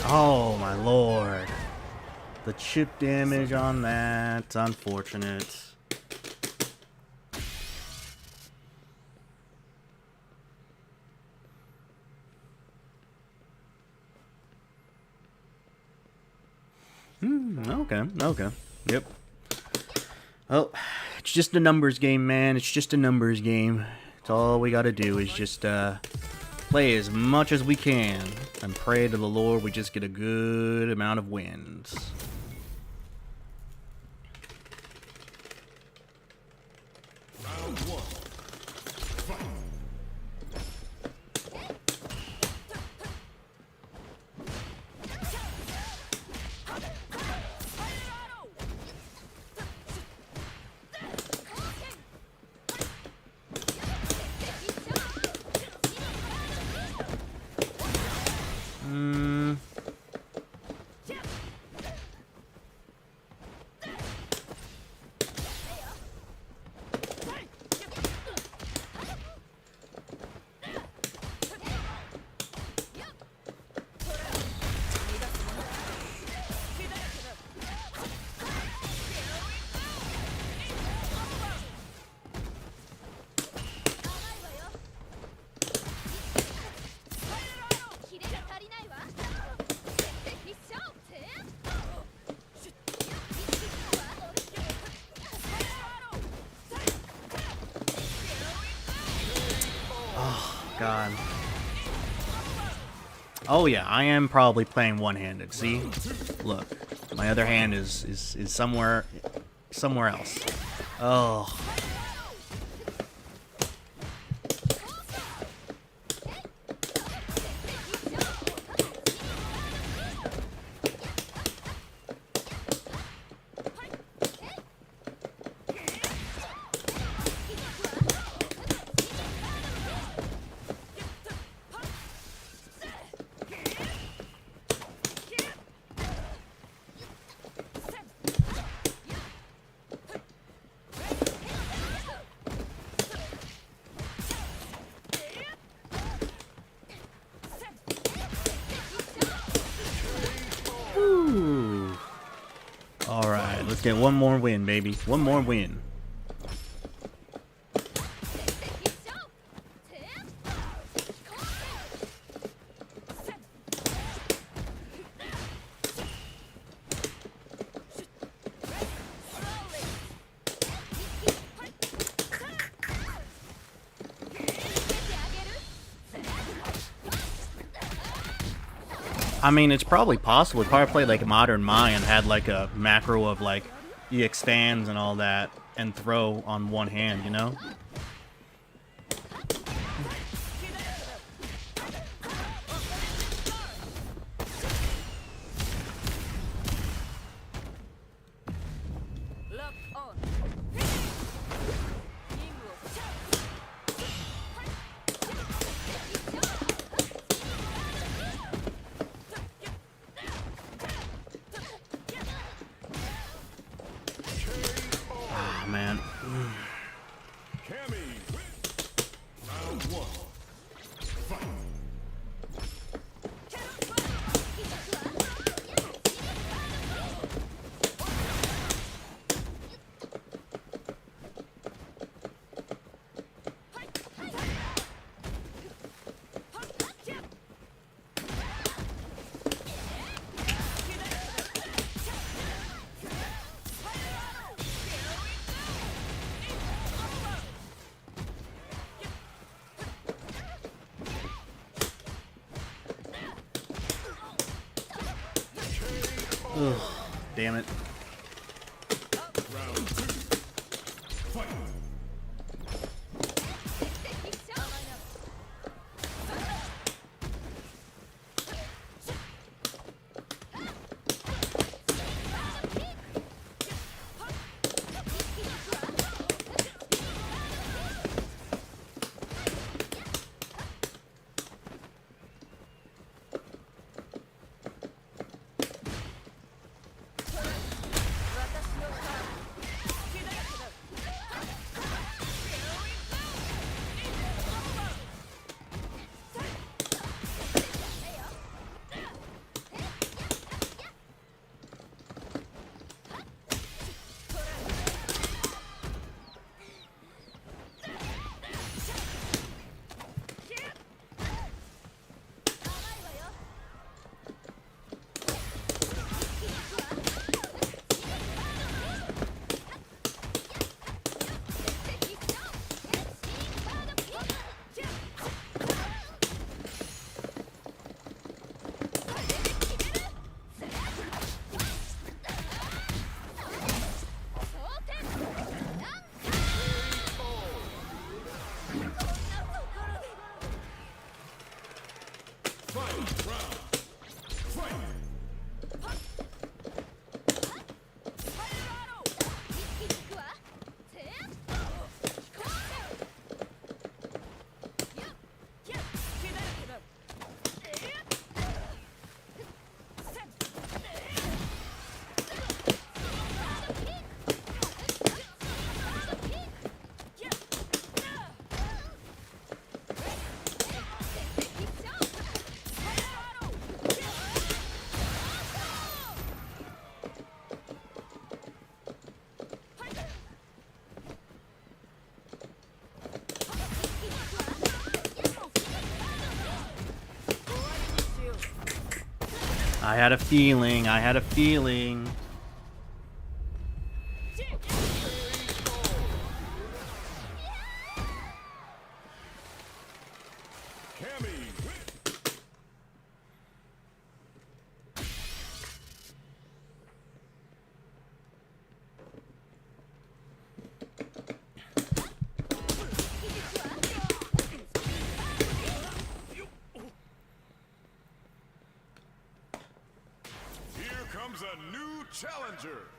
Oh my lord. The chip damage on that. Unfortunate. Okay. Yep. Well, it's just a numbers game, man. It's just a numbers game. It's all we gotta do is just, play as much as we can and pray to the Lord we just get a good amount of wins. Round one. Fight. God. Oh yeah, I am probably playing one-handed. See? Look. My other hand is somewhere else. Oh. Alright, let's get one more win, baby. One more win. I mean, it's probably possible. We probably played like Modern Mai and had like a macro of like he expands and all that and throw on one hand, you know? Man. Cammy wins. Round one. Fight. Ugh, damn it. Round two. Fight. I had a feeling. I had a feeling. Comes a new challenger.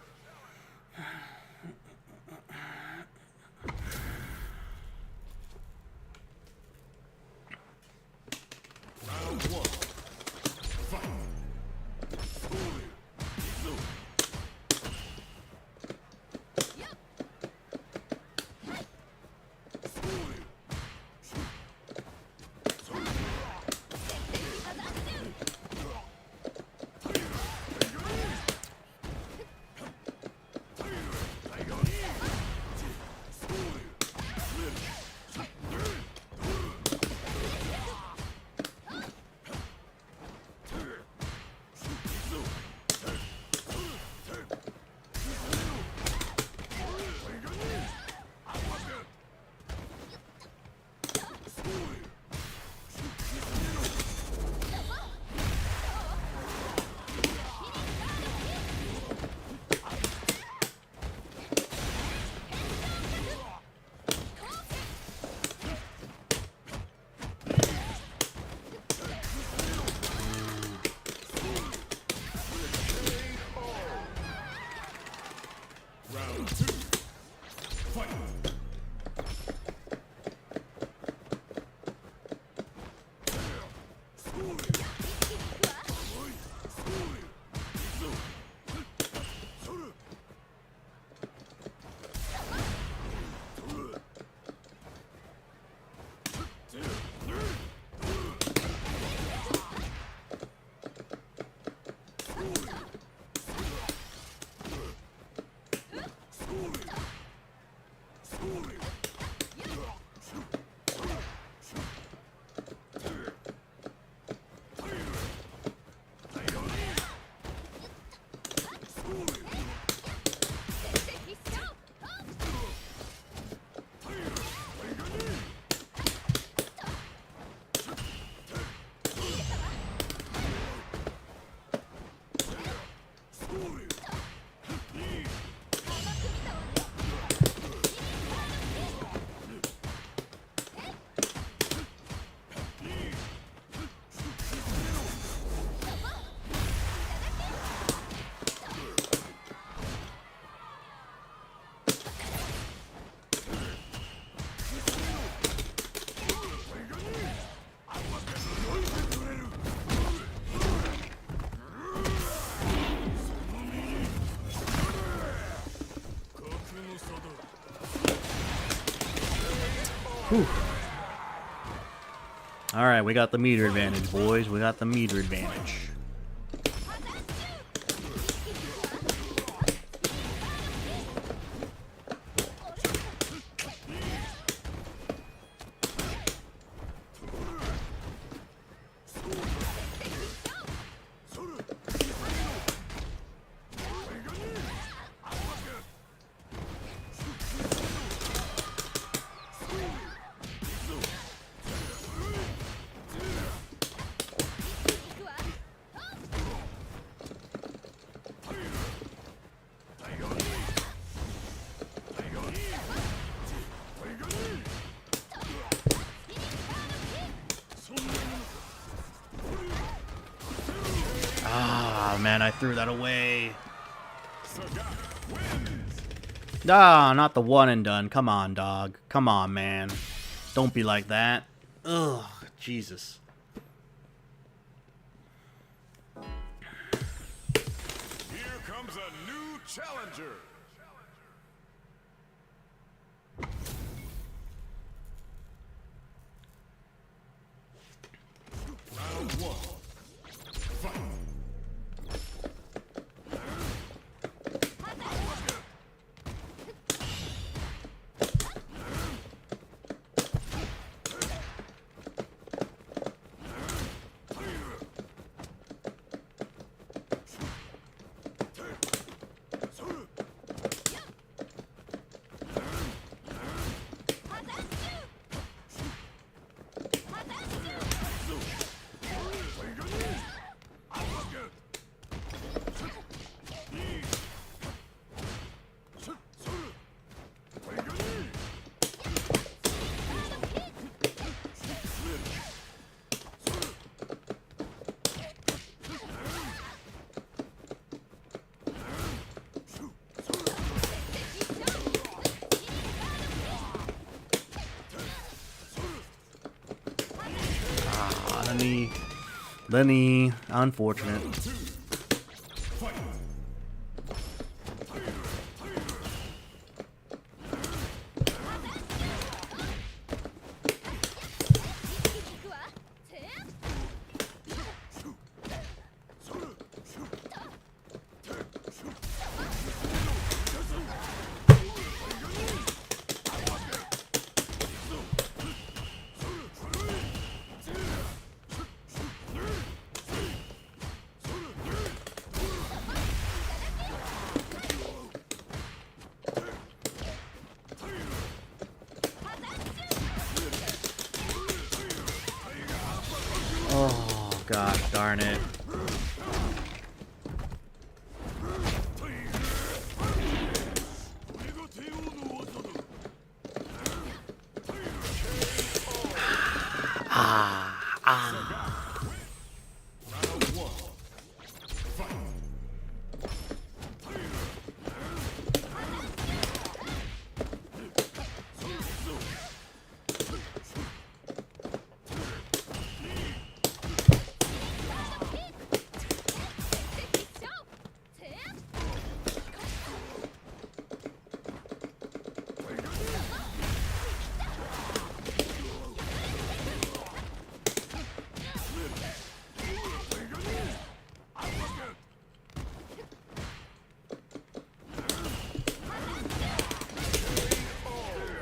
Round one. Fight. Round two. Fight. Whew. All right, we got the meter advantage, boys. We got the meter advantage. Ah, man, I threw that away. Ah, not the one and done. Come on, dog. Come on, man. Don't be like that. Ugh, Jesus. Here comes a new challenger. Round one. Fight. The knee. Unfortunate. Oh, gosh darn it.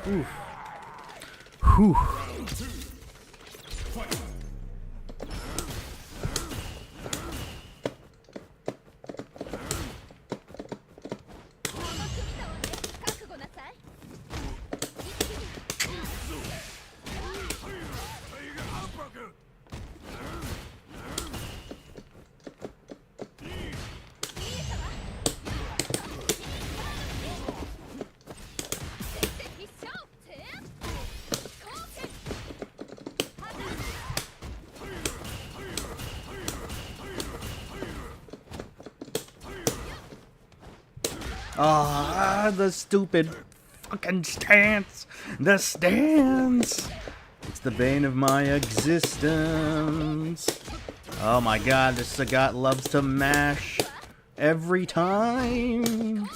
Oof. Whew. Ah, the stupid fucking stance. The stance. It's the bane of my existence. Oh my god, this Sagat loves to mash every time.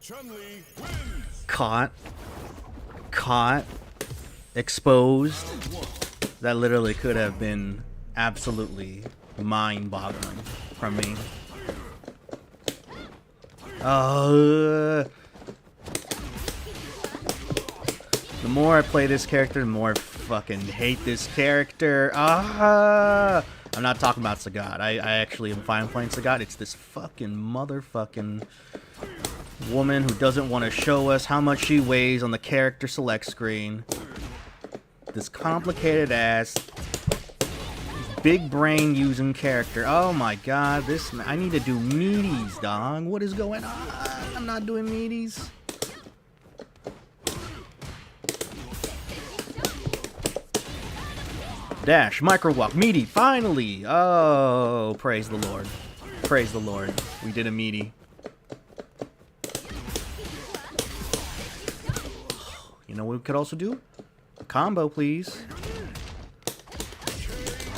Chun wins. Caught. Exposed. That literally could have been absolutely mind-boggling from me. The more I play this character, the more I fucking hate this character. I'm not talking about Sagat. I actually am fine playing Sagat. It's this fucking motherfucking woman who doesn't want to show us how much she weighs on the character select screen. This complicated ass, big brain using character. Oh my god, I need to do meaties, dog. What is going on? I'm not doing meaties. Dash, micro walk, meaty, finally! Oh, praise the Lord. Praise the Lord. We did a meaty. You know what we could also do? A combo, please.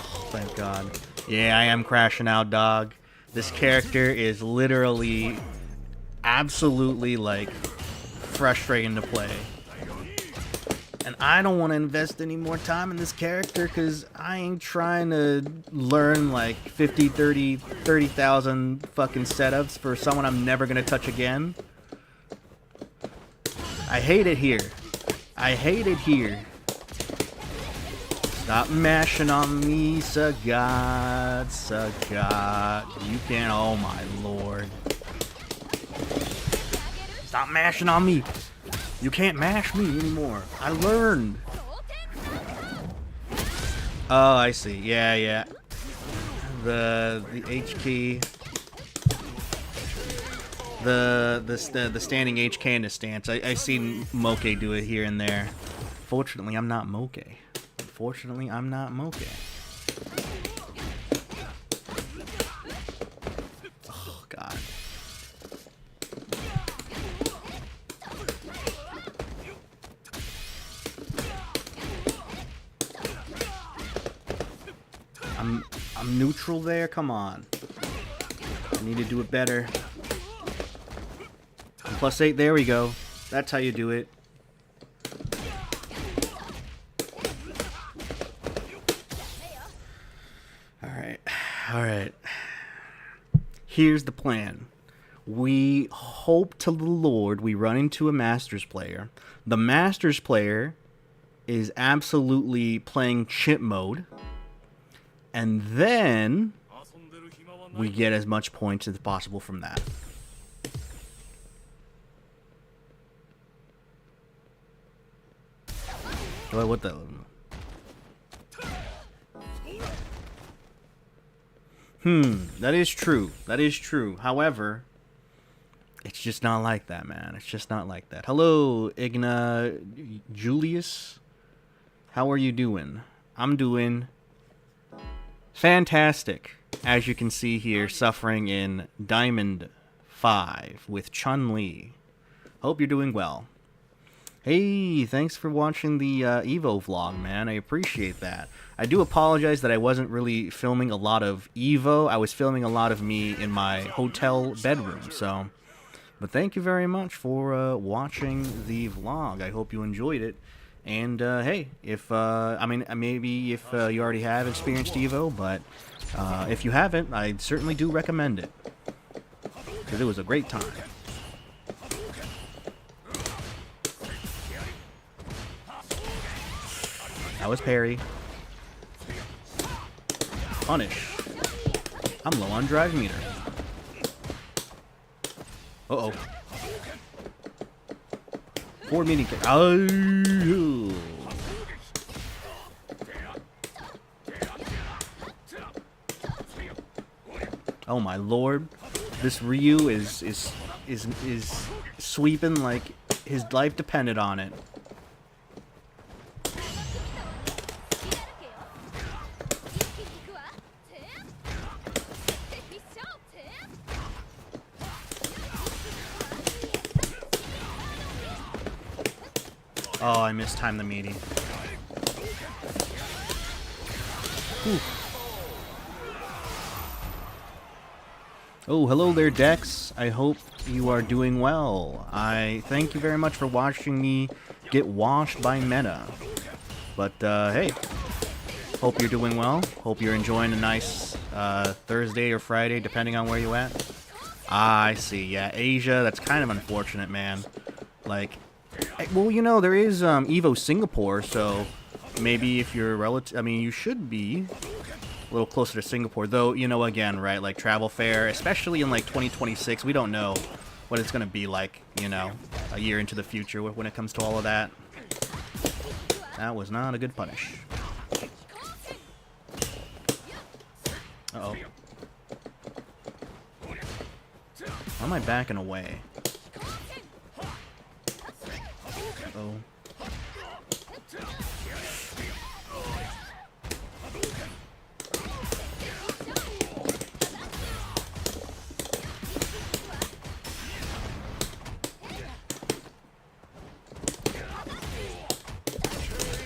Oh, thank God. Yeah, I am crashing out, dog. This character is literally absolutely, like, frustrating to play. And I don't want to invest any more time in this character because I ain't trying to learn, like, 30,000 fucking setups for someone I'm never going to touch again. I hate it here. I hate it here. Stop mashing on me, Sagat. You can't. Oh my lord. Stop mashing on me. You can't mash me anymore. I learned. Oh, I see. Yeah. The H key. The standing HK in the stance. I seen Moke do it here and there. Fortunately, I'm not Moke. Unfortunately, I'm not Moke. Oh, God. I'm neutral there. Come on. I need to do it better. +8. There we go. That's how you do it. All right. Here's the plan. We hope to the Lord we run into a Masters player. The Masters player is absolutely playing chip mode. And then we get as much points as possible from that. What the... that is true. That is true. However, it's just not like that, man. It's just not like that. Hello, Igna Julius. How are you doing? I'm doing fantastic. As you can see here, suffering in Diamond 5 with Chun. Hope you're doing well. Hey, thanks for watching the Evo vlog, man. I appreciate that. I do apologize that I wasn't really filming a lot of Evo. I was filming a lot of me in my hotel bedroom, so... But thank you very much for watching the vlog. I hope you enjoyed it. And, hey, if, I mean, maybe if you already have experienced Evo, but if you haven't, I certainly do recommend it. Because it was a great time. That was parry. Punish. I'm low on drive meter. Uh-oh. Forward meeting kick. Oh. Oh my lord. This Ryu is sweeping like his life depended on it. Oh, I mistimed the meaty. Whew. Oh, hello there, Dex. I hope you are doing well. I thank you very much for watching me get washed by Meta. But, hey, hope you're doing well. Hope you're enjoying a nice Thursday or Friday, depending on where you're at. Ah, I see. Yeah, Asia, that's kind of unfortunate, man. Like... Well, you know, there is Evo Singapore, so maybe if you're relative, I mean, you should be a little closer to Singapore, though, you know, again, right, like travel fair, especially in like 2026, we don't know what it's going to be like, you know, a year into the future when it comes to all of that. That was not a good punish. Uh-oh. Why am I backing away? Oh.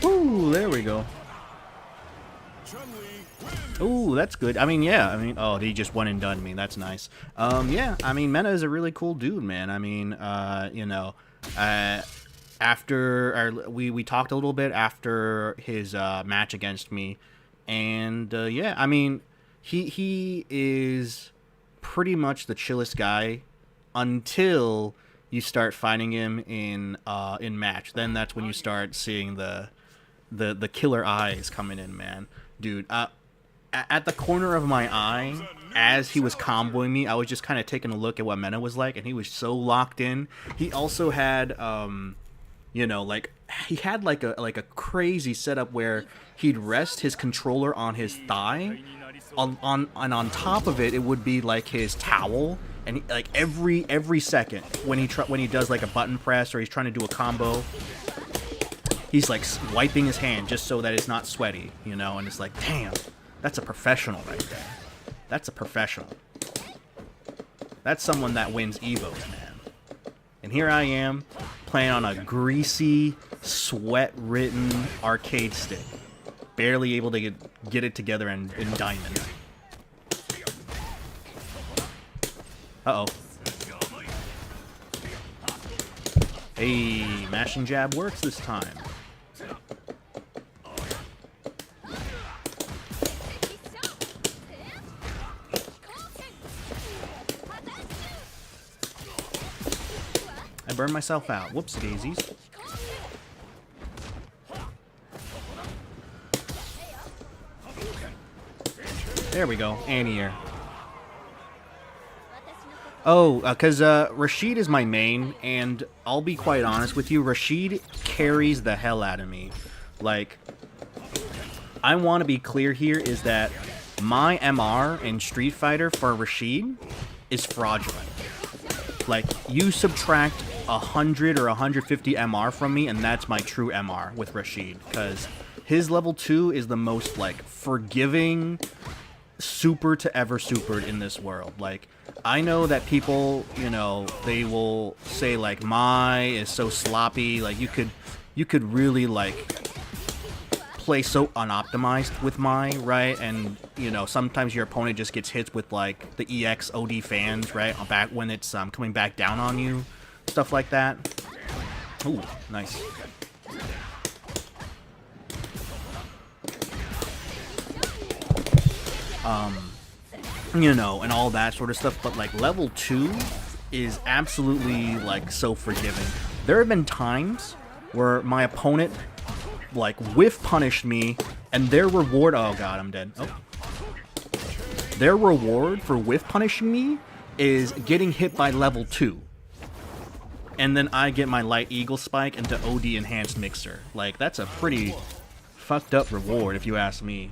Ooh, there we go. Ooh, that's good. I mean, yeah. I mean, oh, he just one and done me. That's nice. Yeah. I mean, Mena is a really cool dude, man. I mean, you know, after we talked a little bit after his match against me, and yeah, I mean, he is pretty much the chillest guy until you start fighting him in match. Then that's when you start seeing the killer eyes coming in, man. Dude, at the corner of my eye, as he was comboing me, I was just kind of taking a look at what Mena was like, and he was so locked in. He also had, you know, like, he had like a crazy setup where he'd rest his controller on his thigh, and on top of it, it would be like his towel, and like every second when he does like a button press or he's trying to do a combo, he's like wiping his hand just so that it's not sweaty, you know, and it's like, damn, that's a professional right there. That's a professional. That's someone that wins Evos, man. And here I am, playing on a greasy, sweat-ridden arcade stick. Barely able to get it together in Diamond. Uh-oh. Hey, mashing jab works this time. I burned myself out. Whoopsie daisies. There we go. Anti-air. Oh, because Rashid is my main, and I'll be quite honest with you, Rashid carries the hell out of me. Like, I want to be clear here is that my MR in Street Fighter for Rashid is fraudulent. Like, you subtract 100 or 150 MR from me, and that's my true MR with Rashid, because his level 2 is the most, like, forgiving super to ever supered in this world. Like, I know that people, you know, they will say like Mai is so sloppy, like you could really like play so unoptimized with Mai, right? And you know, sometimes your opponent just gets hit with like the EX OD fans, right? Back when it's coming back down on you, stuff like that. Ooh, nice. You know, and all that sort of stuff, but like level 2 is absolutely like so forgiving. There have been times where my opponent like whiff punished me, and their reward, oh god, I'm dead. Oh. Their reward for whiff punishing me is getting hit by level 2. And then I get my light eagle spike into OD enhanced mixer. Like, that's a pretty fucked up reward if you ask me.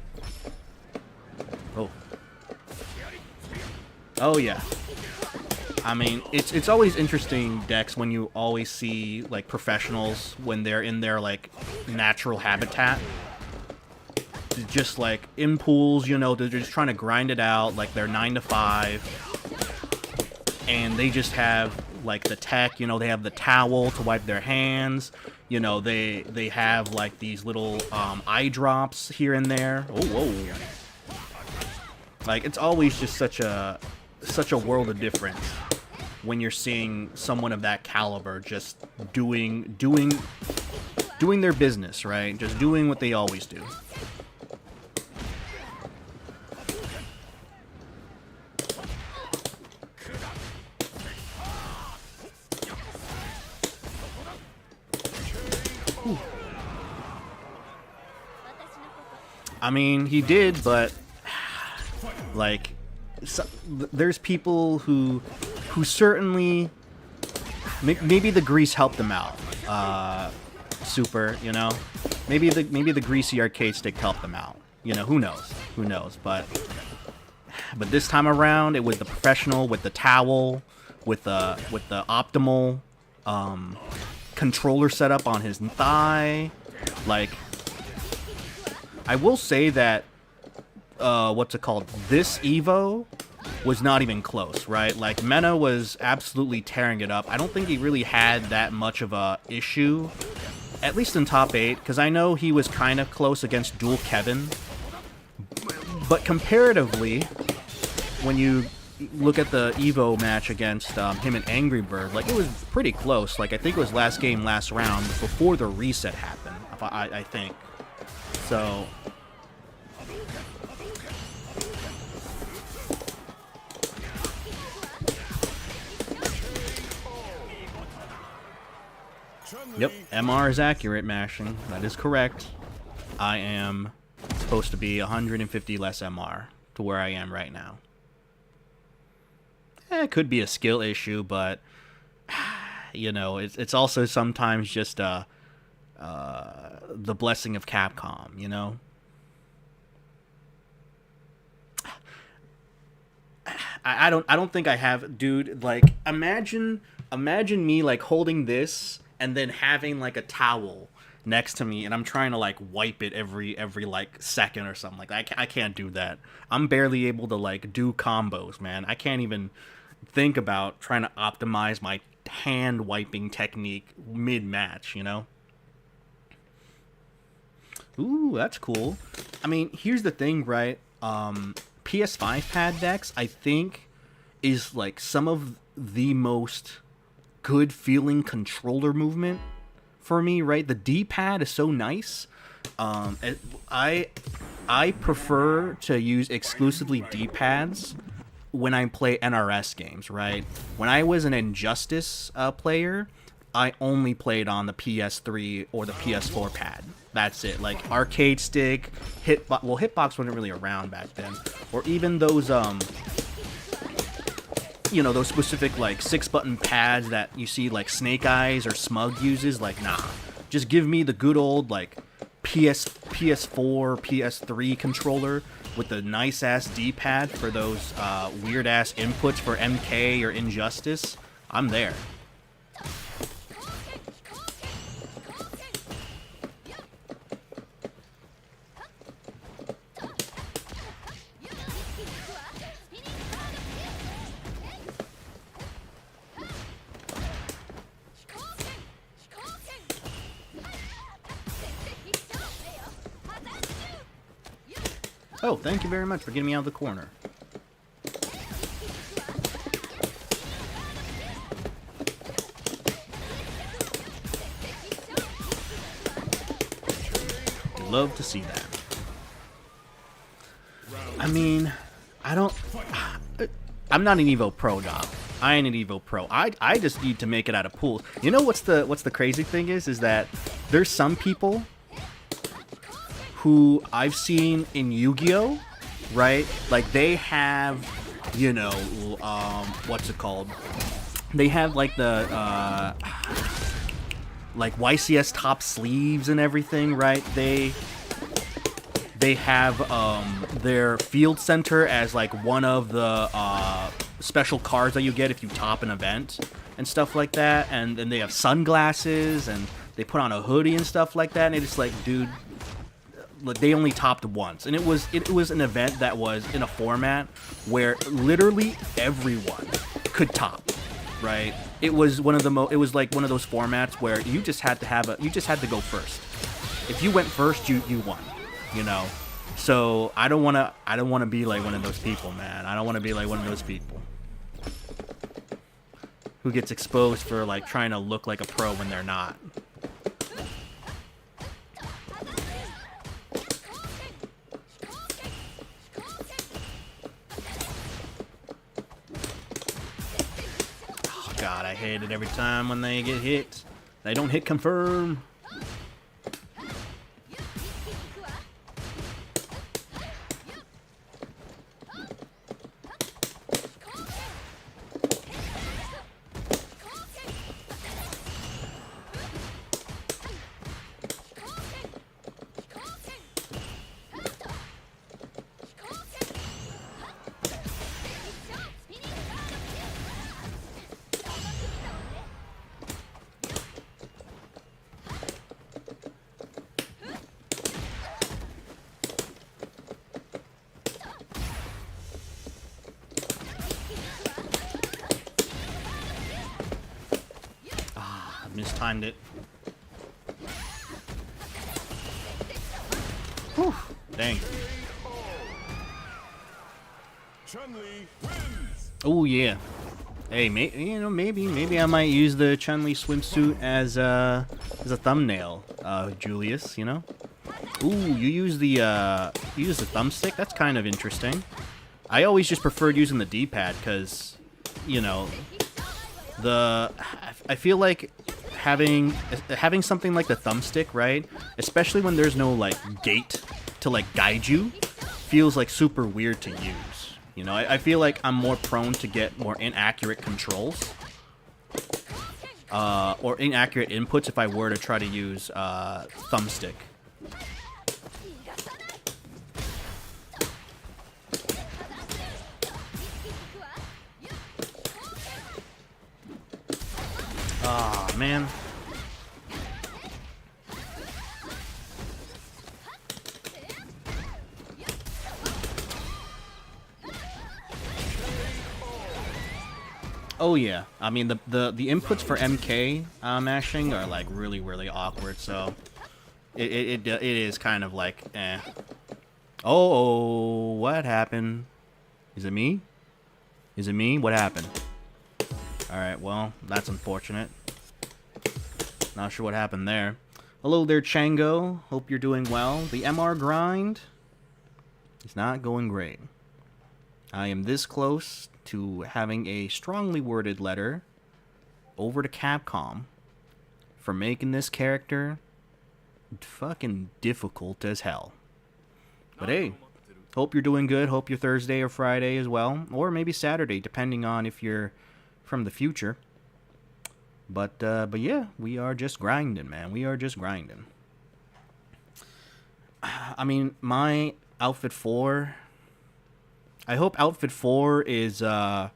Oh. Oh yeah. I mean, it's always interesting, Dex, when you always see like professionals when they're in their like natural habitat. Just like in pools, you know, they're just trying to grind it out, like they're 9 to 5. And they just have like the tech, you know, they have the towel to wipe their hands. You know, they have like these little eye drops here and there. Oh, whoa. Like, it's always just such a world of difference when you're seeing someone of that caliber just doing their business, right? Just doing what they always do. Ooh. I mean, he did, but like, so, there's people who certainly maybe the grease helped them out. Super, you know, maybe the greasy arcade stick helped them out. You know, who knows? But this time around, it was the professional with the towel, with the optimal controller setup on his thigh. Like, I will say that. What's it called? This Evo was not even close, right? Like, Mena was absolutely tearing it up. I don't think he really had that much of a issue, at least in top 8, because I know he was kind of close against Dual Kevin. But comparatively, when you look at the Evo match against him and Angry Bird, like, it was pretty close. Like, I think it was last game, last round, before the reset happened, I think. So... Yep, MR is accurate, mashing. That is correct. I am supposed to be 150 less MR to where I am right now. It could be a skill issue, but, you know, it's also sometimes just the blessing of Capcom, you know? I don't think I have, dude. Like, imagine me like holding this and then having like a towel next to me and I'm trying to like wipe it every like second or something like that. I can't do that. I'm barely able to like do combos, man. I can't even think about trying to optimize my hand wiping technique mid match, you know? Ooh, that's cool. I mean, here's the thing, right? PS5 pad decks, I think, is like some of the most good feeling controller movement for me, right? The D-pad is so nice. I prefer to use exclusively D-pads when I play NRS games, right? When I was an Injustice player, I only played on the PS3 or the PS4 pad. That's it. Like arcade stick, Hitbox wasn't really around back then, or even those you know, those specific like 6-button pads that you see like Snake Eyes or Smug uses. Like, nah, just give me the good old like PS4, PS3 controller with the nice ass D-pad for those weird ass inputs for MK or Injustice. I'm there. Oh, thank you very much for getting me out of the corner. Love to see that. I mean, I'm not an Evo Pro, dog. I ain't an Evo Pro. I just need to make it out of pools. You know what's the crazy thing is that there's some people who I've seen in Yu-Gi-Oh, right? Like they have, you know, what's it called? They have like the like YCS top sleeves and everything, right? They have their field center as like one of the special cards that you get if you top an event and stuff like that, and then they have sunglasses and they put on a hoodie and stuff like that, and it's like, dude, like they only topped once, and it was an event that was in a format where literally everyone could top, right? It was one of the it was like one of those formats where you just had to go first. If you went first, you won, you know. So I don't want to be like one of those people, man. I don't want to be like one of those people who gets exposed for like trying to look like a pro when they're not. God, I hate it every time when they get hit. They don't hit confirm. Mistimed it. Whew. Dang. Chun wins. Oh yeah. Hey, maybe I might use the Chun-Li swimsuit as a thumbnail, Julius. You know. Ooh, you use the thumbstick. That's kind of interesting. I always just preferred using the D-pad because, you know, I feel like having something like the thumbstick, right? Especially when there's no like gate to like guide you, feels like super weird to use. You know, I feel like I'm more prone to get more inaccurate controls, or inaccurate inputs if I were to try to use thumbstick. Ah, man. Oh yeah, I mean the inputs for MK mashing are like really awkward. So it is kind of like eh. Oh, what happened? Is it me? Is it me? What happened? All right, well that's unfortunate. Not sure what happened there. Hello there, Chango. Hope you're doing well. The MR grind is not going great. I am this close to having a strongly worded letter over to Capcom for making this character fucking difficult as hell. But hey, hope you're doing good. Hope your Thursday or Friday as well. Or maybe Saturday, depending on if you're from the future. But yeah, we are just grinding, man. We are just grinding. I mean, my outfit 4... I hope outfit 4 is her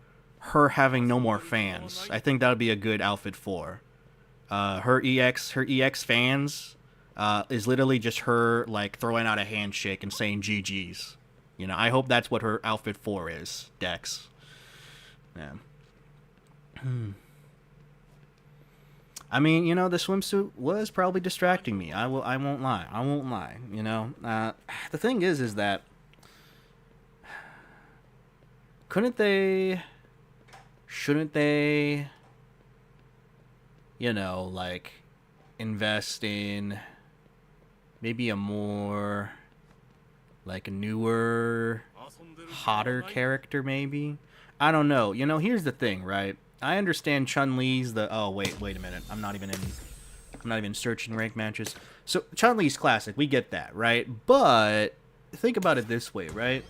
having no more fans. I think that would be a good outfit 4. Her EX fans is literally just her like throwing out a handshake and saying GG's. You know, I hope that's what her outfit 4 is, Dex. Yeah. I mean, you know, the swimsuit was probably distracting me. I won't lie. I won't lie. You know, the thing is that shouldn't they, you know, like invest in maybe a more like a newer, hotter character maybe? I don't know. You know, here's the thing, right? I understand Chun-Li's oh wait a minute. I'm not even searching rank matches. So Chun-Li's classic, we get that, right? But think about it this way, right?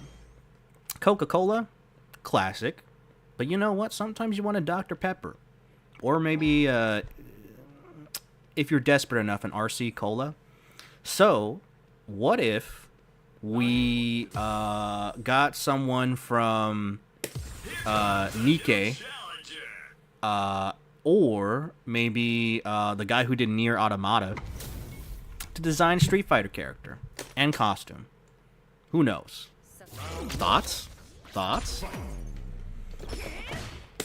Coca-Cola, classic. But you know what? Sometimes you want a Dr. Pepper. Or maybe if you're desperate enough, an RC Cola. So, what if we got someone from Nikkei, or maybe the guy who did Nier Automata to design Street Fighter character and costume? Who knows? Thoughts?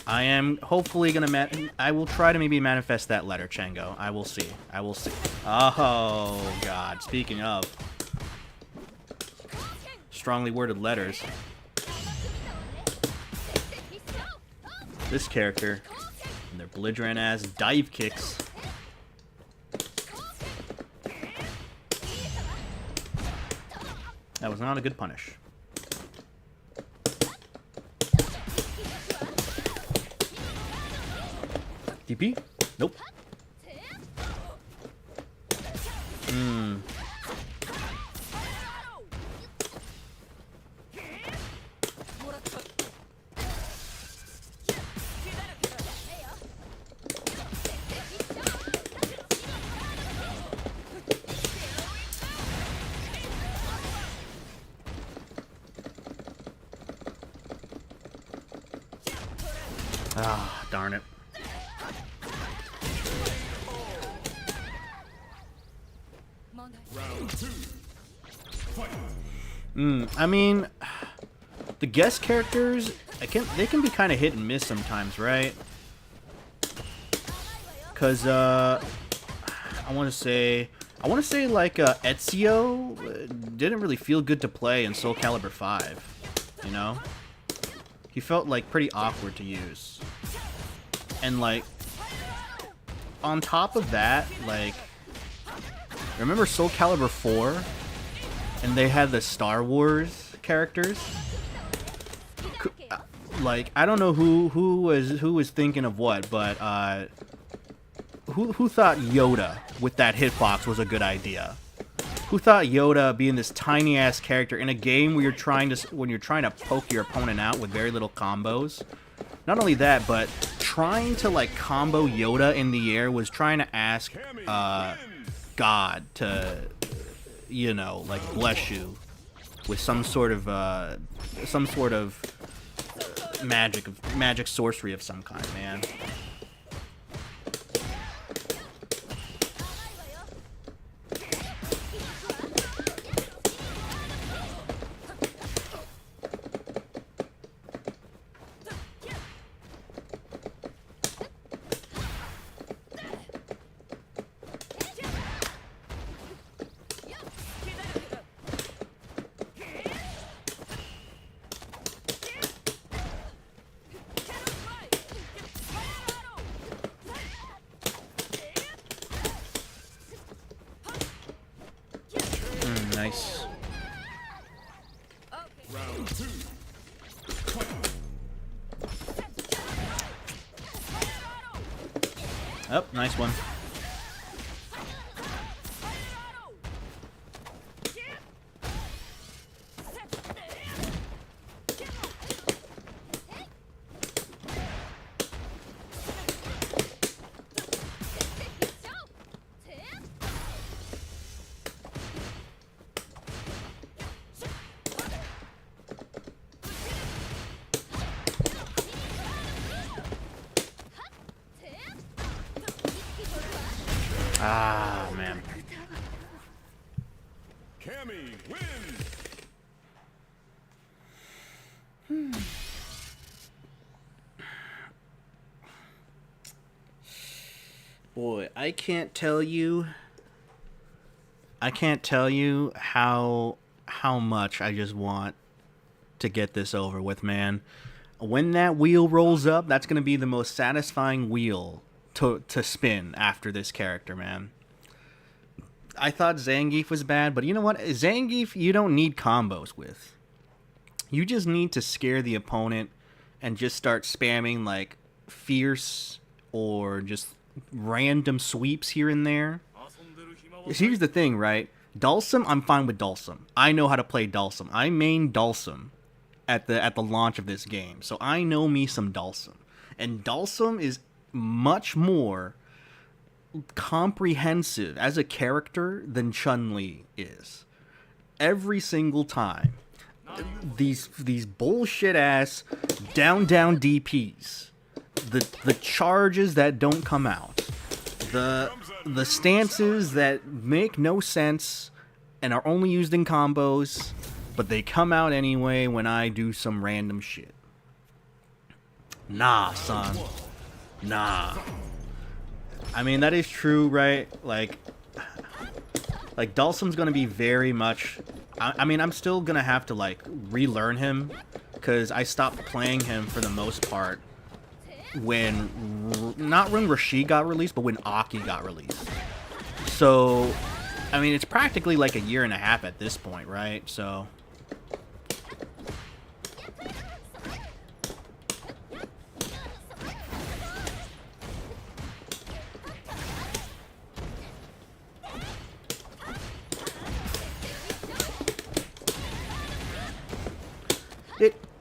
I am hopefully gonna I will try to maybe manifest that letter, Chango. I will see. Oh god, speaking of strongly worded letters, this character and their belligerent ass dive kicks. That was not a good punish. DP? Nope. Ah, darn it. I mean, the guest characters, they can be kind of hit and miss sometimes, right? Cause I want to say like Ezio didn't really feel good to play in Soul Calibur 5. You know, he felt like pretty awkward to use, and like on top of that, like remember Soul Calibur 4? And they had the Star Wars characters. Like I don't know who was thinking of what, but who thought Yoda with that hitbox was a good idea? Who thought Yoda being this tiny ass character in a game where when you're trying to poke your opponent out with very little combos? Not only that, but trying to like combo Yoda in the air was trying to ask God to, you know, like bless you with some sort of magic sorcery of some kind, man. Round two. Oh, nice one. Ah, man. Cammy wins. Boy, I can't tell you how much I just want to get this over with, man. When that wheel rolls up, that's going to be the most satisfying wheel to spin after this character, man. I thought Zangief was bad, but you know what? Zangief, you don't need combos with. You just need to scare the opponent and just start spamming, like, fierce or just random sweeps here and there. Here's the thing, right? Dhalsim, I'm fine with Dhalsim. I know how to play Dhalsim. I main Dhalsim at the launch of this game, so I know me some Dhalsim. And Dhalsim is much more comprehensive as a character than Chun-Li is. Every single time, these bullshit ass down DPs, the charges that don't come out, the stances that make no sense and are only used in combos, but they come out anyway when I do some random shit. Nah, son. Nah. I mean, that is true, right? Like Dhalsim's gonna be very much... I mean, I'm still gonna have to, like, relearn him, because I stopped playing him for the most part when... Not when Rashid got released, but when Aki got released. So, I mean, it's practically like a year and a half at this point, right? So...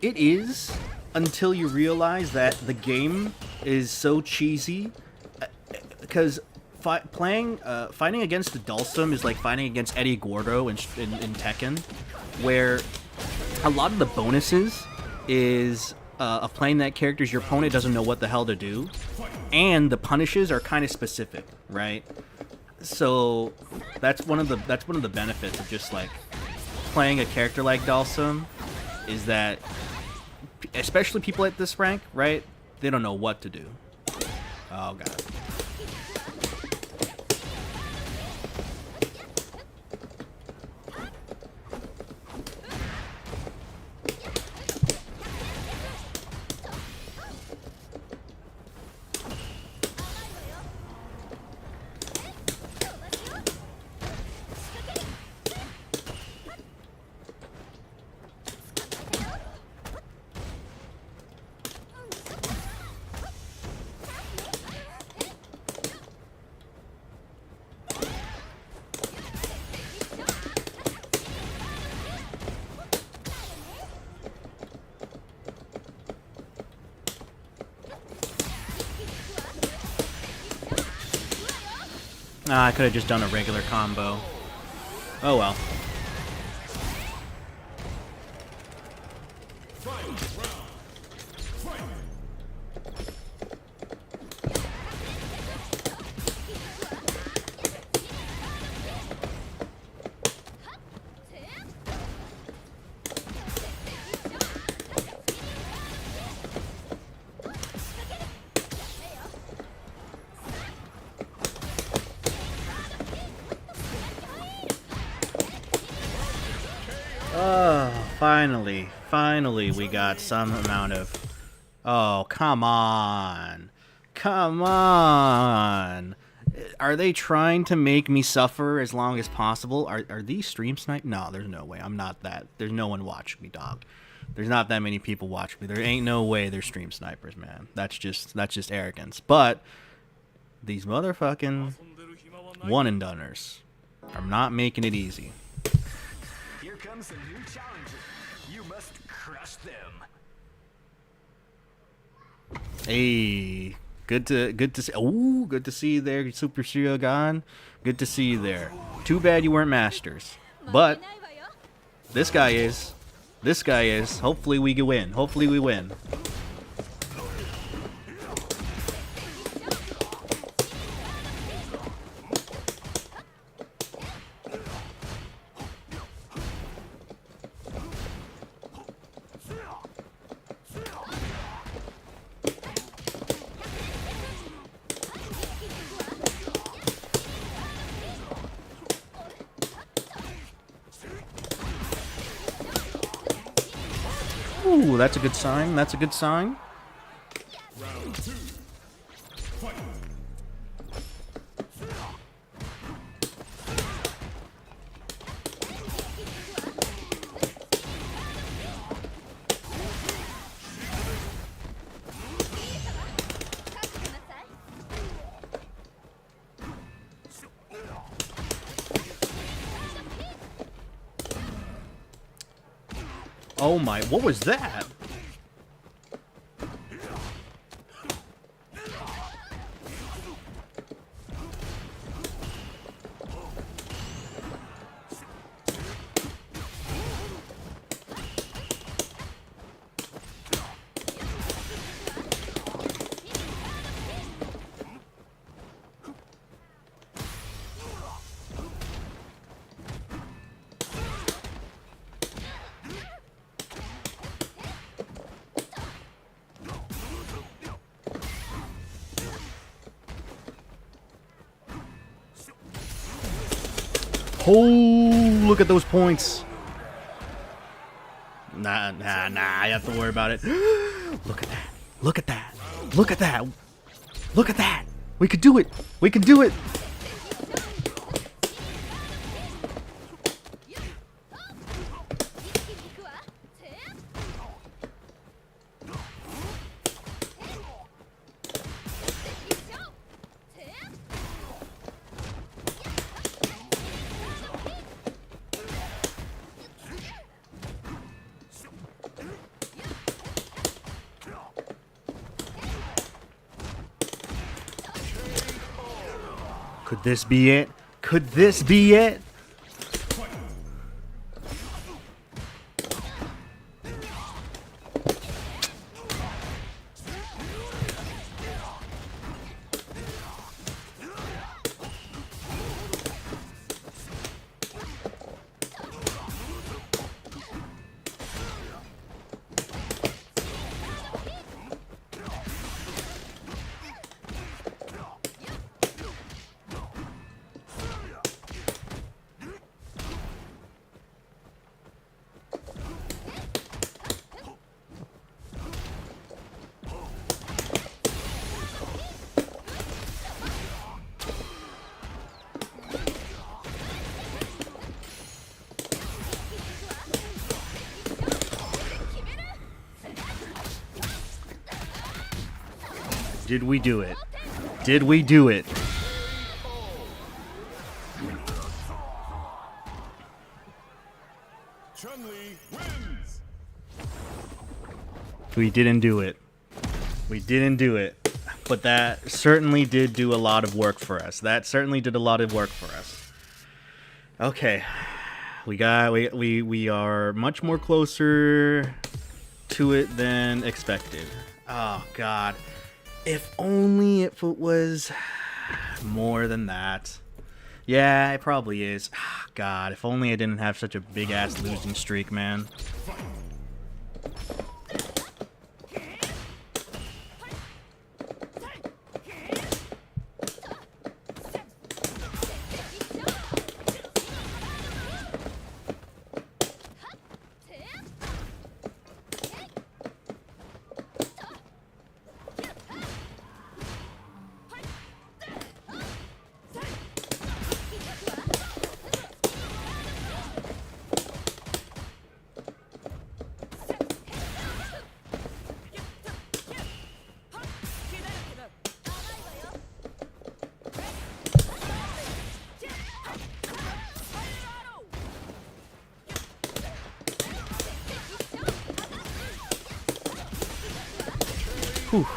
It is, until you realize that the game is so cheesy, because fighting against the Dhalsim is like fighting against Eddie Gordo in Tekken, where a lot of the bonuses is of playing that character is your opponent doesn't know what the hell to do, and the punishes are kind of specific, right? So that's one of the benefits of just like playing a character like Dhalsim, is that especially people at this rank, right? They don't know what to do. Oh god. I could have just done a regular combo. Oh well. Oh, finally we got some amount of... Oh, come on. Come on. Are they trying to make me suffer as long as possible? Are these stream snipe? No, there's no way. I'm not that. There's no one watching me, dog. There's not that many people watching me. There ain't no way they're stream snipers, man. That's just arrogance. But these motherfucking one and doneers are not making it easy. Here comes a new challenger. You must crush them. Hey, good to see. Oh, good to see you there, Super Shiogan. Good to see you there. Too bad you weren't masters, but this guy is. This guy is. Hopefully we can win. Hopefully we win. Ooh, that's a good sign. That's a good sign. Round 2. Fight. Oh my, what was that? Oh, look at those points. Nah, I have to worry about it. Look at that. Look at that. Look at that. Look at that. We could do it. We can do it. Could this be it? Could this be it? Did we do it? Did we do it? Chun wins. We didn't do it. We didn't do it. But that certainly did do a lot of work for us. That certainly did a lot of work for us. Okay. We are much more closer to it than expected. Oh god. If only if it was more than that. Yeah, it probably is. God, if only I didn't have such a big-ass losing streak, man. Whew.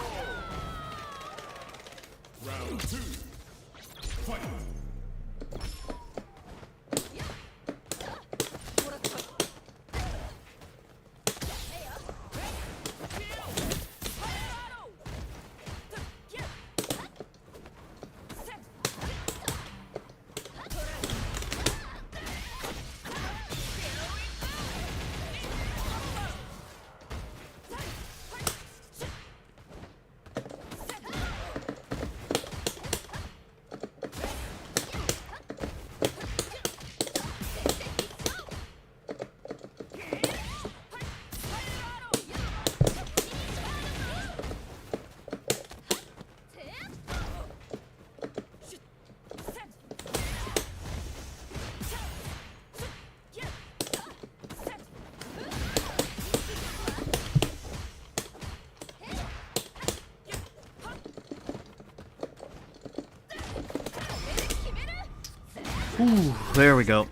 Round 2. Fight. Ooh, there we go.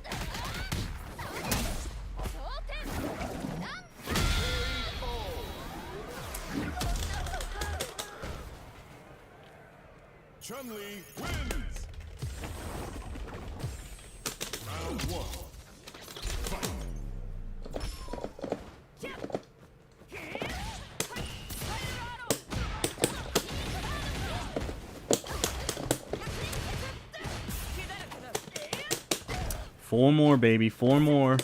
Chun-Li wins. Round 1. Fight. Four more, baby. Four more.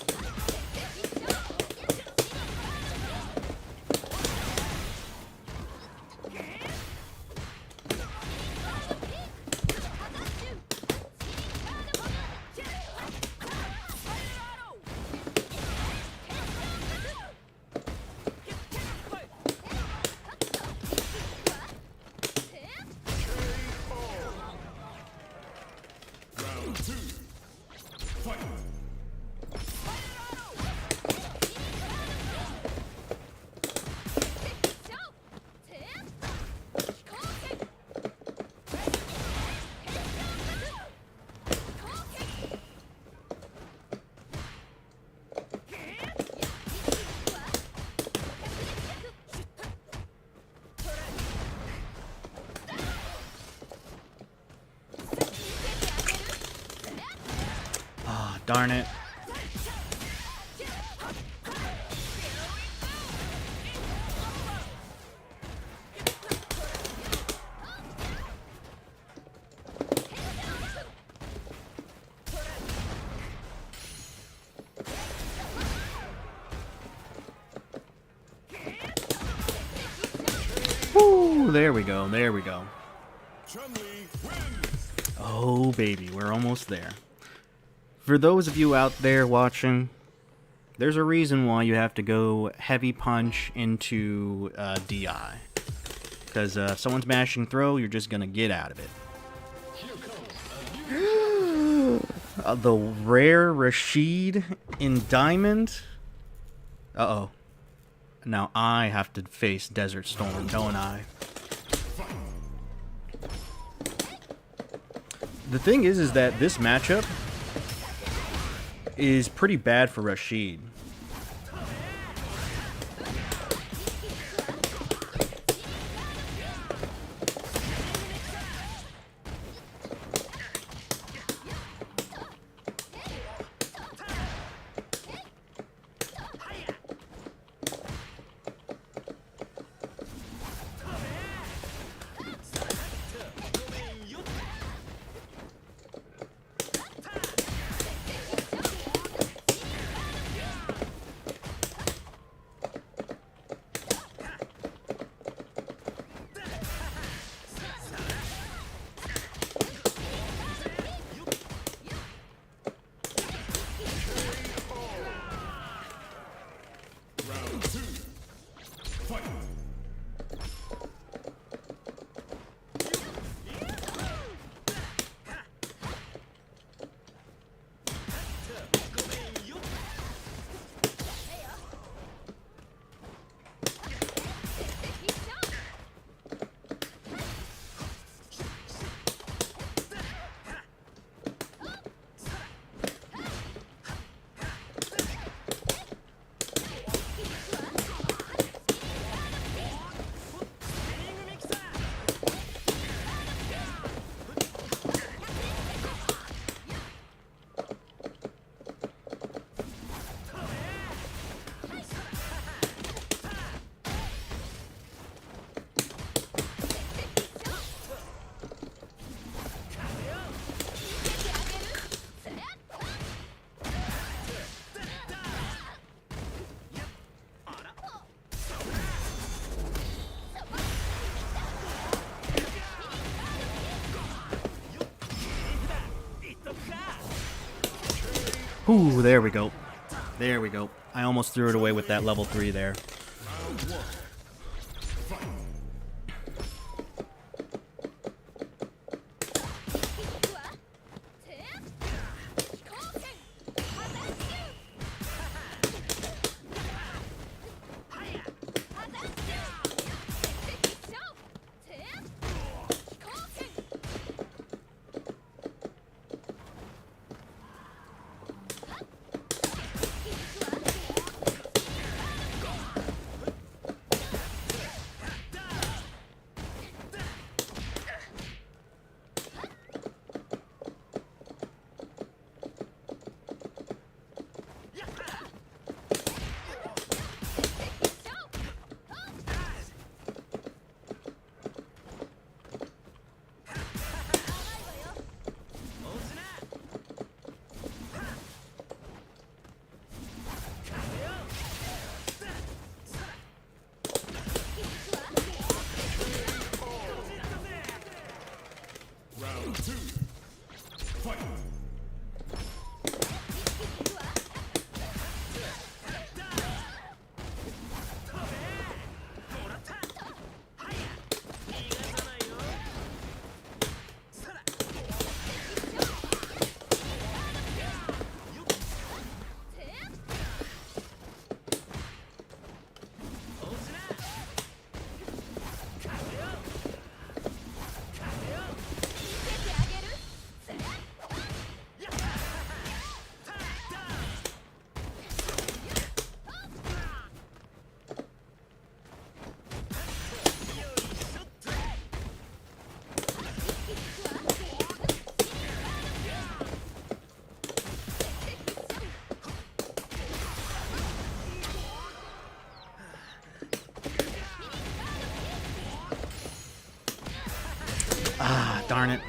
Round 2. Fight. Ah, darn it. Woo, there we go. There we go. Chun-Li wins. Oh, baby, we're almost there. For those of you out there watching, there's a reason why you have to go heavy punch into DI. Because if someone's mashing throw, you're just going to get out of it. The rare Rashid in Diamond? Uh-oh. Now I have to face Desert Storm, don't I? The thing is that this matchup is pretty bad for Rashid. Round 2. Fight. Ooh, there we go. There we go. I almost threw it away with that level 3 there. Ah, darn it.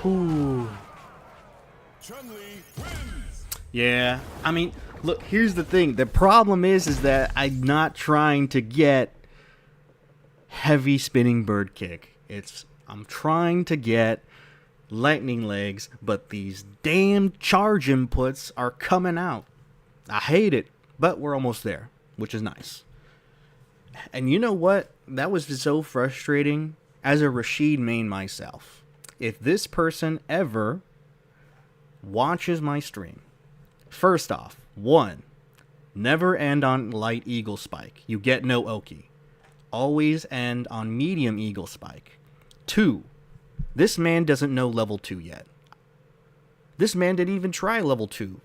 Ooh. Chun wins. Yeah, I mean, look, here's the thing. The problem is that I'm not trying to get heavy spinning bird kick. I'm trying to get lightning legs, but these damn charge inputs are coming out. I hate it, but we're almost there, which is nice. And you know what? That was so frustrating as a Rashid main myself. If this person ever watches my stream, first off, 1, never end on light eagle spike. You get no Oki. Always end on medium eagle spike. 2, this man doesn't know level 2 yet. This man didn't even try level 2.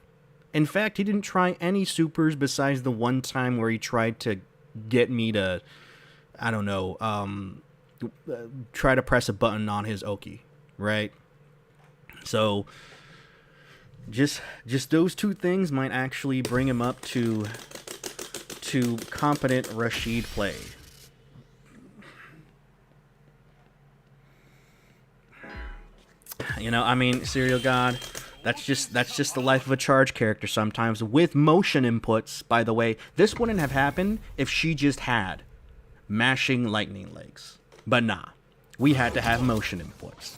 In fact, he didn't try any supers besides the one time where he tried to get me to, I don't know, try to press a button on his Oki, right? So just those 2 things might actually bring him up to competent Rashid play. You know, I mean, Serial God, that's just the life of a charge character sometimes with motion inputs. By the way, this wouldn't have happened if she just had mashing lightning legs. But nah, we had to have motion inputs.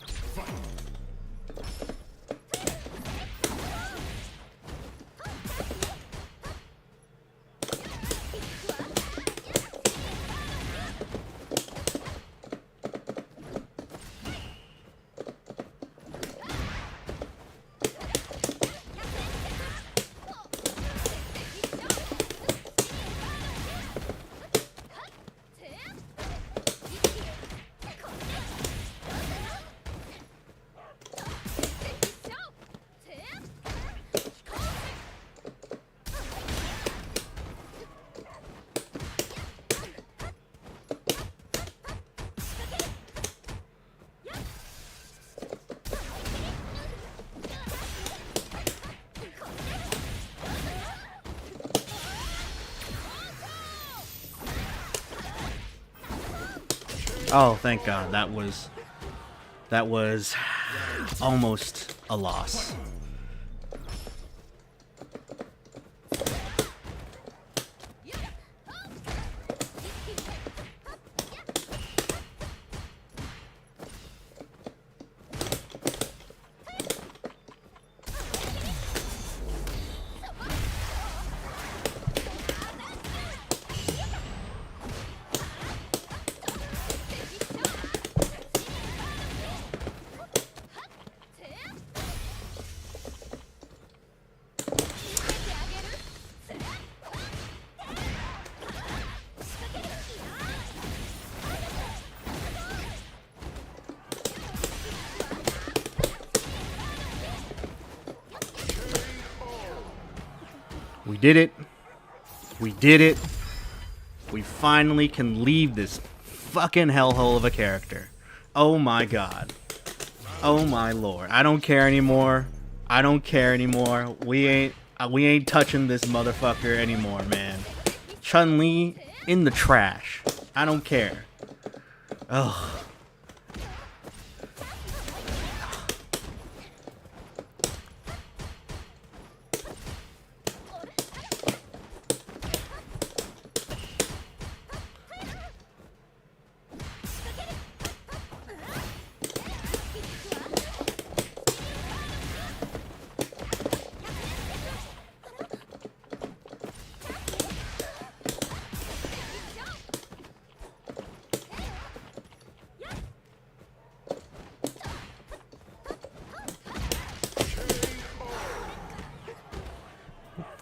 Oh, thank God. That was almost a loss. We did it. We did it. We finally can leave this fucking hellhole of a character. Oh my God. Oh my Lord. I don't care anymore. I don't care anymore. We ain't touching this motherfucker anymore, man. Chun-Li in the trash. I don't care. Ugh.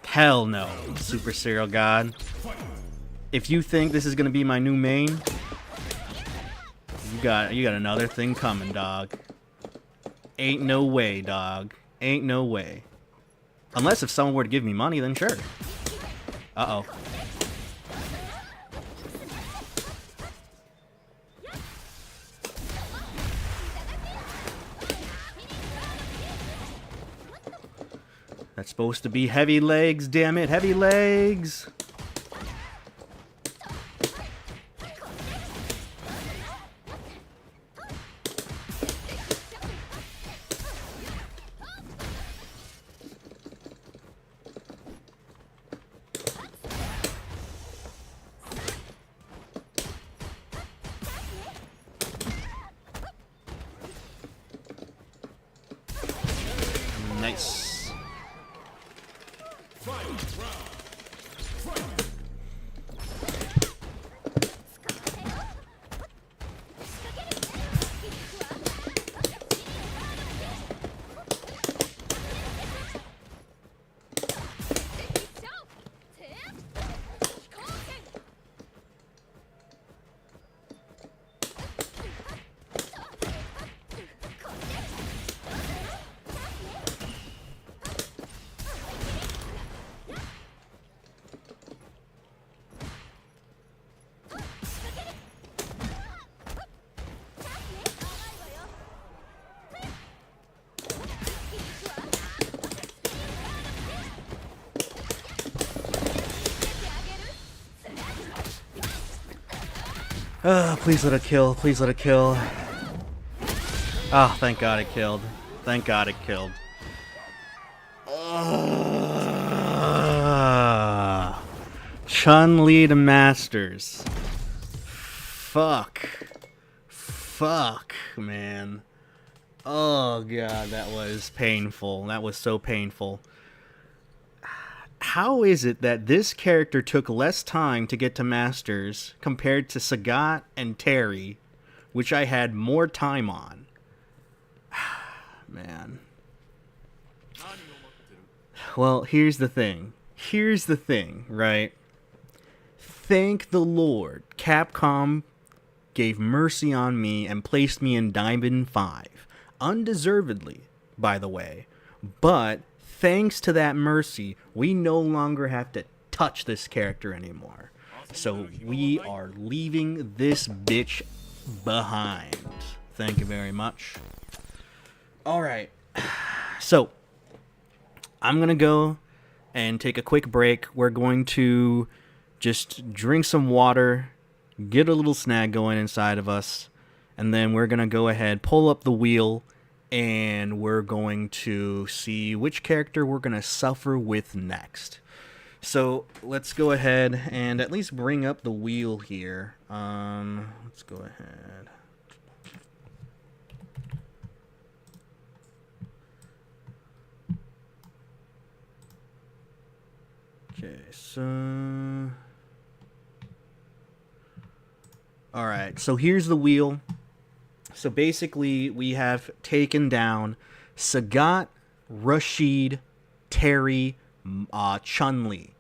Hell no, Super Serial God. If you think this is gonna be my new main, you got another thing coming, dog. Ain't no way, dog. Ain't no way. Unless if someone were to give me money, then sure. Uh-oh. That's supposed to be heavy legs, damn it. Heavy legs. Nice. Please let it kill. Please let it kill. Oh, thank God it killed. Thank God it killed. Chun-Li to Masters. Fuck. Fuck, man. Oh, God, that was painful. That was so painful. How is it that this character took less time to get to Masters compared to Sagat and Terry, which I had more time on? Man. Well, here's the thing. Here's the thing, right? Thank the Lord, Capcom gave mercy on me and placed me in Diamond 5. Undeservedly, by the way. But thanks to that mercy, we no longer have to touch this character anymore. So we are leaving this bitch behind. Thank you very much. Alright. So, I'm going to go and take a quick break. We're going to just drink some water, get a little snag going inside of us, and then we're going to go ahead, pull up the wheel, and we're going to see which character we're going to suffer with next. So let's go ahead and at least bring up the wheel here. Let's go ahead. Okay, so... Alright, so here's the wheel. So basically, we have taken down Sagat, Rashid, Terry, Chun-Li.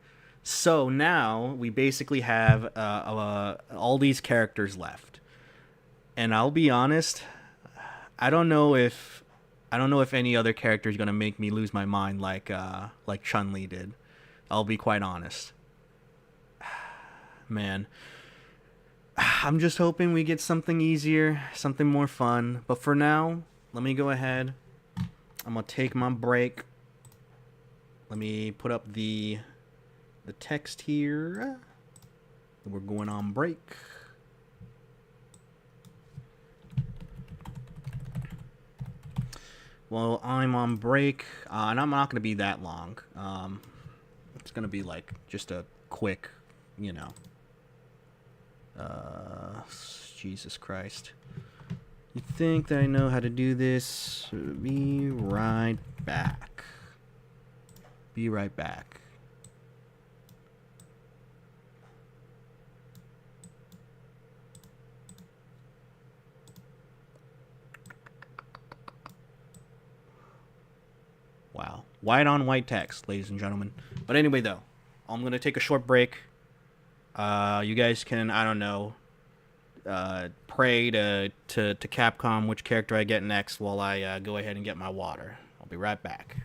So now we basically have all these characters left. And I'll be honest, I don't know if any other character is gonna make me lose my mind like Chun-Li did. I'll be quite honest. Man. I'm just hoping we get something easier, something more fun. But for now, let me go ahead. I'm going to take my break. Let me put up the text here. We're going on break. Well, I'm on break, and I'm not going to be that long. It's going to be like just a quick, you know. Jesus Christ. You think that I know how to do this? Be right back. Be right back. Wow. White on white text, ladies and gentlemen. But anyway, though, I'm going to take a short break. You guys can, I don't know, pray to Capcom which character I get next while I go ahead and get my water. I'll be right back.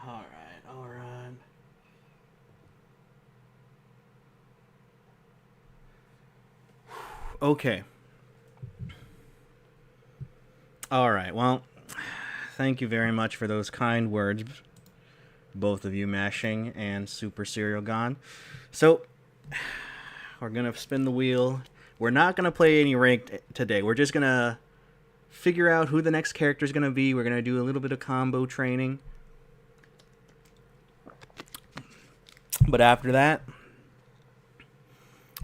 Alright. Okay. Alright, well, thank you very much for those kind words, both of you, Mashing and Super Serial Gone. So, we're going to spin the wheel. We're not going to play any ranked today. We're just going to figure out who the next character is going to be. We're going to do a little bit of combo training. But after that,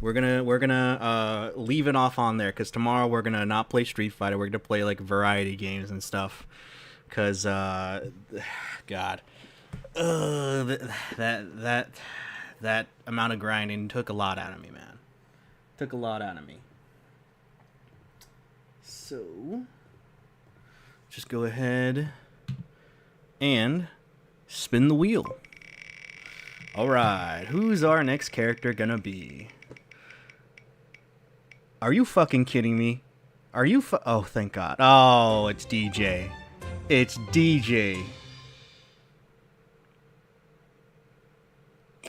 we're gonna leave it off on there, because tomorrow we're gonna not play Street Fighter. We're gonna play like variety games and stuff. Cause God, that amount of grinding took a lot out of me, man. Took a lot out of me. So just go ahead and spin the wheel. Alright, who's our next character gonna be? Are you fucking kidding me? Are you oh, thank God. Oh, it's DJ. It's DJ.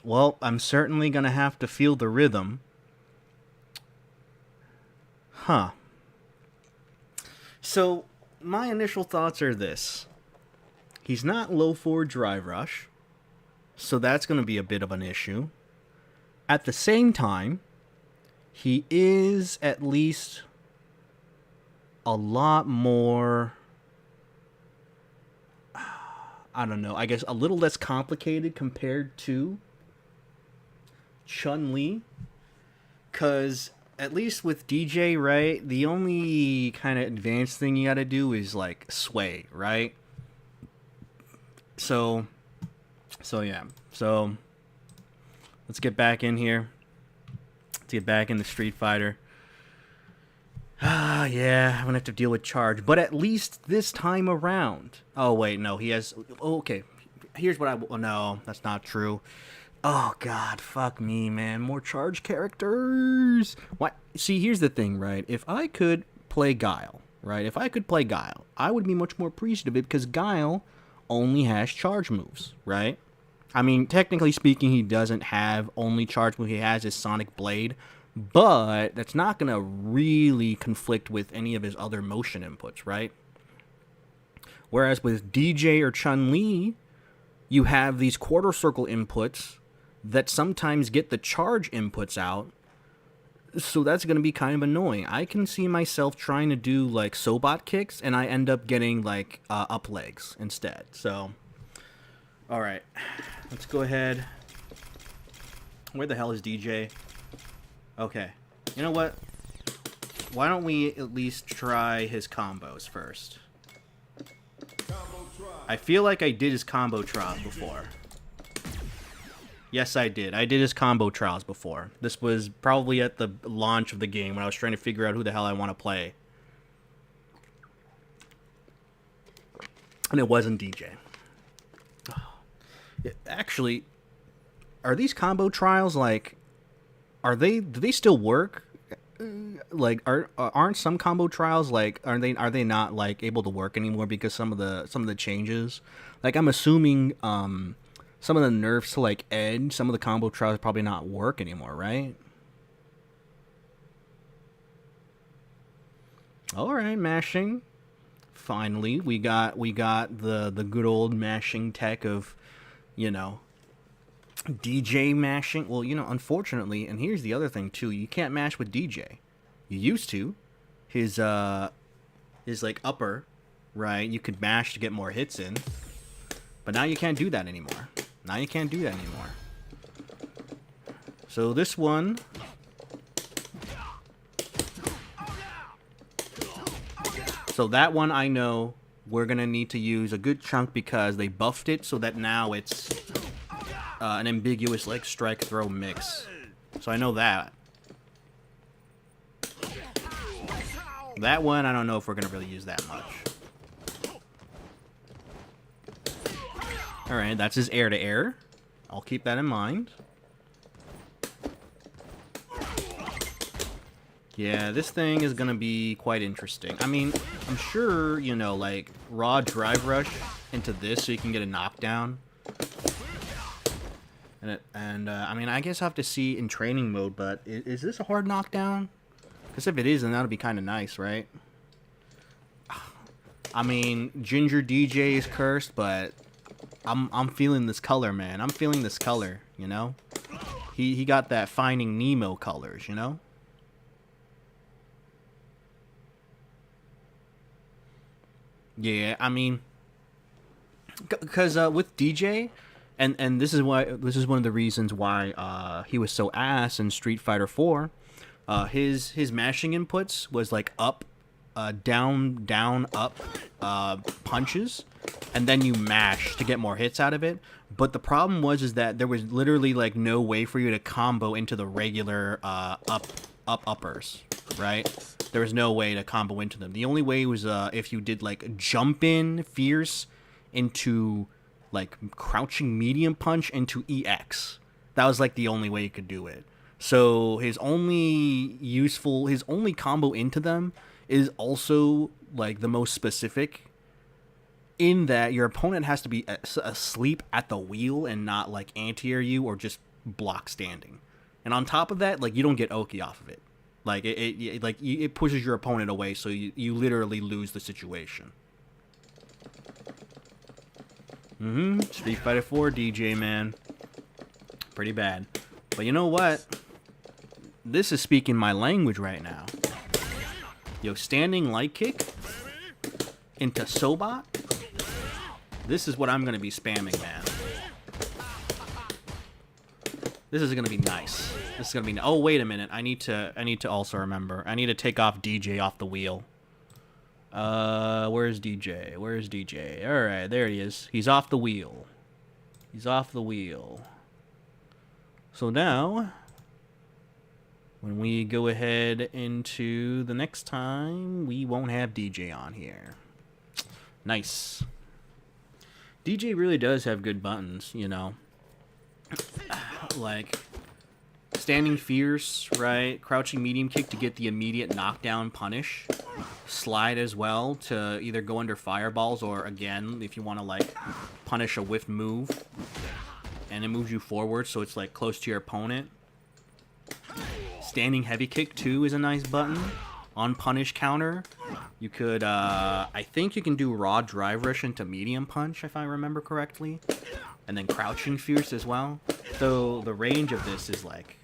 Well, I'm certainly gonna have to feel the rhythm. Huh. So, my initial thoughts are this. He's not low forward drive rush, so that's going to be a bit of an issue. At the same time, he is at least a lot more, I don't know, I guess a little less complicated compared to Chun-Li. Because at least with DJ, right, the only kind of advanced thing you got to do is like sway, right? So yeah. So let's get back in here. Let's get back into Street Fighter. Ah, yeah, I'm gonna have to deal with charge, but at least this time around. Oh wait, no, he has. Oh, okay, here's what I. Oh, no, that's not true. Oh God, fuck me, man. More charge characters. What? See, here's the thing, right? If I could play Guile, right? If I could play Guile, I would be much more appreciative of it because Guile only has charge moves, right? I mean, technically speaking, he doesn't have only charge move. He has his Sonic Blade, but that's not going to really conflict with any of his other motion inputs, right? Whereas with DJ or Chun-Li, you have these quarter circle inputs that sometimes get the charge inputs out, so that's going to be kind of annoying. I can see myself trying to do like Sobot kicks, and I end up getting like up legs instead. So, all right, let's go ahead. Where the hell is DJ? Okay, you know what? Why don't we at least try his combos first? I feel like I did his combo trials before. Yes, I did. I did his combo trials before. This was probably at the launch of the game when I was trying to figure out who the hell I want to play. And it wasn't DJ. Actually, are these combo trials like... do they still work? Like, aren't some combo trials like are they not like able to work anymore because some of the changes? Like, I'm assuming some of the nerfs to like Edge, some of the combo trials probably not work anymore, right? All right, mashing. Finally, we got the good old mashing tech of, you know, DJ mashing. Well, you know, unfortunately, and here's the other thing too, you can't mash with DJ. You used to. His like upper, right? You could mash to get more hits in. But now you can't do that anymore. Now you can't do that anymore. So this one, so that one I know we're gonna need to use a good chunk because they buffed it so that now it's an ambiguous like strike throw mix. So I know that. That one I don't know if we're gonna really use that much. Alright, that's his air to air. I'll keep that in mind. Yeah, this thing is gonna be quite interesting. I mean, I'm sure, you know, like, raw drive rush into this so you can get a knockdown. And I mean, I guess I'll have to see in training mode, but is this a hard knockdown? Because if it is, then that'll be kind of nice, right? I mean, Ginger DJ is cursed, but I'm feeling this color, man. I'm feeling this color, you know? He got that Finding Nemo colors, you know? Yeah, I mean, because with DJ, and this is one of the reasons why he was so ass in Street Fighter 4. His mashing inputs was like up, down, down, up punches, and then you mash to get more hits out of it. But the problem was that there was literally like no way for you to combo into the regular uppers, right? There was no way to combo into them. The only way was if you did like jump in fierce into like crouching medium punch into EX. That was like the only way you could do it. So his only combo into them is also like the most specific, in that your opponent has to be asleep at the wheel and not like anti-air you or just block standing. And on top of that, like, you don't get Oki off of it. Like it pushes your opponent away, so you literally lose the situation. Street Fighter 4 DJ, man. Pretty bad. But you know what? This is speaking my language right now. Yo, standing light kick into Sobot. This is what I'm gonna be spamming, man. This is gonna be nice. This is gonna be. Oh, wait a minute. I need to also remember. I need to take off DJ off the wheel. Where's DJ? Where's DJ? All right, there he is. He's off the wheel. He's off the wheel. So now, when we go ahead into the next time, we won't have DJ on here. Nice. DJ really does have good buttons, you know. Like standing fierce, right? Crouching medium kick to get the immediate knockdown punish. Slide as well to either go under fireballs, or again, if you want to like punish a whiff move and it moves you forward so it's like close to your opponent. Standing heavy kick too is a nice button. On punish counter, you could, I think you can do raw drive rush into medium punch, if I remember correctly. And then crouching fierce as well. So the range of this is like,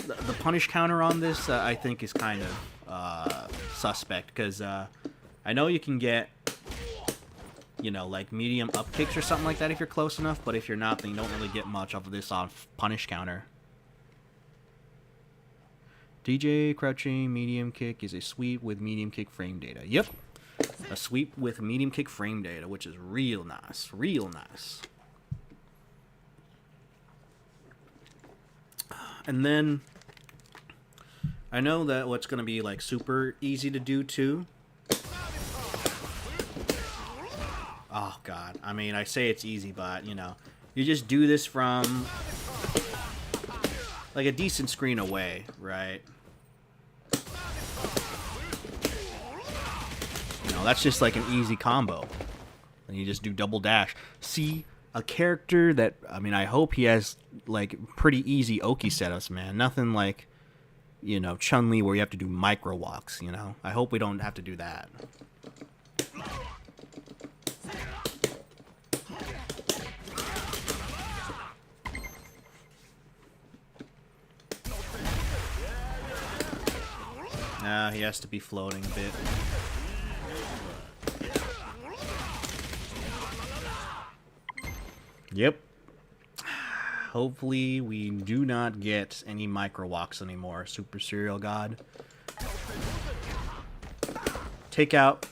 the punish counter on this, I think is kind of suspect. Because I know you can get, you know, like medium up kicks or something like that if you're close enough. But if you're not, then you don't really get much of this on punish counter. DJ crouching medium kick is a sweep with medium kick frame data. Yep. A sweep with medium kick frame data, which is real nice. Real nice. And then I know that what's going to be like super easy to do too. Oh god. I mean, I say it's easy, but you know, you just do this from like a decent screen away, right? You know, that's just like an easy combo. And you just do double dash. See, a character that, I mean, I hope he has like pretty easy Oki setups, man. Nothing like, you know, Chun-Li where you have to do micro walks, you know? I hope we don't have to do that. He has to be floating a bit. Yep. Hopefully we do not get any micro walks anymore, Super Serial God. Take out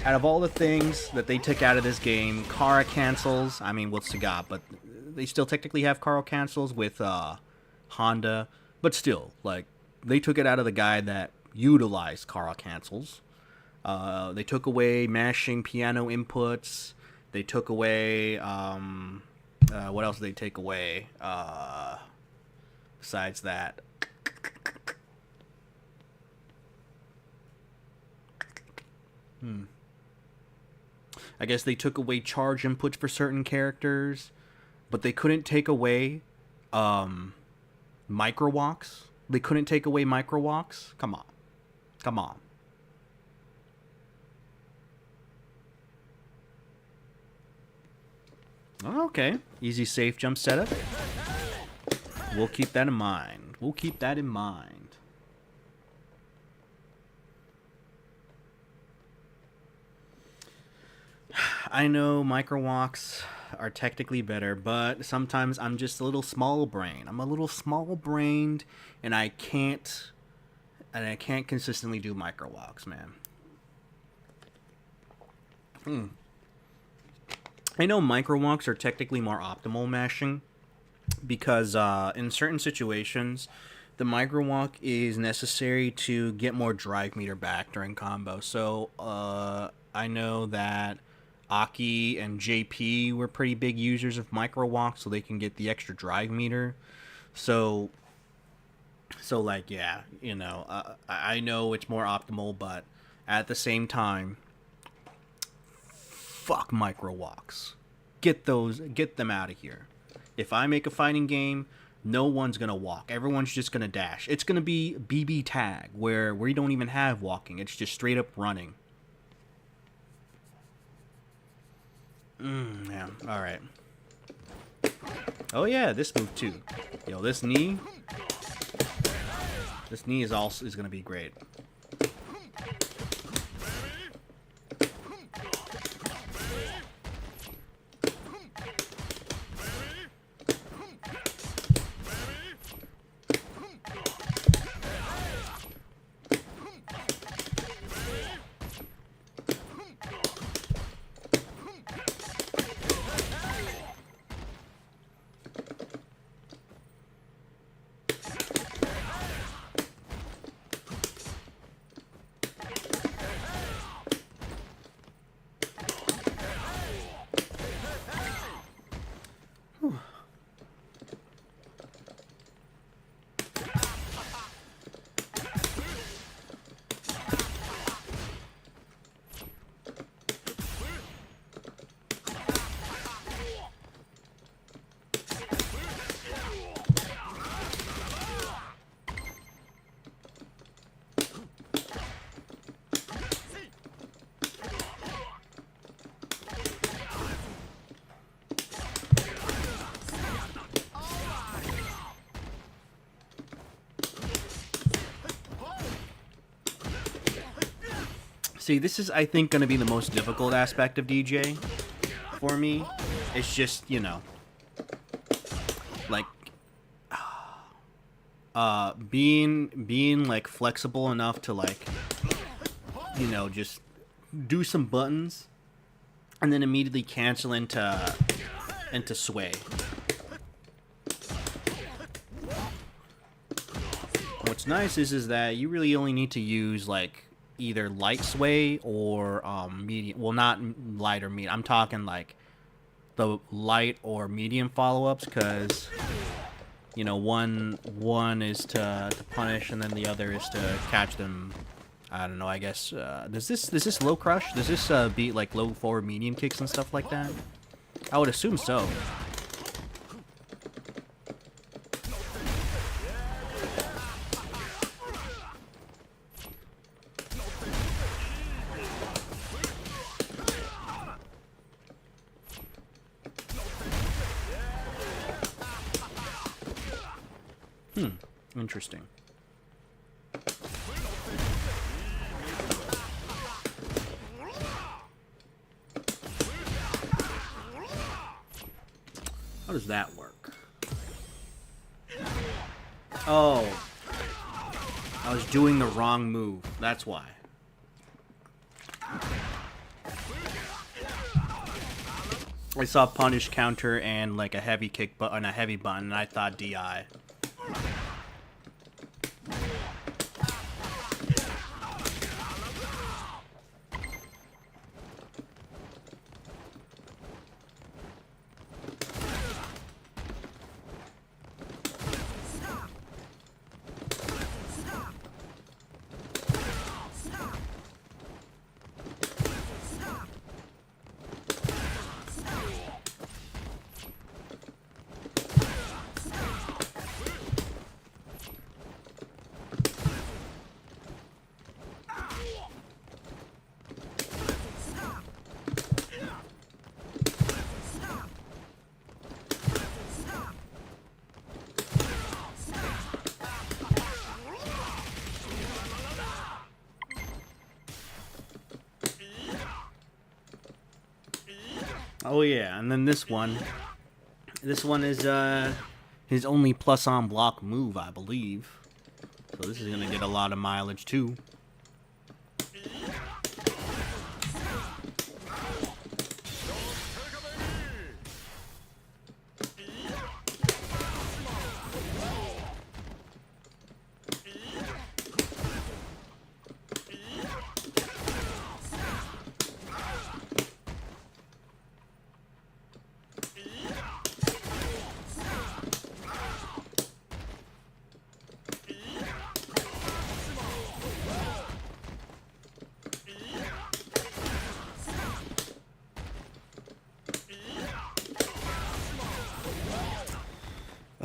of all the things that they took out of this game, Kara cancels. I mean, what's the god? But they still technically have Kara cancels with Honda. But still, like, they took it out of the guy that utilized Kara cancels. They took away mashing piano inputs. They took away, what else did they take away, besides that? I guess they took away charge inputs for certain characters, but they couldn't take away, micro walks. They couldn't take away micro walks? Come on. Come on. Okay. Easy safe jump setup. We'll keep that in mind. We'll keep that in mind. I know micro walks are technically better, but sometimes I'm just a little small brain. I'm a little small brained, and I can't consistently do micro walks, man. I know micro walks are technically more optimal mashing because in certain situations, the micro walk is necessary to get more drive meter back during combo. So I know that Aki and JP were pretty big users of micro walk, so they can get the extra drive meter. So like, yeah, you know, I know it's more optimal, but at the same time, fuck micro walks. Get them out of here. If I make a fighting game, no one's gonna walk. Everyone's just gonna dash. It's gonna be BB tag, where we don't even have walking. It's just straight up running. Yeah. All right. Oh yeah, this move too. Yo, this knee is gonna be great. See, this is, I think, going to be the most difficult aspect of DJ for me. It's just, you know, like, being like flexible enough to, like, you know, just do some buttons and then immediately cancel into sway. What's nice is that you really only need to use, like, either light sway or medium. Well, not light or medium. I'm talking like the light or medium follow-ups, because, you know, one is to punish and then the other is to catch them. I don't know, I guess does this low crush? Does this beat like low forward medium kicks and stuff like that? I would assume so. Interesting. How does that work? Oh. I was doing the wrong move. That's why. I saw punish, counter, and like a heavy kick button, a heavy button, and I thought DI. Oh yeah, and then this one is his only plus on block move, I believe. So this is gonna get a lot of mileage too.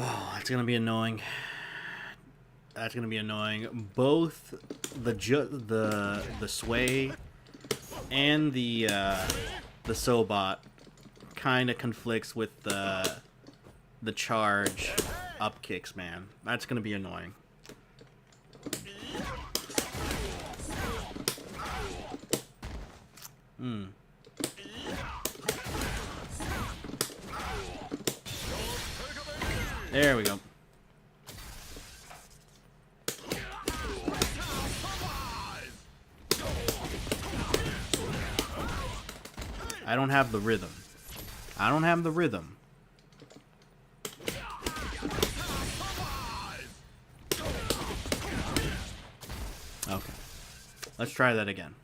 Oh, that's gonna be annoying. That's gonna be annoying. Both the sway and the Sobot kind of conflicts with the charge up kicks, man. That's gonna be annoying. There we go. I don't have the rhythm. I don't have the rhythm. Okay. Let's try that again.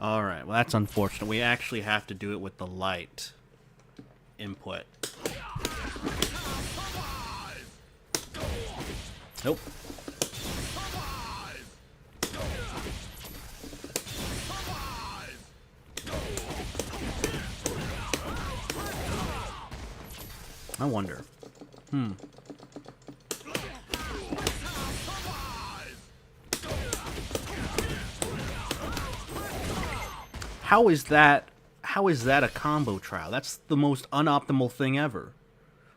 Alright, well that's unfortunate. We actually have to do it with the light input. Nope. I wonder. How is that a combo trial? That's the most unoptimal thing ever.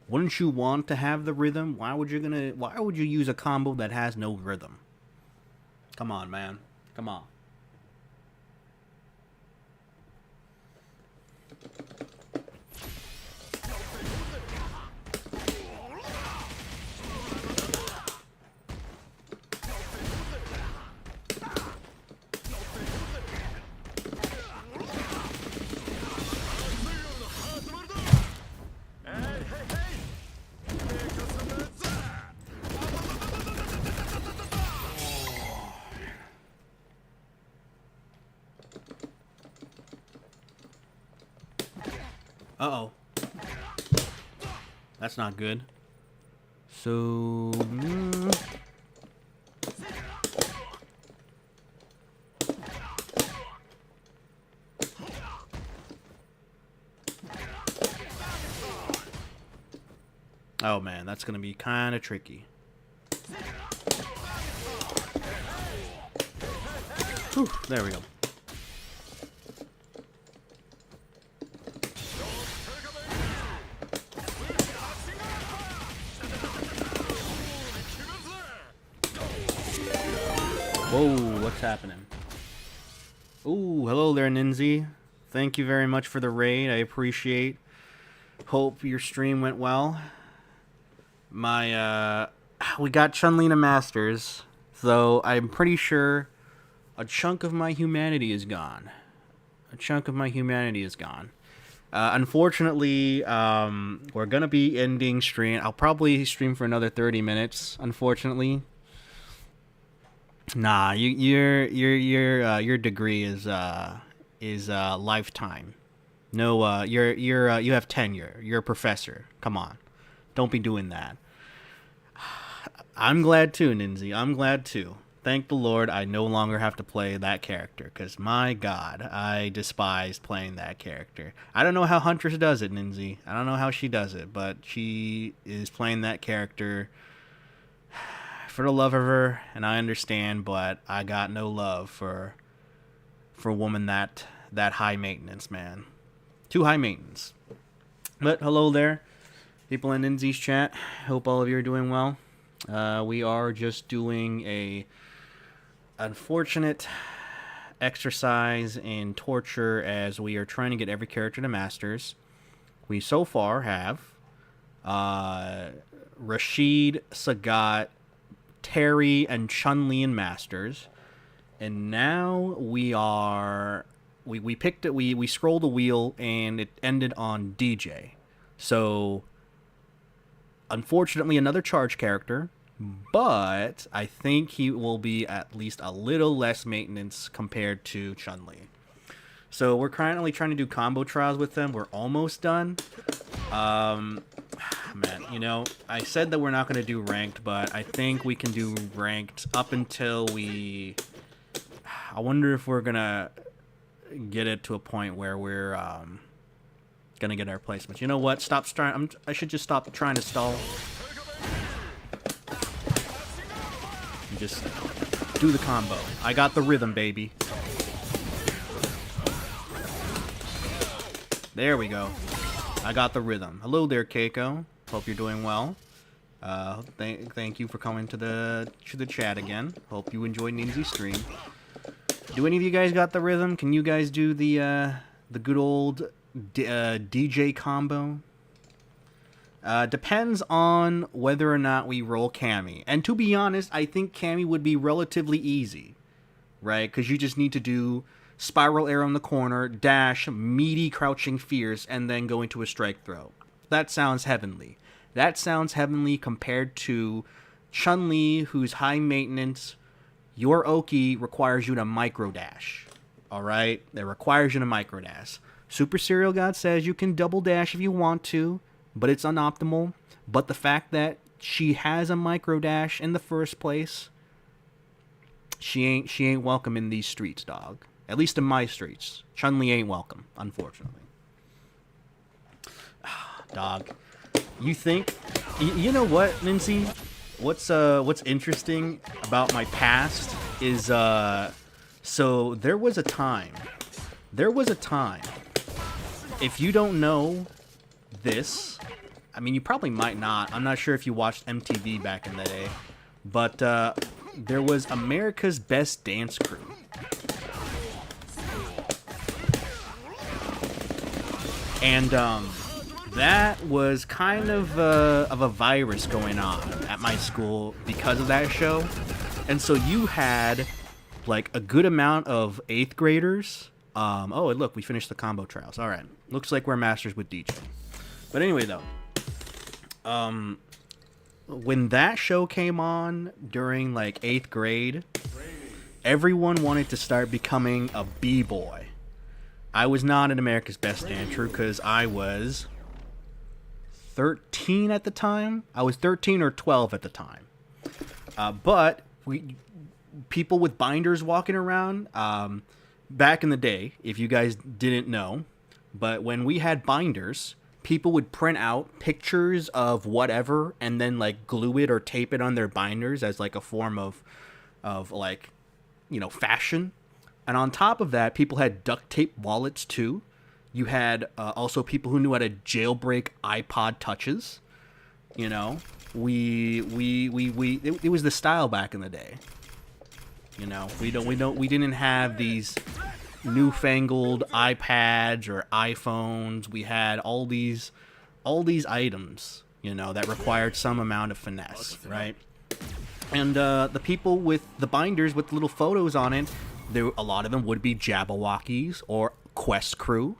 Wouldn't you want to have the rhythm? Why would you use a combo that has no rhythm? Come on, man. Come on. Uh-oh. That's not good. So... Oh man, that's gonna be kind of tricky. Whew, there we go. Whoa, what's happening? Ooh, hello there, Ninzi. Thank you very much for the raid. I appreciate. Hope your stream went well. We got Chun-Li Masters, though I'm pretty sure a chunk of my humanity is gone. Unfortunately, we're gonna be ending stream. I'll probably stream for another 30 minutes. Unfortunately, nah, your degree is lifetime. No, you have tenure. You're a professor. Come on, don't be doing that. I'm glad too, Ninzi. I'm glad too. Thank the Lord I no longer have to play that character, because my God, I despised playing that character. I don't know how Huntress does it, Ninzi. I don't know how she does it, but she is playing that character for the love of her, and I understand, but I got no love for a woman that high maintenance, man. Too high maintenance. But hello there, people in Ninzi's chat. Hope all of you are doing well. We are just doing a unfortunate exercise in torture as we are trying to get every character to Masters. We so far have Rashid, Sagat, Terry, and Chun-Li in Masters. And now we picked it, we scrolled the wheel and it ended on DJ. So unfortunately another charge character, but I think he will be at least a little less maintenance compared to Chun-Li. So we're currently trying to do combo trials with them. We're almost done. Man, you know, I said that we're not going to do ranked, but I think we can do ranked up until we I wonder if we're gonna get it to a point where we're gonna get our placements. You know what? Stop trying. I should just stop trying to stall. And just do the combo. I got the rhythm, baby. There we go. I got the rhythm. Hello there, Keiko. Hope you're doing well. Thank you for coming to the chat again. Hope you enjoyed Ninja's stream. Do any of you guys got the rhythm? Can you guys do the good old DJ combo? Depends on whether or not we roll Cammy. And to be honest, I think Cammy would be relatively easy, right? Because you just need to do spiral arrow in the corner, dash, meaty crouching fierce, and then go into a strike throw. That sounds heavenly. That sounds heavenly compared to Chun-Li, who's high maintenance. Your Oki requires you to micro dash. Alright? That requires you to micro dash. Super Serial God says you can double dash if you want to, but it's unoptimal. But the fact that she has a micro dash in the first place, she ain't welcome in these streets, dog. At least in my streets. Chun-Li ain't welcome, unfortunately. Dog. You think... You know what, Lindsay? What's interesting about my past is... So, there was a time... If you don't know this... I mean, you probably might not. I'm not sure if you watched MTV back in the day. But, there was America's Best Dance Crew. And that was kind of a virus going on at my school because of that show. And so you had like a good amount of 8th graders. Oh, look, we finished the combo trials. All right. Looks like we're masters with DJ. But anyway, though, when that show came on during like 8th grade, everyone wanted to start becoming a b-boy. I was not an America's Best Dancer because I was 13 at the time. I was 13 or 12 at the time. But people with binders walking around, back in the day, if you guys didn't know, but when we had binders, people would print out pictures of whatever and then like glue it or tape it on their binders as like a form of like, you know, fashion. And on top of that, people had duct tape wallets too. You had also people who knew how to jailbreak iPod touches. You know, it was the style back in the day. You know, we didn't have these newfangled iPads or iPhones. We had all these items, you know, that required some amount of finesse, right? And the people with the binders with little photos on it, a lot of them would be Jabberwockies or Quest Crew.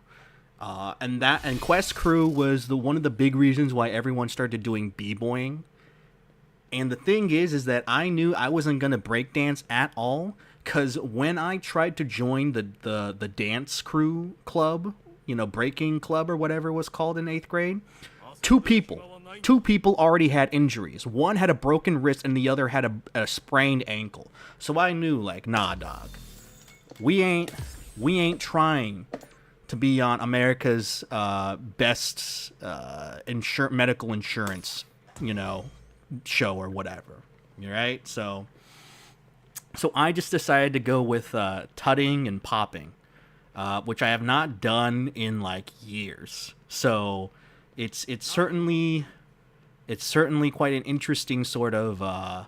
And Quest Crew was one of the big reasons why everyone started doing b-boying. And the thing is that I knew I wasn't gonna breakdance at all, because when I tried to join the dance crew club, you know, breaking club or whatever it was called in 8th grade, two people already had injuries. One had a broken wrist and the other had a sprained ankle. So I knew, like, nah, dog, we ain't trying to be on America's best medical insurance, you know, show or whatever. Right? So I just decided to go with tutting and popping, which I have not done in like years. So it's certainly quite an interesting sort of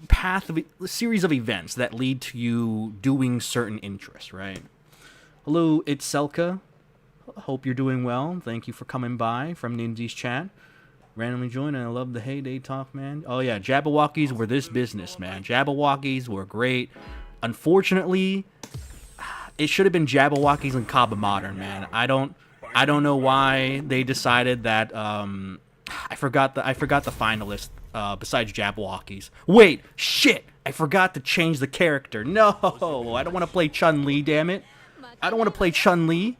path of a series of events that lead to you doing certain interests, right? Hello, it's Selka. Hope you're doing well. Thank you for coming by from Ninja's chat. Randomly joined, and I love the heyday talk, man. Oh yeah, Jabberwockies were this business, man. Jabberwockies were great. Unfortunately, it should have been Jabberwockies and Kaba Modern, man. I don't know why they decided that. I forgot the finalist besides Jabberwockies. Wait, shit! I forgot to change the character. No, I don't want to play Chun-Li. Damn it! I don't want to play Chun-Li.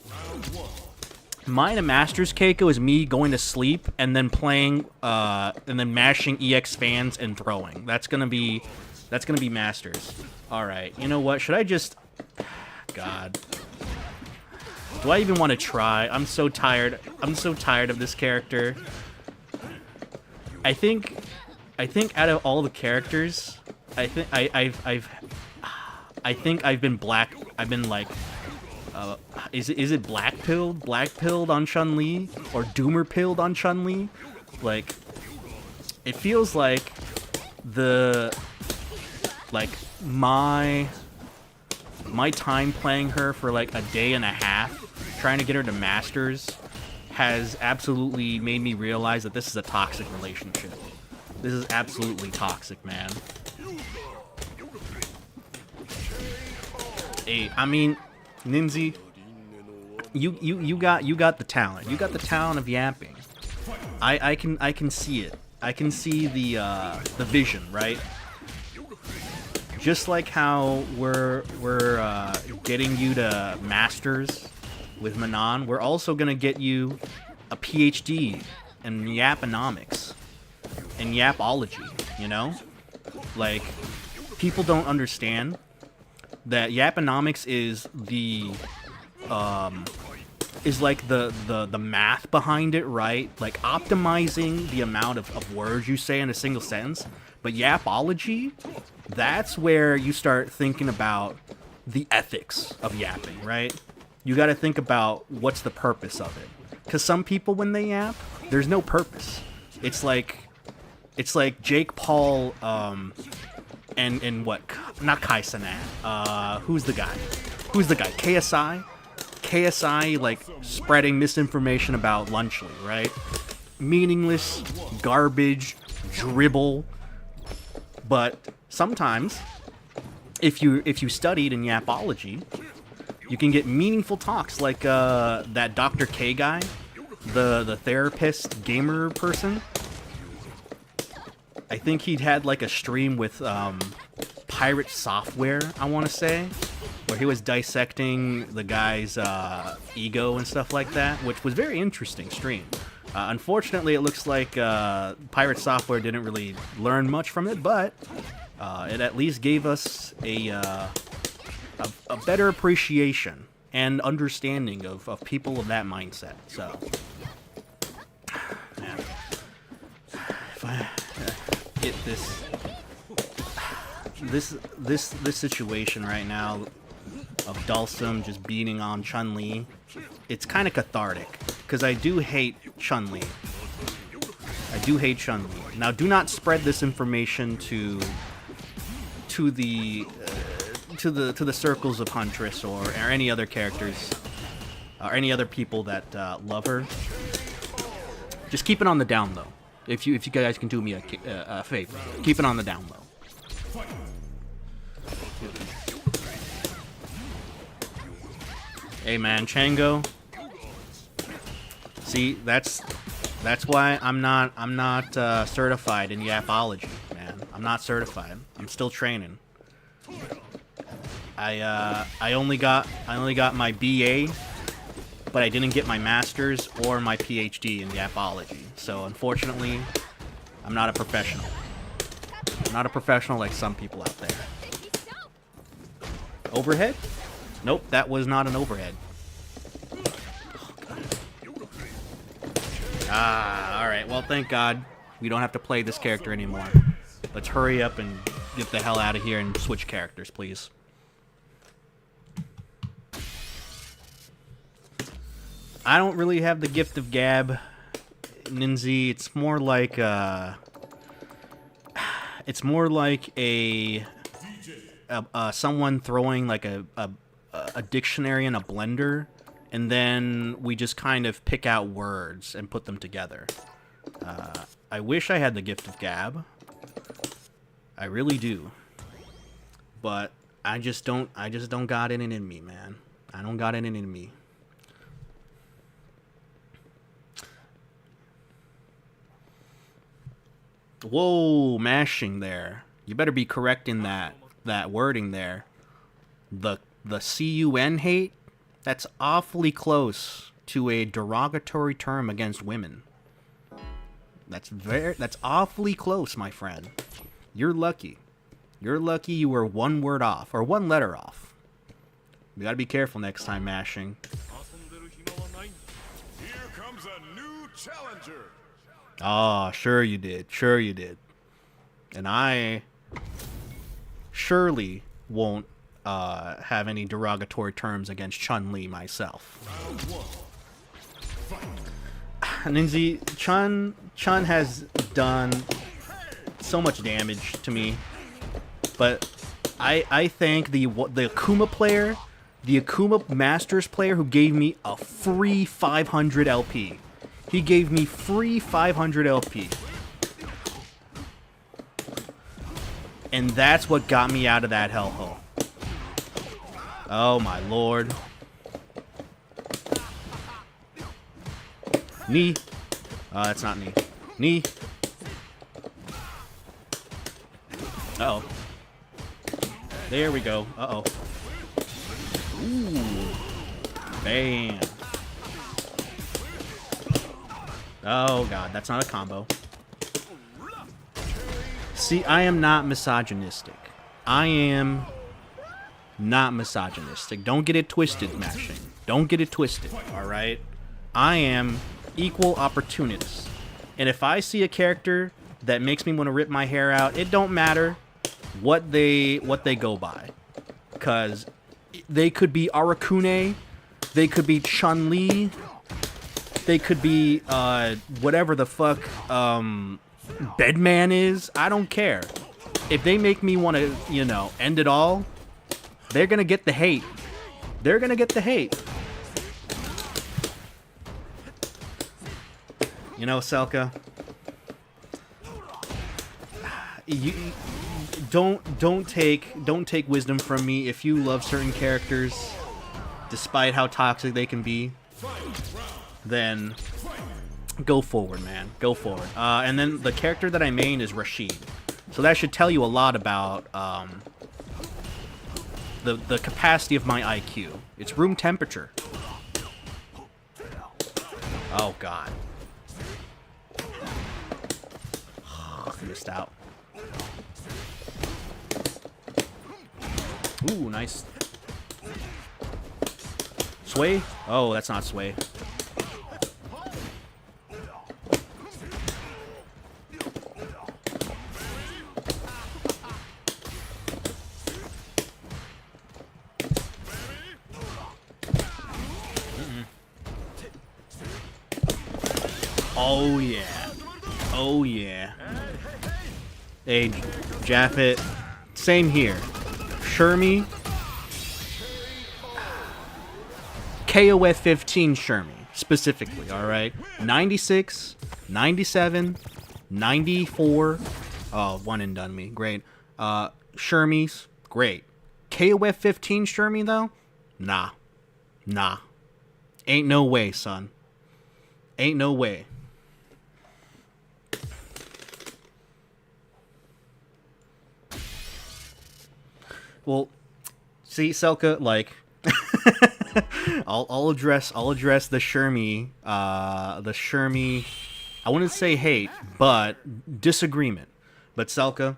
Mine and Masters Keiko is me going to sleep and then playing, and then mashing EX fans and throwing. That's gonna be Masters. All right, you know what? Should I just? God, do I even want to try? I'm so tired. I'm so tired of this character. I think out of all the characters, I think I've been black. I've been like. Is it black-pilled on Chun-Li or Doomer-pilled on Chun-Li? Like, it feels like my time playing her for like a day and a half, trying to get her to Masters, has absolutely made me realize that this is a toxic relationship. This is absolutely toxic, man. Hey, I mean, Ninzi, you got the talent. You got the talent of yapping. I can see it. I can see the vision, right? Just like how we're getting you to Masters with Manon, we're also gonna get you a PhD in Yaponomics and Yapology. You know, like, people don't understand that Yaponomics is the math behind it, right? Like, optimizing the amount of words you say in a single sentence. But Yapology, that's where you start thinking about the ethics of yapping, right? You got to think about what's the purpose of it. Because some people, when they yap, there's no purpose. It's like Jake Paul, and what? Not Kai Cenat. Who's the guy? KSI? KSI, like, spreading misinformation about Lunchly, right? Meaningless, garbage, dribble. But sometimes, if you studied in Yapology, you can get meaningful talks like that Dr. K guy, the therapist gamer person. I think he'd had like a stream with Pirate Software, I want to say, where he was dissecting the guy's ego and stuff like that, which was very interesting stream. Unfortunately, it looks like Pirate Software didn't really learn much from it, but it at least gave us a better appreciation and understanding of people of that mindset. So, man, if I get this situation right now of Dulcim just beating on Chun-Li, it's kind of cathartic, because I do hate Chun-Li. Now, do not spread this information to the circles of Huntress or any other characters or any other people that love her. Just keep it on the down low. If you guys can do me a favor, keep it on the down low. Hey man, Chango. See, that's why I'm not certified in Yapology, man. I'm not certified. I'm still training. I only got my BA, but I didn't get my master's or my PhD in Yapology. So unfortunately, I'm not a professional. I'm not a professional like some people out there. Overhead? Nope, that was not an overhead. Alright, well, thank God we don't have to play this character anymore. Let's hurry up and get the hell out of here and switch characters, please. I don't really have the gift of gab, Ninzi. It's more like someone throwing like a dictionary in a blender, and then we just kind of pick out words and put them together. I wish I had the gift of gab. I really do. But I just don't got it in me, man. I don't got it in me. Whoa, mashing there. You better be correcting that wording there. The CUN hate? That's awfully close to a derogatory term against women. That's awfully close, my friend. You're lucky. You're lucky you were one word off, or one letter off. You gotta be careful next time mashing. Here comes a new challenger. Oh, sure you did. Sure you did. And I surely won't have any derogatory terms against Chun-Li myself. Ninzi, Chun has done so much damage to me, but I thank the Akuma player, the Akuma Masters player who gave me a free 500 LP. He gave me free 500 LP. And that's what got me out of that hellhole. Oh my lord. Knee. That's not knee. Knee. Uh-oh. There we go. Uh-oh. Ooh. Bam. Oh god, that's not a combo. See, I am not misogynistic. I am not misogynistic. Don't get it twisted, mashing. Don't get it twisted, alright? I am equal opportunist. And if I see a character that makes me want to rip my hair out, it don't matter what they go by. Because they could be Arakune, they could be Chun-Li, they could be whatever the fuck Bedman is. I don't care. If they make me want to, you know, end it all, they're gonna get the hate. They're gonna get the hate. You know, Selka, you don't take wisdom from me. If you love certain characters, despite how toxic they can be, then go forward, man. Go forward. And then the character that I main is Rashid. So that should tell you a lot about the capacity of my IQ. It's room temperature. Oh, God. Missed out. Ooh, nice. Sway? Oh, that's not sway. Oh, yeah. Oh, yeah. Hey, Japheth. Same here. Shermie. KOF 15 Shermie, specifically, alright? 96, 97, 94. Oh, one and done me. Great. Shermies, great. KOF 15 Shermie, though? Nah. Nah. Ain't no way, son. Ain't no way. Well, see, Selka, like, I'll address the Shermie, I wouldn't say hate, but disagreement. But Selka,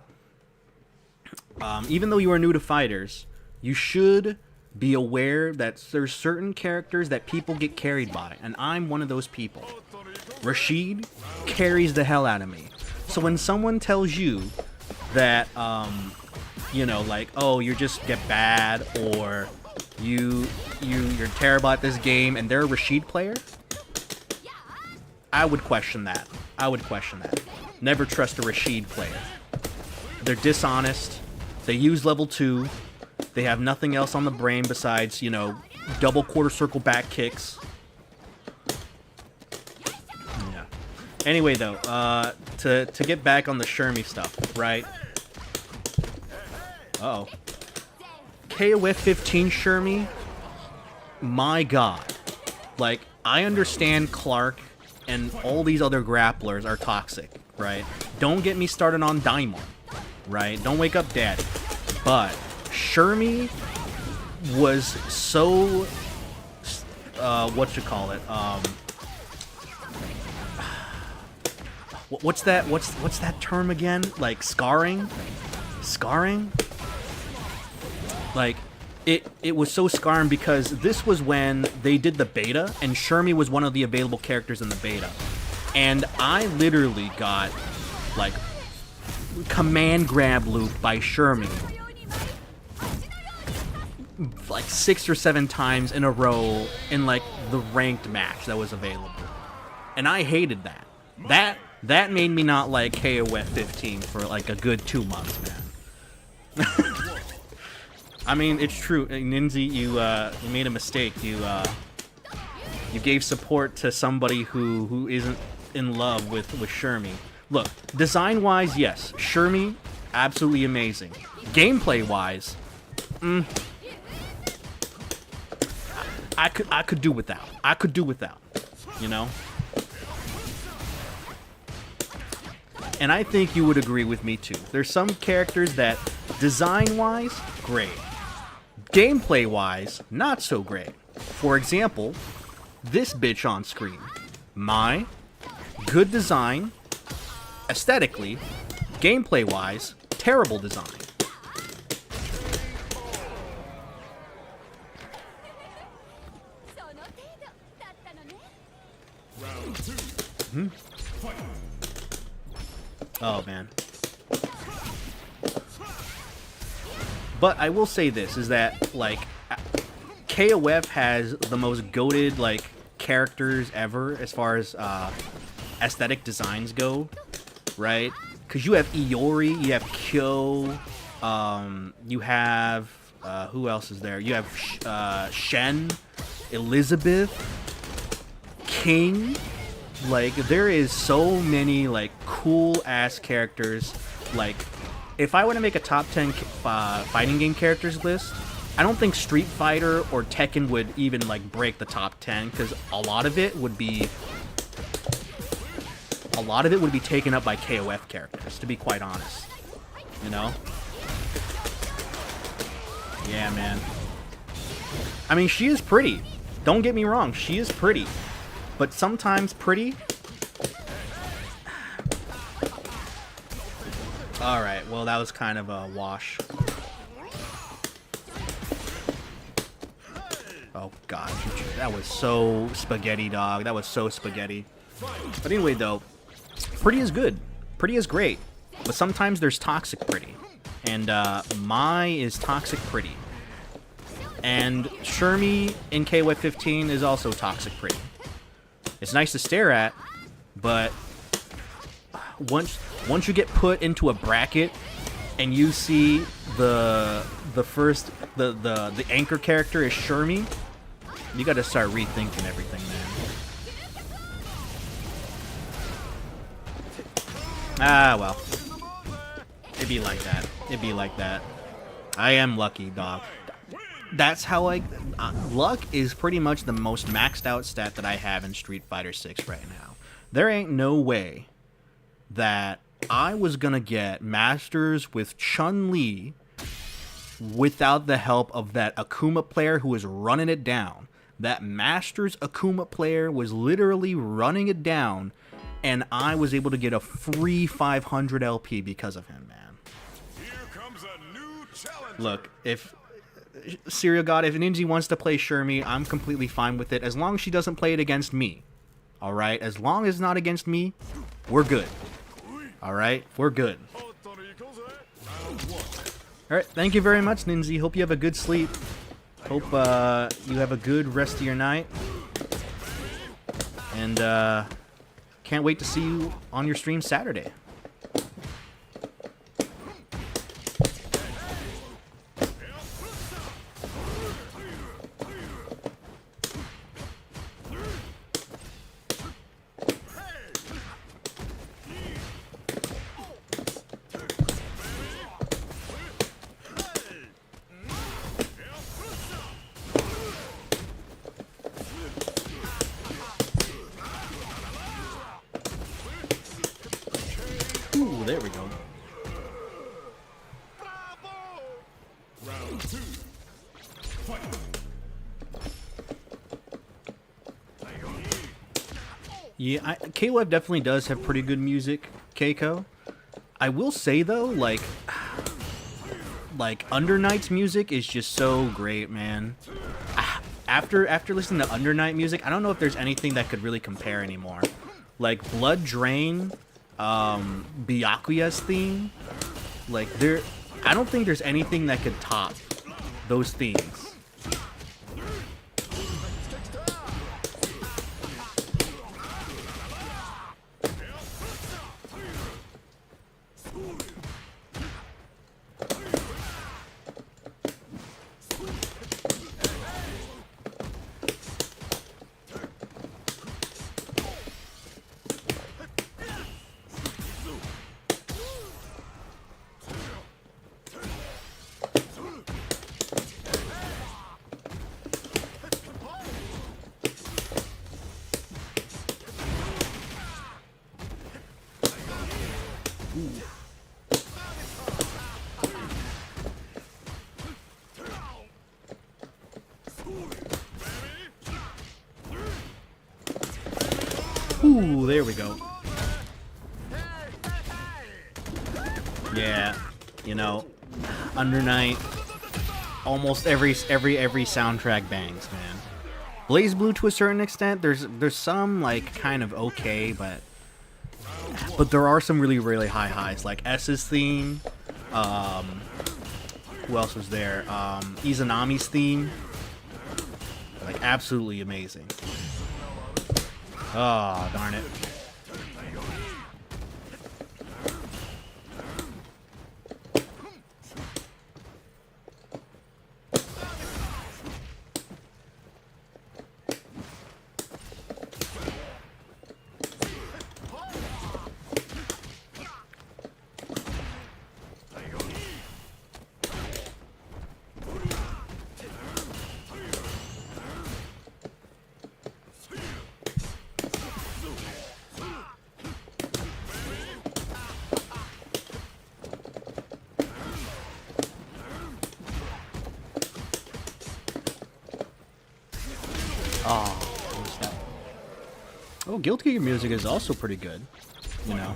even though you are new to fighters, you should be aware that there's certain characters that people get carried by, and I'm one of those people. Rashid carries the hell out of me. So when someone tells you that, you know, like, oh, you just get bad, or you're terrible at this game, and they're a Rashid player, I would question that. I would question that. Never trust a Rashid player. They're dishonest. They use level 2. They have nothing else on the brain besides, you know, double quarter circle back kicks. Yeah. Anyway, though, to get back on the Shermie stuff, right? Uh-oh. KOF 15 Shermie, my god. Like, I understand Clark and all these other grapplers are toxic, right? Don't get me started on Daimon, right? Don't wake up daddy. But Shermie was so what you call it? What's that term again? Like scarring? Scarring? Like it was so scarring because this was when they did the beta and Shermie was one of the available characters in the beta. And I literally got like command grab looped by Shermie like 6 or 7 times in a row in like the ranked match that was available. And I hated that. That made me not like KOF 15 for like a good 2 months, man. I mean, it's true. Ninzi, you made a mistake. You gave support to somebody who isn't in love with Shermie. Look, design-wise, yes, Shermie, absolutely amazing. Gameplay-wise, I could do without. I could do without, you know? And I think you would agree with me too. There's some characters that, design-wise, great. Gameplay-wise, not so great. For example, this bitch on screen. Mai, good design, aesthetically, gameplay-wise, terrible design. Oh, man. But I will say this, is that, like, KOF has the most goated, like, characters ever as far as aesthetic designs go, right? Because you have Iori, you have Kyo, you have, who else is there? You have Shen, Elizabeth, King. Like, there is so many, like, cool-ass characters. Like, if I were to make a top 10 fighting game characters list, I don't think Street Fighter or Tekken would even, like, break the top 10, because a lot of it would be taken up by KOF characters, to be quite honest. You know? Yeah, man. I mean, she is pretty. Don't get me wrong, she is pretty. But sometimes pretty... Alright, well, that was kind of a wash. Oh, God. That was so spaghetti, dog. That was so spaghetti. But anyway, though, pretty is good. Pretty is great. But sometimes there's toxic pretty. And Mai is toxic pretty. And Shermie in KOF 15 is also toxic pretty. It's nice to stare at, but once you get put into a bracket and you see the anchor character is Shermie, you got to start rethinking everything, man. Ah, well. It'd be like that. It'd be like that. I am lucky, dog. That's how luck is pretty much the most maxed out stat that I have in Street Fighter 6 right now. There ain't no way that I was gonna get Masters with Chun-Li without the help of that Akuma player who was running it down. That Masters Akuma player was literally running it down, and I was able to get a free 500 LP because of him, man. Here comes a new challenger. Look, if Serial God, if Ninja wants to play Shermie, I'm completely fine with it, as long as she doesn't play it against me. Alright? As long as it's not against me, we're good. Alright? We're good. Alright, thank you very much, Ninja. Hope you have a good sleep. Hope you have a good rest of your night. And can't wait to see you on your stream Saturday. Ooh, there we go. Round 2. Fight. Yeah, KOF definitely does have pretty good music, Keiko. I will say though, like Under Night's music is just so great, man. After listening to Under Night music, I don't know if there's anything that could really compare anymore. Like Blood Drain, Byakuya's theme, I don't think there's anything that could top those themes. Ooh, there we go. Yeah, you know, Under Night, almost every soundtrack bangs, man. Blaze Blue to a certain extent, there's some like kind of okay, but there are some really high highs, like S's theme. Who else was there? Izanami's theme, like absolutely amazing. Oh, darn it. Oh, Guilty Gear music is also pretty good, you know.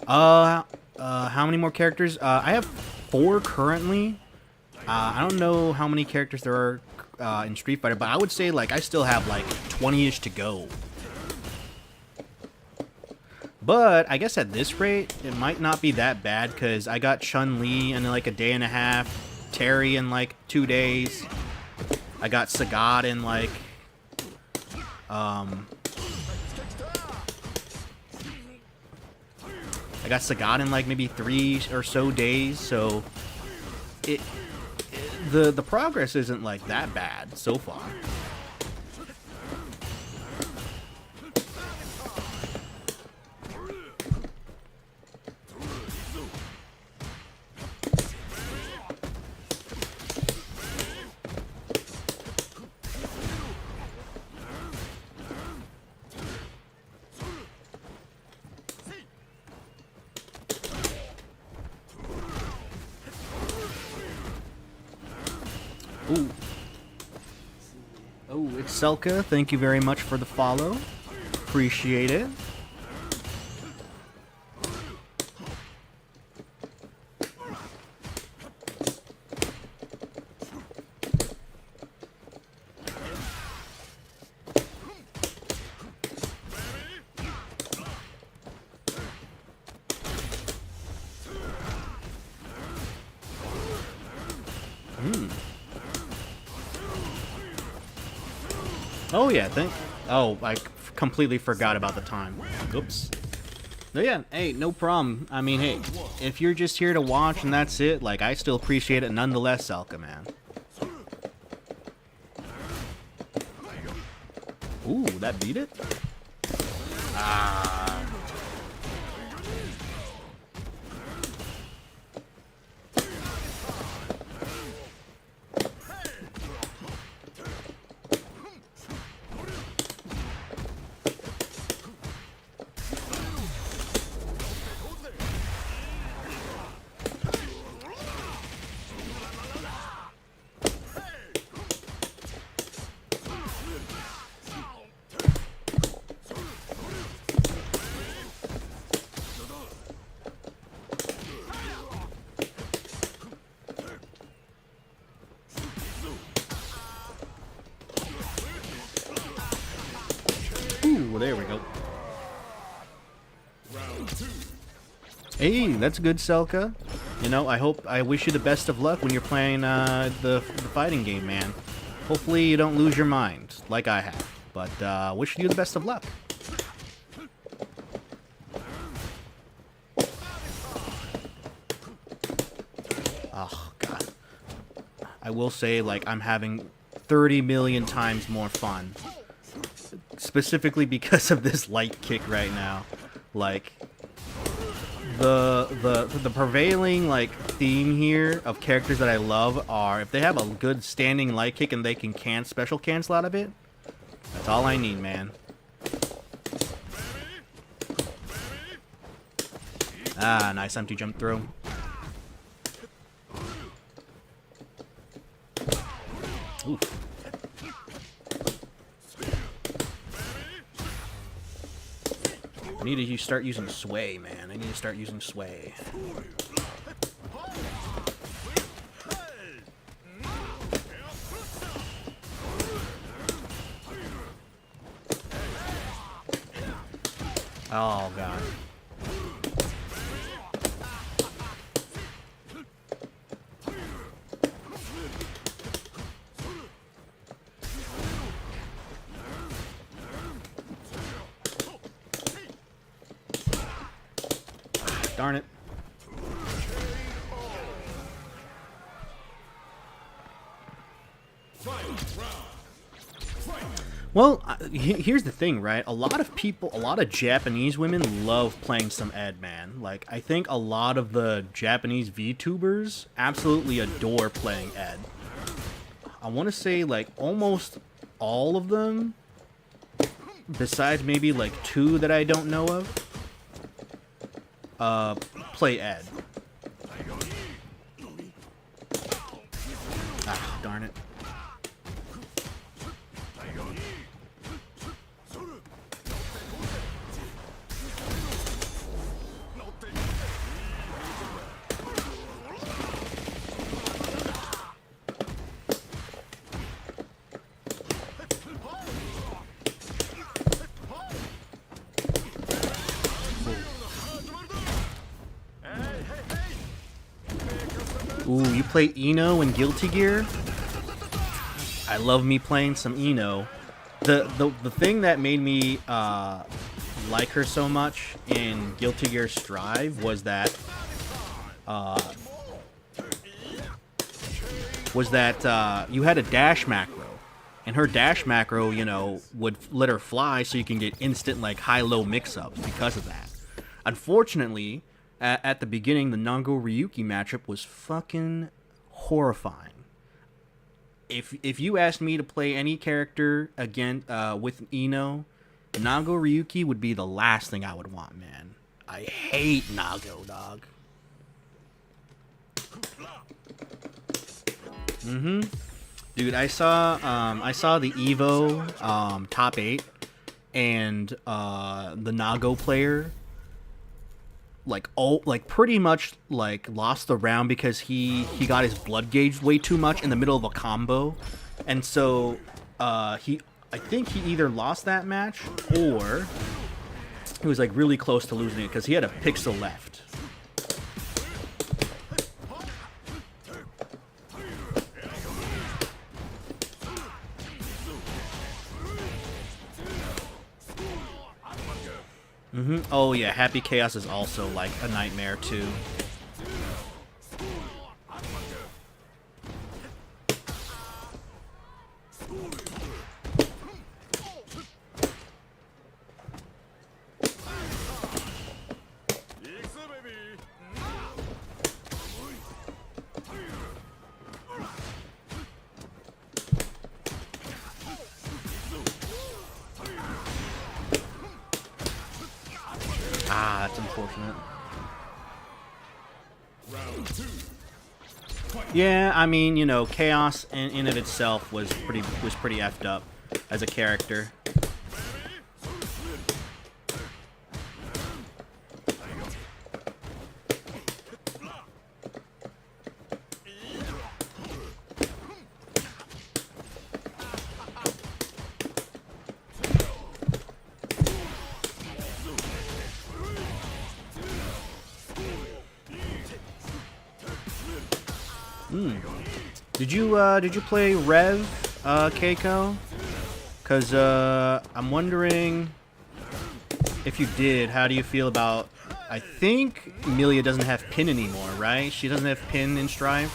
How many more characters? I have 4 currently. I don't know how many characters there are in Street Fighter, but I would say like I still have like 20-ish to go. But I guess at this rate, it might not be that bad because I got Chun-Li in like a day and a half, Terry in like 2 days. I got Sagat in like I got Sagat in like maybe 3 or so days, so the progress isn't like that bad so far. Ooh. Oh, it's Selka. Thank you very much for the follow. Appreciate it. Oh yeah, I completely forgot about the time. Oops. No, yeah, hey, no problem. I mean, hey, if you're just here to watch and that's it, like, I still appreciate it nonetheless, Selka, man. Ooh, that beat it? Ah. Hey, that's good, Selka. You know, I wish you the best of luck when you're playing the fighting game, man. Hopefully you don't lose your mind, like I have. But wish you the best of luck. Oh, God. I will say, like, I'm having 30 million times more fun. Specifically because of this light kick right now. Like, the prevailing, like, theme here of characters that I love are, if they have a good standing light kick and they can special cancel out of it, that's all I need, man. Ah, nice empty jump through. Oof. I need to start using sway, man. I need to start using sway. Oh, God. Darn it. Well, here's the thing, right? A lot of Japanese women love playing some Ed, man. Like, I think a lot of the Japanese VTubers absolutely adore playing Ed. I want to say, like, almost all of them, besides maybe, like, 2 that I don't know of, play Ed. Ah, darn it. Ooh, you play Ino in Guilty Gear? I love me playing some Ino. The thing that made me like her so much in Guilty Gear Strive was that you had a dash macro, and her dash macro, you know, would let her fly, so you can get instant like high-low mix-ups because of that. Unfortunately, at the beginning, the Nango Ryuki matchup was fucking horrifying. If you asked me to play any character again with Ino, Nango Ryuki would be the last thing I would want, man. I hate Nago, dog. Dude, I saw the Evo top 8, and the Nago player pretty much like lost the round because he got his blood gauge way too much in the middle of a combo, and so I think he either lost that match or he was like really close to losing it because he had a pixel left. Oh yeah, Happy Chaos is also like a nightmare too. Ah, that's unfortunate. Yeah, I mean, you know, Chaos in of itself was pretty effed up as a character. Did you play Rev, Keiko? Cause I'm wondering if you did. How do you feel about? I think Amelia doesn't have pin anymore, right? She doesn't have pin in Strive.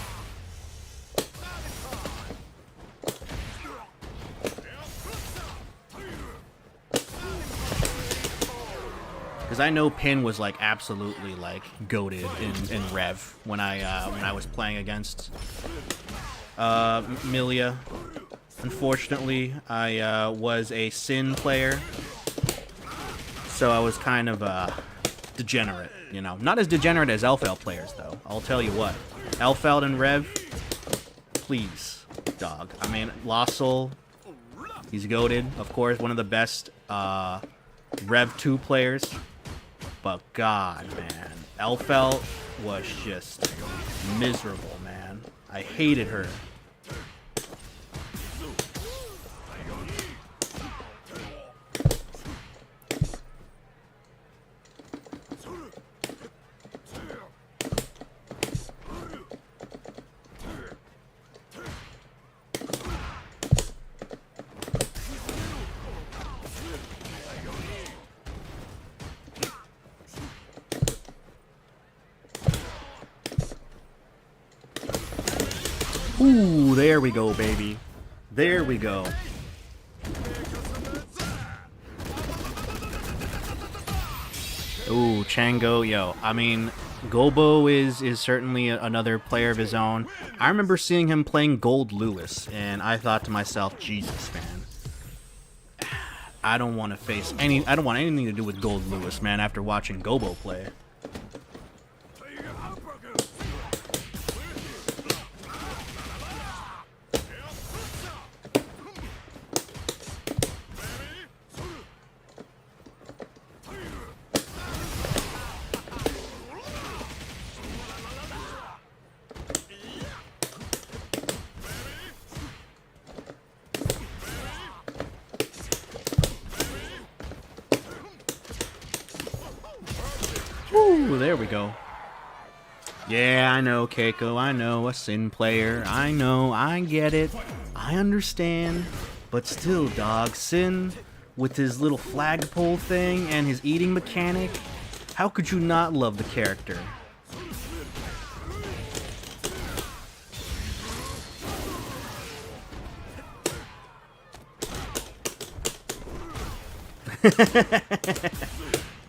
Because I know Pin was like absolutely like goated in Rev when I was playing against Milia. Unfortunately, I was a Sin player, so I was kind of degenerate. You know, not as degenerate as Elfeld players though. I'll tell you what, Elfeld and Rev, please, dog. I mean, Lossel, he's goated, of course, one of the best Rev 2 players. But God, man, Elfeld was just miserable, man. I hated her. Ooh, there we go, baby. There we go. Ooh, Chango, yo. I mean, Gobo is certainly another player of his own. I remember seeing him playing Gold Lewis, and I thought to myself, Jesus, man. I don't want to face any... I don't want anything to do with Gold Lewis, man, after watching Gobo play. Ooh, there we go. Yeah, I know, Keiko. I know, a Sin player. I know, I get it. I understand. But still, dog, Sin, with his little flagpole thing and his eating mechanic, how could you not love the character?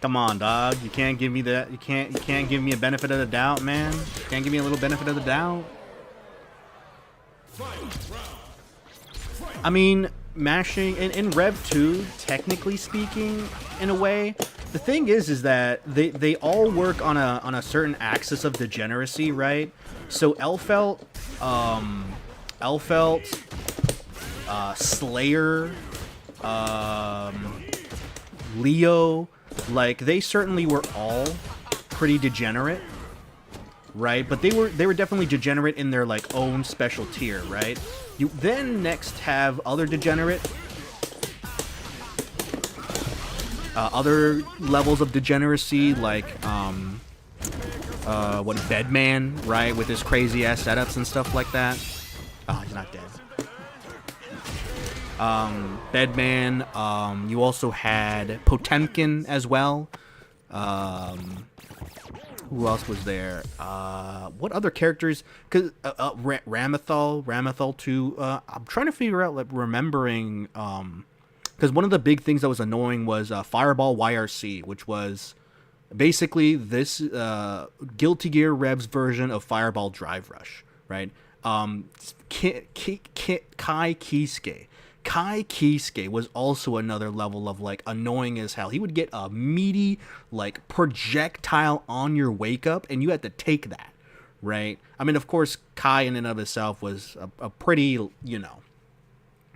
Come on, dog. You can't give me that. You can't give me a benefit of the doubt, man. You can't give me a little benefit of the doubt. I mean, mashing in Rev 2, technically speaking, in a way, the thing is that they all work on a certain axis of degeneracy, right? So Elfelt, Slayer, Leo, like, they certainly were all pretty degenerate, right? But they were definitely degenerate in their like own special tier, right? You then next have other degenerate, other levels of degeneracy, like what, Bedman, right, with his crazy ass setups and stuff like that. Oh, he's not dead. Bedman, you also had Potemkin as well. Who else was there? What other characters? Cause Ramethal too. I'm trying to figure out, like, remembering. Because one of the big things that was annoying was Fireball YRC, which was basically this Guilty Gear Rev's version of Fireball Drive Rush, right? Kai Kisuke. Kai Kisuke was also another level of, like, annoying as hell. He would get a meaty, like, projectile on your wake up, and you had to take that, right? I mean, of course, Kai in and of itself was a pretty, you know,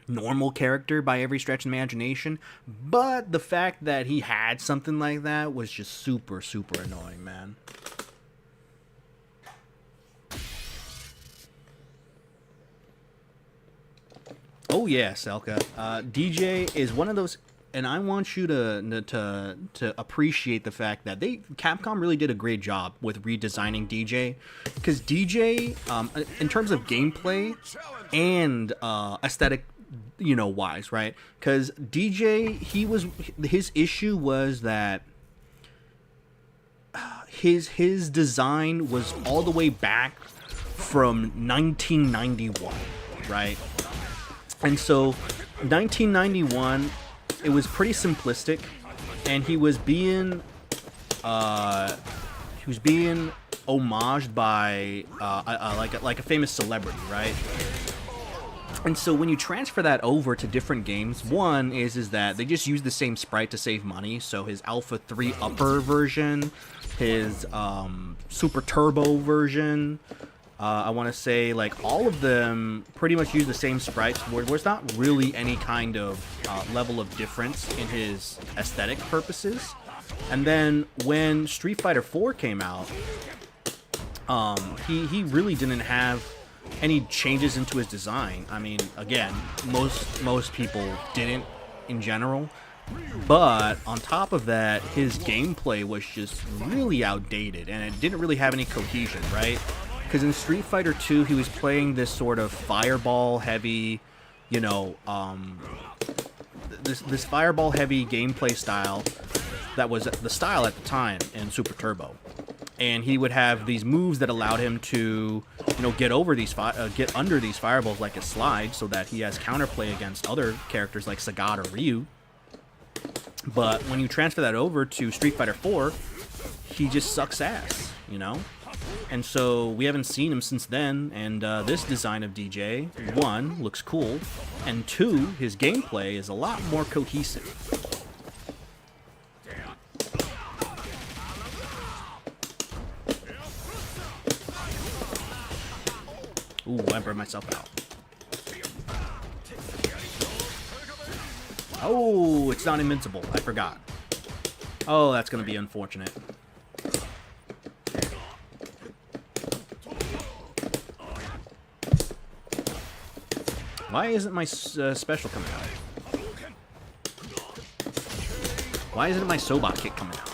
normal character by every stretch of imagination, but the fact that he had something like that was just super, super annoying, man. Oh yeah, Selka. DJ is one of those and I want you to appreciate the fact that Capcom really did a great job with redesigning DJ, because DJ, in terms of gameplay and aesthetic, wise, right? Because DJ, his issue was that his design was all the way back from 1991, right? And so 1991, it was pretty simplistic, and he was being homaged by like a famous celebrity, right? And so when you transfer that over to different games, one is that they just use the same sprite to save money. So his Alpha 3 Upper version, his Super Turbo version, I want to say, like, all of them pretty much use the same sprites, where there's not really any kind of level of difference in his aesthetic purposes. And then when Street Fighter 4 came out, he really didn't have any changes into his design. I mean, again, most people didn't in general. But on top of that, his gameplay was just really outdated, and it didn't really have any cohesion, right? Because in Street Fighter 2, he was playing this sort of fireball-heavy, this fireball-heavy gameplay style that was the style at the time in Super Turbo. And he would have these moves that allowed him to, get over these get under these fireballs like a slide, so that he has counterplay against other characters like Sagat or Ryu. But when you transfer that over to Street Fighter 4, he just sucks ass, And so we haven't seen him since then, and this design of DJ, one, looks cool, and two, his gameplay is a lot more cohesive. Ooh, I burned myself out. Oh, it's not invincible. I forgot. Oh, that's going to be unfortunate. Why isn't my special coming out? Why isn't my Sobot kick coming out?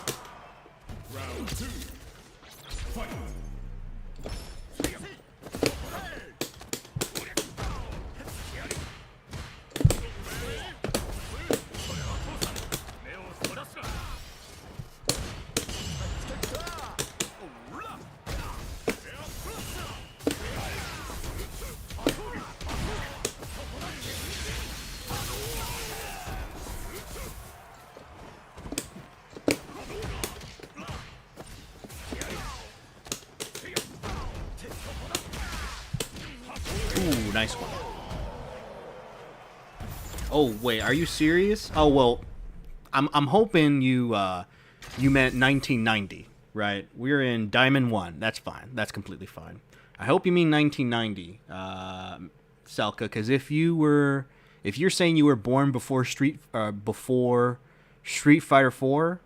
Ooh, nice one. Oh, wait, are you serious? Oh, well, I'm hoping you meant 1990, right? We're in Diamond 1. That's fine. That's completely fine. I hope you mean 1990, Selka, because if you're saying you were born before Street Fighter 4,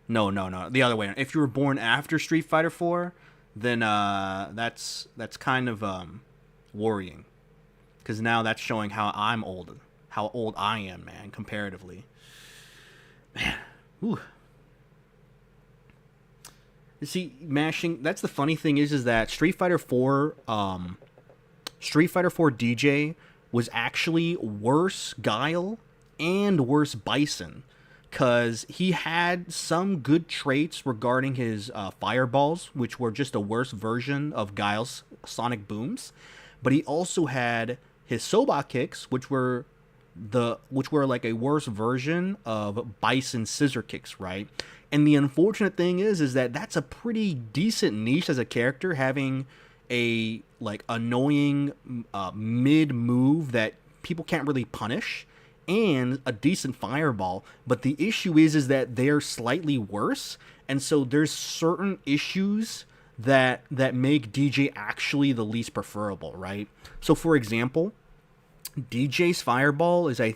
no, the other way around. If you were born after Street Fighter 4, then that's kind of worrying, because now that's showing how old I am, man, comparatively. Man, ooh. You see, mashing. That's the funny thing is that Street Fighter 4 DJ was actually worse Guile and worse Bison, because he had some good traits regarding his fireballs, which were just a worse version of Guile's sonic booms. But he also had his Soba kicks, which were like a worse version of Bison's scissor kicks, right? And the unfortunate thing is that that's a pretty decent niche as a character, having a like annoying mid move that people can't really punish, and a decent fireball. But the issue is that they're slightly worse, and so there's certain issues that make DJ actually the least preferable, right? So for example, DJ's fireball is, I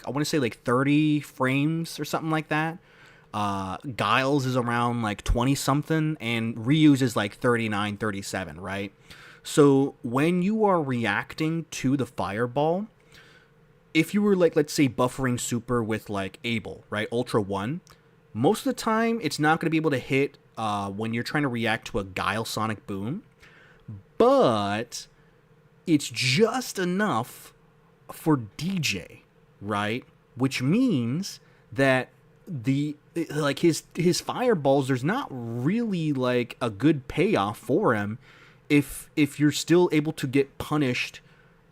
want to say like 30 frames or something like that. Guile's is around like 20 something, and Ryu's is like 39, 37, right? So when you are reacting to the fireball, if you were like, let's say, buffering super with like Abel, right, Ultra 1, most of the time it's not going to be able to hit when you're trying to react to a Guile Sonic Boom, but it's just enough for DJ, right? Which means that the like his fireballs, there's not really like a good payoff for him if you're still able to get punished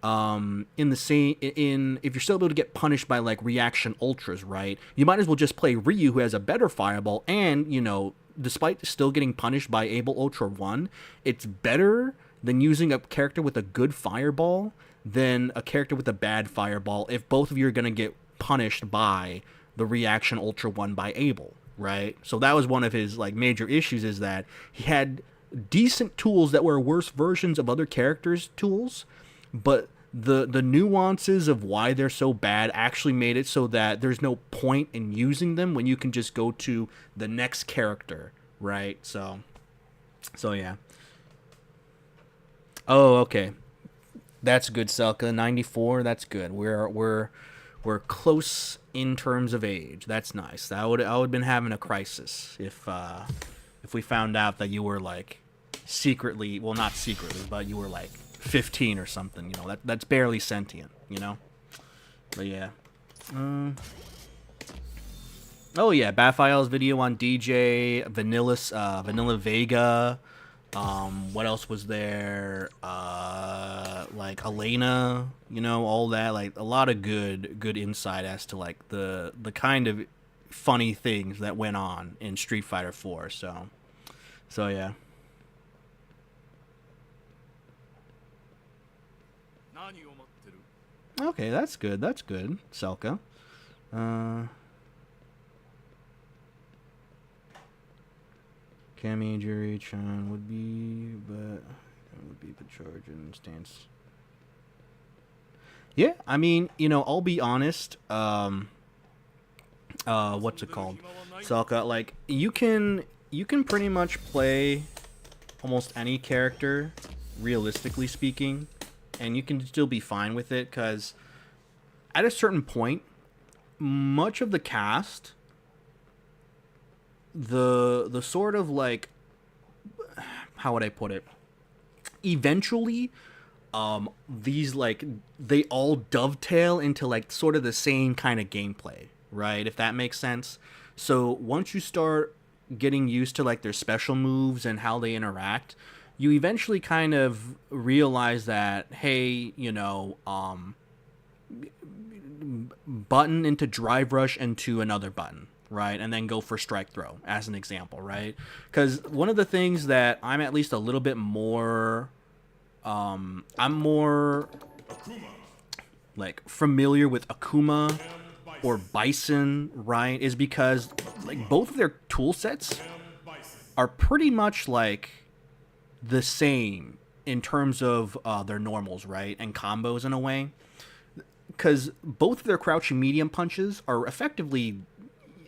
if you're still able to get punished by like reaction ultras, right? You might as well just play Ryu, who has a better fireball, and despite still getting punished by Abel Ultra 1, it's better than using a character with a good fireball than a character with a bad fireball if both of you are going to get punished by the reaction Ultra 1 by Abel, right? So that was one of his like major issues, is that he had decent tools that were worse versions of other characters' tools, but the nuances of why they're so bad actually made it so that there's no point in using them when you can just go to the next character, right? So yeah. Oh, okay. That's good, Selka. 94, that's good. We're close in terms of age. That's nice. I would have been having a crisis if we found out that you were like secretly, well, not secretly, but you were like 15 or something. That's barely sentient. But yeah. Oh yeah, Baphile's video on DJ, Vanilla Vega. What else was there? Like Elena, all that, like a lot of good insight as to like the kind of funny things that went on in Street Fighter 4. So yeah. Okay, that's good. That's good, Selka. Cammy, Jury, Chun would be, but that would be the charge and stance. Yeah, I mean, I'll be honest. What's it called? Selka, like you can pretty much play almost any character, realistically speaking, and you can still be fine with it, because at a certain point, much of the cast, the sort of like, how would I put it? Eventually, these like they all dovetail into like sort of the same kind of gameplay, right? If that makes sense. So once you start getting used to like their special moves and how they interact, you eventually kind of realize that, hey, button into drive rush into another button, right? And then go for strike throw as an example, right? Because one of the things that I'm at least a little bit more, I'm more like familiar with Akuma or Bison, right? Is because like both of their tool sets are pretty much like the same in terms of their normals, right? And combos in a way. Because both of their crouching medium punches are effectively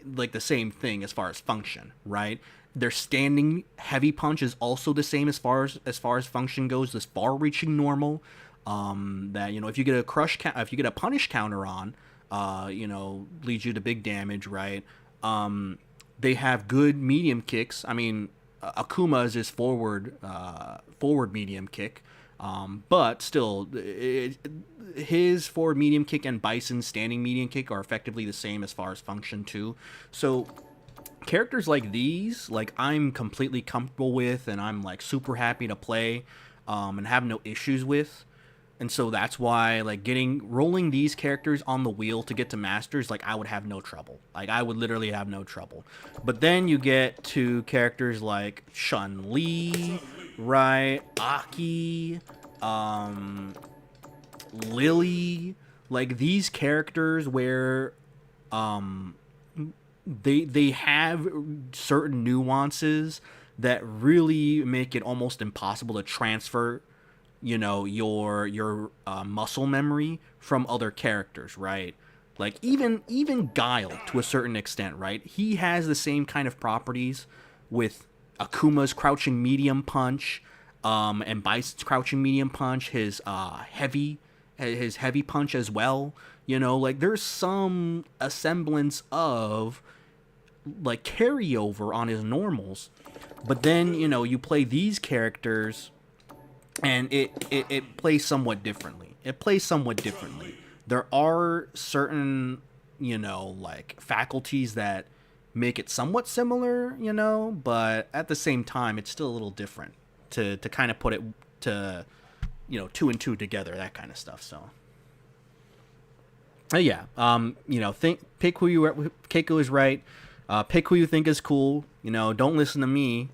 like the same thing as far as function, right? Their standing heavy punch is also the same as far as function goes. This far-reaching normal, that if you get if you get a punish counter on, leads you to big damage, right? They have good medium kicks. I mean, Akuma's is forward medium kick, but still, his forward medium kick and Bison's standing medium kick are effectively the same as far as function too. So characters like these, like I'm completely comfortable with, and I'm like super happy to play, and have no issues with. And so that's why, like, rolling these characters on the wheel to get to masters, like, I would have no trouble. Like, I would literally have no trouble. But then you get to characters like Chun-Li, right? Aki, Lily, like these characters where, they have certain nuances that really make it almost impossible to transfer your muscle memory from other characters, right? Like even Guile to a certain extent, right? He has the same kind of properties with Akuma's crouching medium punch, and Bison's crouching medium punch, his heavy his heavy punch as well. You know, like there's some a semblance of like carryover on his normals. But then, you know, you play these characters and it plays somewhat differently. It plays somewhat differently. There are certain, you know, like faculties that make it somewhat similar, you know, but at the same time, it's still a little different to kind of put it to, you know, 2 and 2 together, that kind of stuff. So, yeah, you know, pick who you. Keiko is right. Pick who you think is cool. You know, don't listen to me,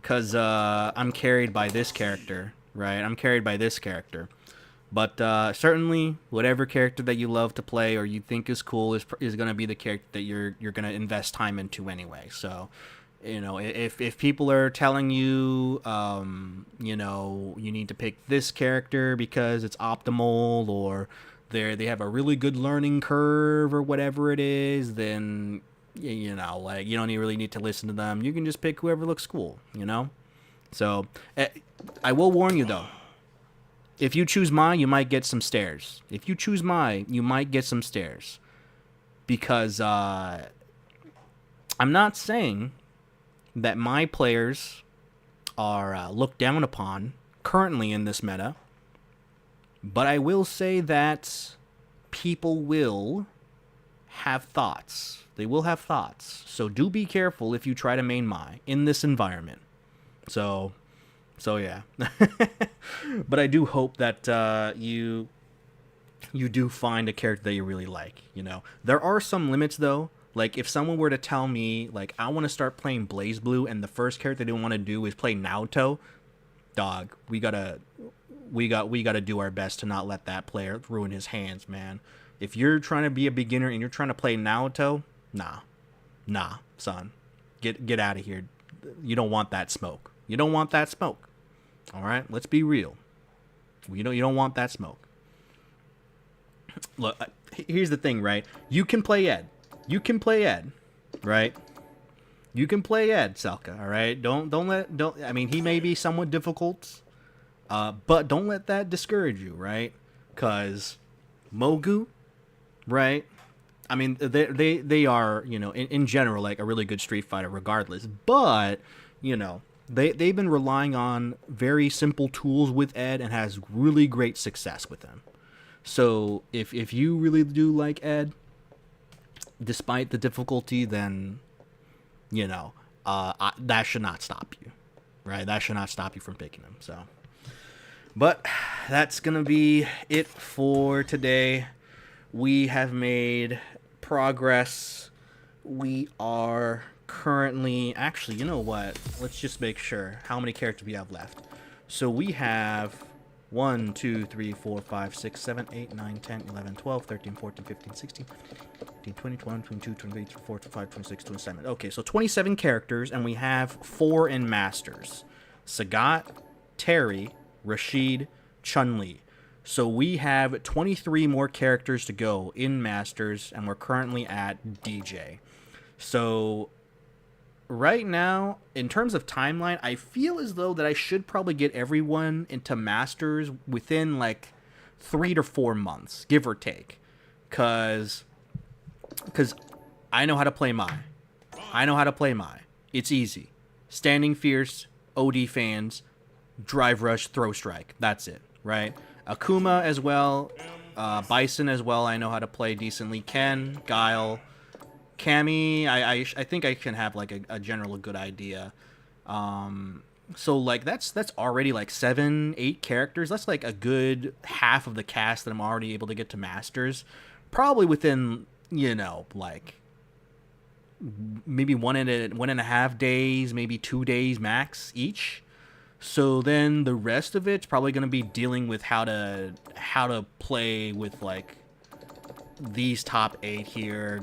cause I'm carried by this character, right? I'm carried by this character. But certainly, whatever character that you love to play or you think is cool is going to be the character that you're going to invest time into anyway. So, you know, if people are telling you, you know, you need to pick this character because it's optimal or they have a really good learning curve or whatever it is, then you know, like you don't really need to listen to them. You can just pick whoever looks cool, you know. So, I will warn you though. If you choose Mai, you might get some stares. If you choose Mai, you might get some stares. Because I'm not saying that Mai players are looked down upon currently in this meta. But I will say that people will have thoughts. They will have thoughts. So do be careful if you try to main Mai in this environment. So yeah. But I do hope that you do find a character that you really like, you know. There are some limits though. Like if someone were to tell me like I want to start playing BlazBlue and the first character they want to do is play Naoto, dog, we got to do our best to not let that player ruin his hands, man. If you're trying to be a beginner and you're trying to play Naoto, nah, son. Get out of here. You don't want that smoke. You don't want that smoke. All right, let's be real. You don't want that smoke. Look, here's the thing, right? You can play Ed. Right? You can play Ed, Selka. All right. Don't. I mean, he may be somewhat difficult, but don't let that discourage you, right? Cause Mogu, right? I mean, they are, you know, in general like a really good Street Fighter, regardless. But you know. They've been relying on very simple tools with Ed and has really great success with them. So if you really do like Ed, despite the difficulty, then, you know, that should not stop you, right? That should not stop you from picking him. So, but that's going to be it for today. We have made progress. We are currently, actually, you know what, let's just make sure how many characters we have left. So we have 1 2 3 4 5 6 7 8 9 10 11 12 13 14 15 16 17 20 21 22 23 24 25 26 27. Okay, so 27 characters, and we have 4 in Masters: Sagat, Terry, Rashid, Chun-Li. So we have 23 more characters to go in Masters, and we're currently at DJ. So right now, in terms of timeline, I feel as though that I should probably get everyone into Masters within like 3 to 4 months, give or take. Cause I know how to play Mai. It's easy. Standing Fierce, OD fans, Drive Rush, Throw Strike. That's it, right? Akuma as well, Bison as well, I know how to play decently. Ken, Guile, Cammy, I think I can have like a general good idea. So like that's already like 7-8 characters. That's like a good half of the cast that I'm already able to get to Masters, probably within, you know, like maybe 1.5 days, maybe 2 days max each. So then the rest of it's probably going to be dealing with how to play with like these top 8 here.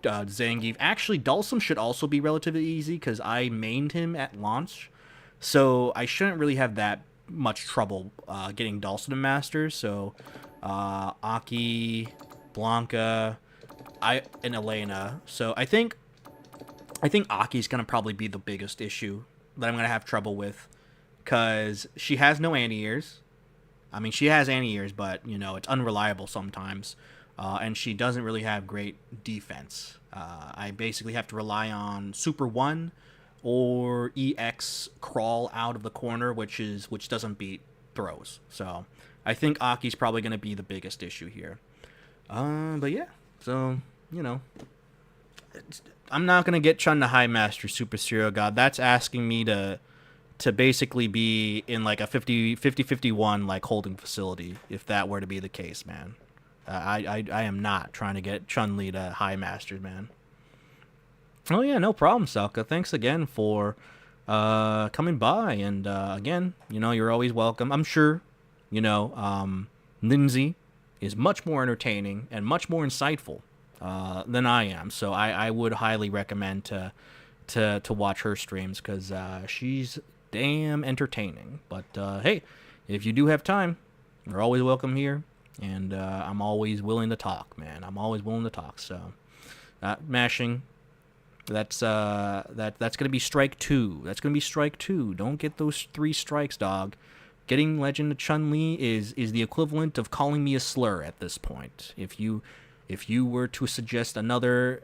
Zangief. Actually, Dulcim should also be relatively easy because I mained him at launch, so I shouldn't really have that much trouble getting Dulcim to Masters. So Aki, Blanca, and Elena. So I think Aki's gonna probably be the biggest issue that I'm gonna have trouble with, because she has no anti-airs. I mean, she has anti-airs, but, you know, it's unreliable sometimes. And she doesn't really have great defense. I basically have to rely on Super 1 or EX crawl out of the corner, which doesn't beat throws. So I think Aki's probably going to be the biggest issue here. But yeah, so, you know, I'm not going to get Chun to High Master Super Serial God. That's asking me to basically be in like a 50-51 like holding facility if that were to be the case, man. I am not trying to get Chun-Li to High Masters, man. Oh yeah, no problem, Selka. Thanks again for coming by, and again, you know, you're always welcome. I'm sure, you know, Lindsay is much more entertaining and much more insightful than I am, so I would highly recommend to watch her streams, because she's damn entertaining. But hey, if you do have time, you're always welcome here, and I'm always willing to talk, man. I'm always willing to talk. So mashing, that's gonna be strike 2. That's gonna be strike 2. Don't get those 3 strikes, dog. Getting Legend of Chun-Li is the equivalent of calling me a slur at this point. If you were to suggest another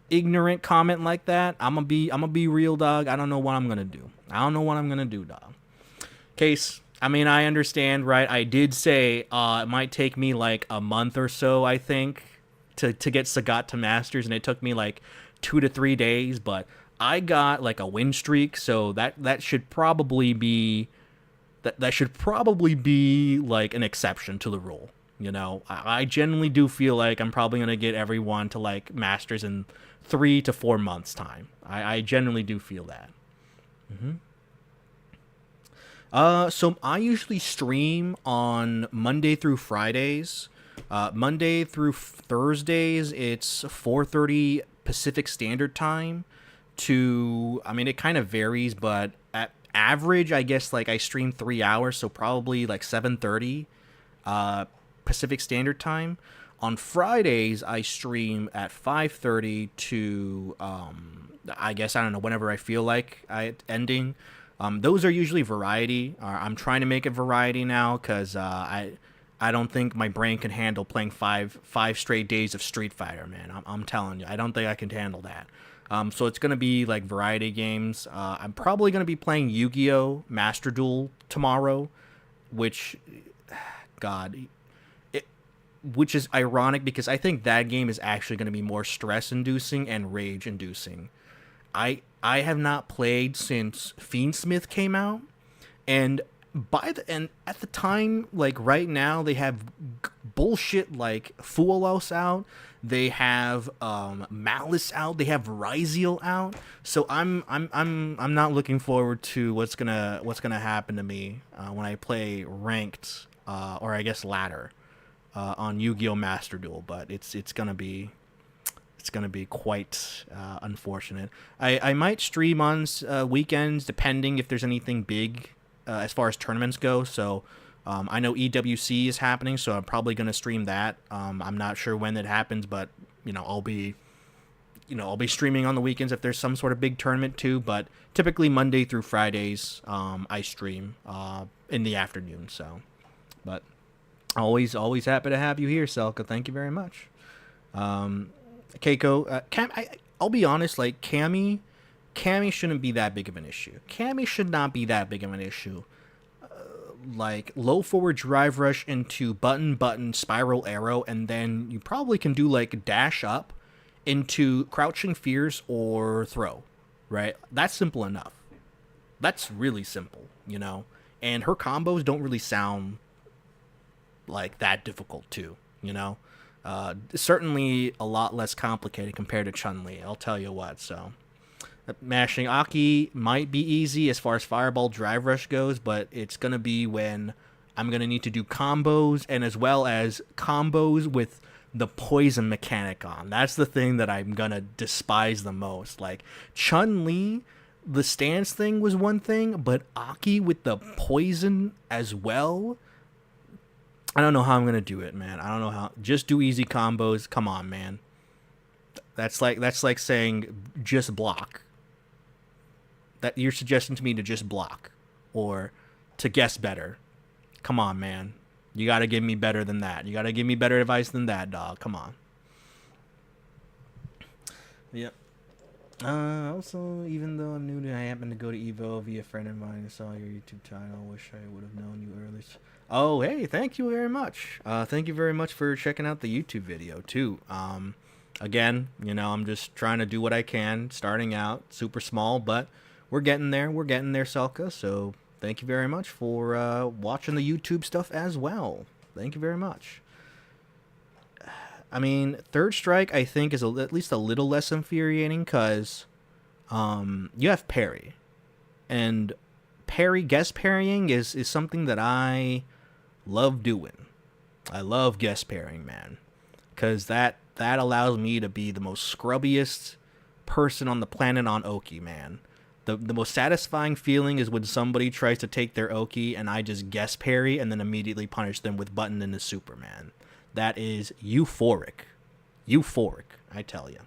ignorant comment like that, I'm gonna be real, dog. I don't know what I'm gonna do. Dog. Case, I mean, I understand, right? I did say it might take me like a month or so, I think, to get Sagat to Masters, and it took me like 2 to 3 days, but I got like a win streak, so that should probably be like an exception to the rule. You know, I generally do feel like I'm probably going to get everyone to like Masters in 3 to 4 months time. I generally do feel that. So I usually stream on Monday through Fridays. Monday through Thursdays, it's 4:30 Pacific Standard Time to, I mean, it kind of varies, but at average, I guess, like, I stream 3 hours, so probably like 7:30 Pacific Standard Time. On Fridays, I stream at 5:30 to, I guess, I don't know, whenever I feel like ending. Those are usually variety. I'm trying to make it variety now, because I don't think my brain can handle playing five straight days of Street Fighter, man. I'm telling you, I don't think I can handle that. So it's going to be like variety games. I'm probably going to be playing Yu-Gi-Oh! Master Duel tomorrow, which, God, which is ironic, because I think that game is actually going to be more stress-inducing and rage-inducing. I have not played since Fiendsmith came out, and at the time, like right now, they have bullshit like Fuelos out, they have Malice out, they have Ryziel out. So I'm not looking forward to what's gonna happen to me when I play ranked or I guess ladder on Yu-Gi-Oh! Master Duel. But it's gonna be quite unfortunate. I might stream on weekends, depending if there's anything big as far as tournaments go. So I know EWC is happening, so I'm probably going to stream that. I'm not sure when that happens, but I'll be streaming on the weekends if there's some sort of big tournament too. But typically Monday through Fridays, I stream in the afternoon. So, but always happy to have you here, Selka. Thank you very much. Keiko, I'll be honest, like Cammy shouldn't be that big of an issue. Cammy should not be that big of an issue. Like low forward drive rush into button spiral arrow, and then you probably can do like dash up into crouching fierce or throw, right? That's simple enough. That's really simple, and her combos don't really sound like that difficult too, certainly a lot less complicated compared to Chun-Li, I'll tell you what. So mashing Aki might be easy as far as fireball drive rush goes, but it's going to be when I'm going to need to do combos, and as well as combos with the poison mechanic on. That's the thing that I'm going to despise the most. Like Chun-Li, the stance thing was one thing, but Aki with the poison as well, I don't know how I'm going to do it, man. I don't know how. Just do easy combos. Come on, man. That's like saying just block. That you're suggesting to me to just block or to guess better. Come on, man. You gotta give me better than that. You gotta give me better advice than that, dog. Come on. Yep. Also, even though I'm new to, I happened to go to Evo via a friend of mine and saw your YouTube channel. Wish I would have known you earlier. Oh, hey, thank you very much. Thank you very much for checking out the YouTube video too. Again, you know, I'm just trying to do what I can, starting out super small, but we're getting there. We're getting there, Selka. So thank you very much for watching the YouTube stuff as well. Thank you very much. I mean, Third Strike, I think, is at least a little less infuriating because you have parry. And guest parrying is something that I love doing. I love guest parrying, man. Because that allows me to be the most scrubbiest person on the planet on Oki, man. The most satisfying feeling is when somebody tries to take their Oki and I just guest parry and then immediately punish them with button into Superman. That is euphoric. Euphoric, I tell you.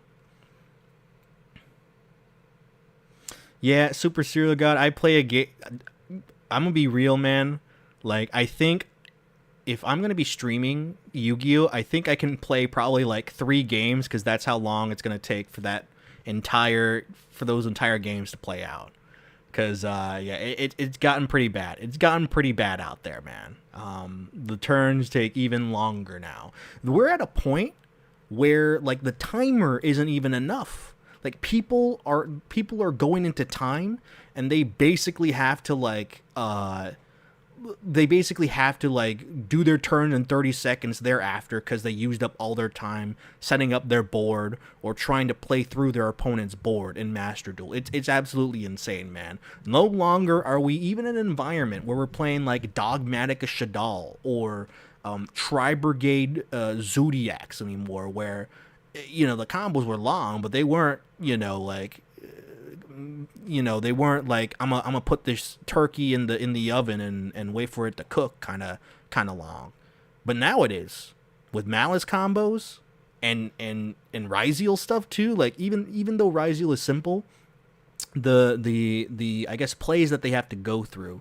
Yeah, Super Serial God, I play a game. I'm going to be real, man. Like, I think if I'm going to be streaming Yu-Gi-Oh!, I think I can play probably like 3 games because that's how long it's going to take for those entire games to play out. Because, it's gotten pretty bad. It's gotten pretty bad out there, man. The turns take even longer now. We're at a point where, like, the timer isn't even enough. Like, people are going into time, and they basically have to, do their turn in 30 seconds thereafter because they used up all their time setting up their board or trying to play through their opponent's board in Master Duel. It's absolutely insane, man. No longer are we even in an environment where we're playing like Dogmatic Shadal or Tri-Brigade Zodiacs anymore, where, you know, the combos were long, but they weren't, they weren't like I'm gonna put this turkey in the oven and wait for it to cook kind of long. But now it is with Malice combos and Ryzeal stuff too. Like even though Ryzeal is simple, the I guess plays that they have to go through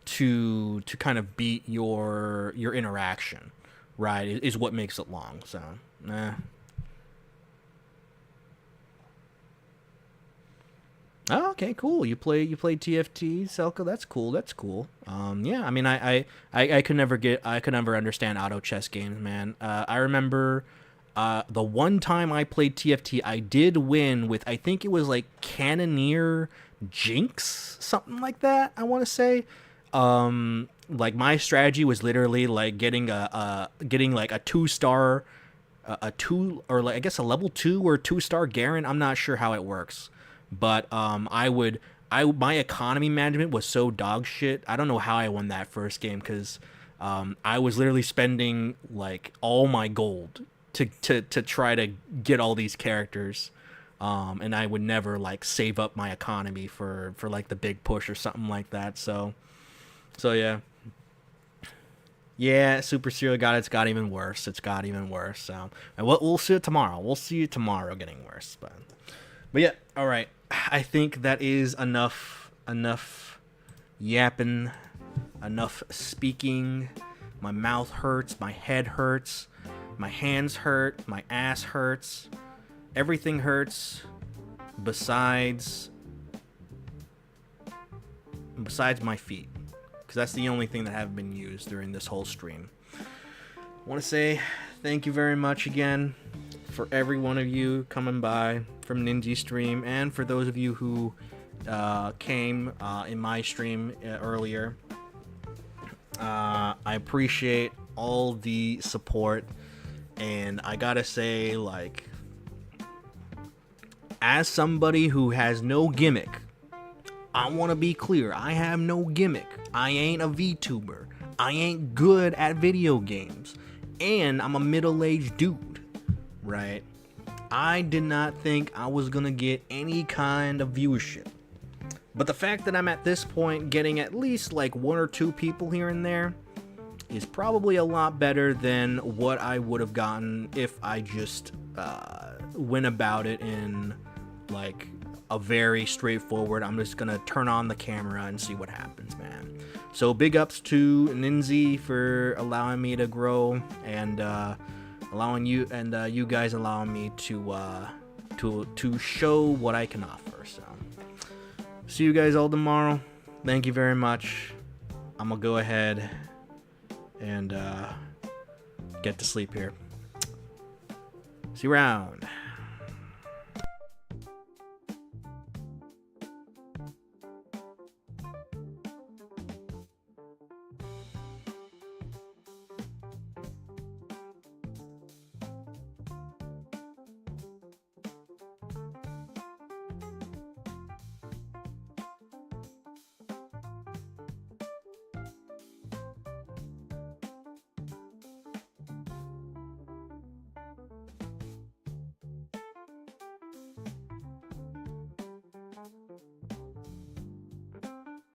to kind of beat your interaction, right, is what makes it long. So Oh, okay, cool. You play TFT, Selka. That's cool. Yeah, I mean, I could never understand auto chess games, man. I remember the one time I played TFT, I did win with, I think it was like Cannoneer Jinx, something like that, I want to say. Like my strategy was literally like getting like a 2-star, or like I guess a level 2 or 2-star Garen. I'm not sure how it works. But my economy management was so dog shit. I don't know how I won that first game because I was literally spending like all my gold to try to get all these characters, and I would never like save up my economy for like the big push or something like that. So yeah, Super Serial God, it's got even worse. It's got even worse. So and we'll see it tomorrow. We'll see it tomorrow getting worse, but yeah, all right. I think that is enough yapping, enough speaking. My mouth hurts, my head hurts, my hands hurt, my ass hurts. Everything hurts besides my feet, because that's the only thing that haven't been used during this whole stream. I want to say thank you very much again for every one of you coming by from Ninja Stream, and for those of you who came in my stream earlier. I appreciate all the support, and I gotta say, like, as somebody who has no gimmick, I want to be clear, I have no gimmick. I ain't a VTuber. I ain't good at video games, and I'm a middle-aged dude. Right? I did not think I was gonna get any kind of viewership. But the fact that I'm at this point getting at least like 1 or 2 people here and there is probably a lot better than what I would have gotten if I just went about it in like a very straightforward, I'm just gonna turn on the camera and see what happens, man. So big ups to Ninzi for allowing me to grow and allowing you and you guys allowing me to show what I can offer. So see you guys all tomorrow. Thank you very much. I'm gonna go ahead and get to sleep here. See you around.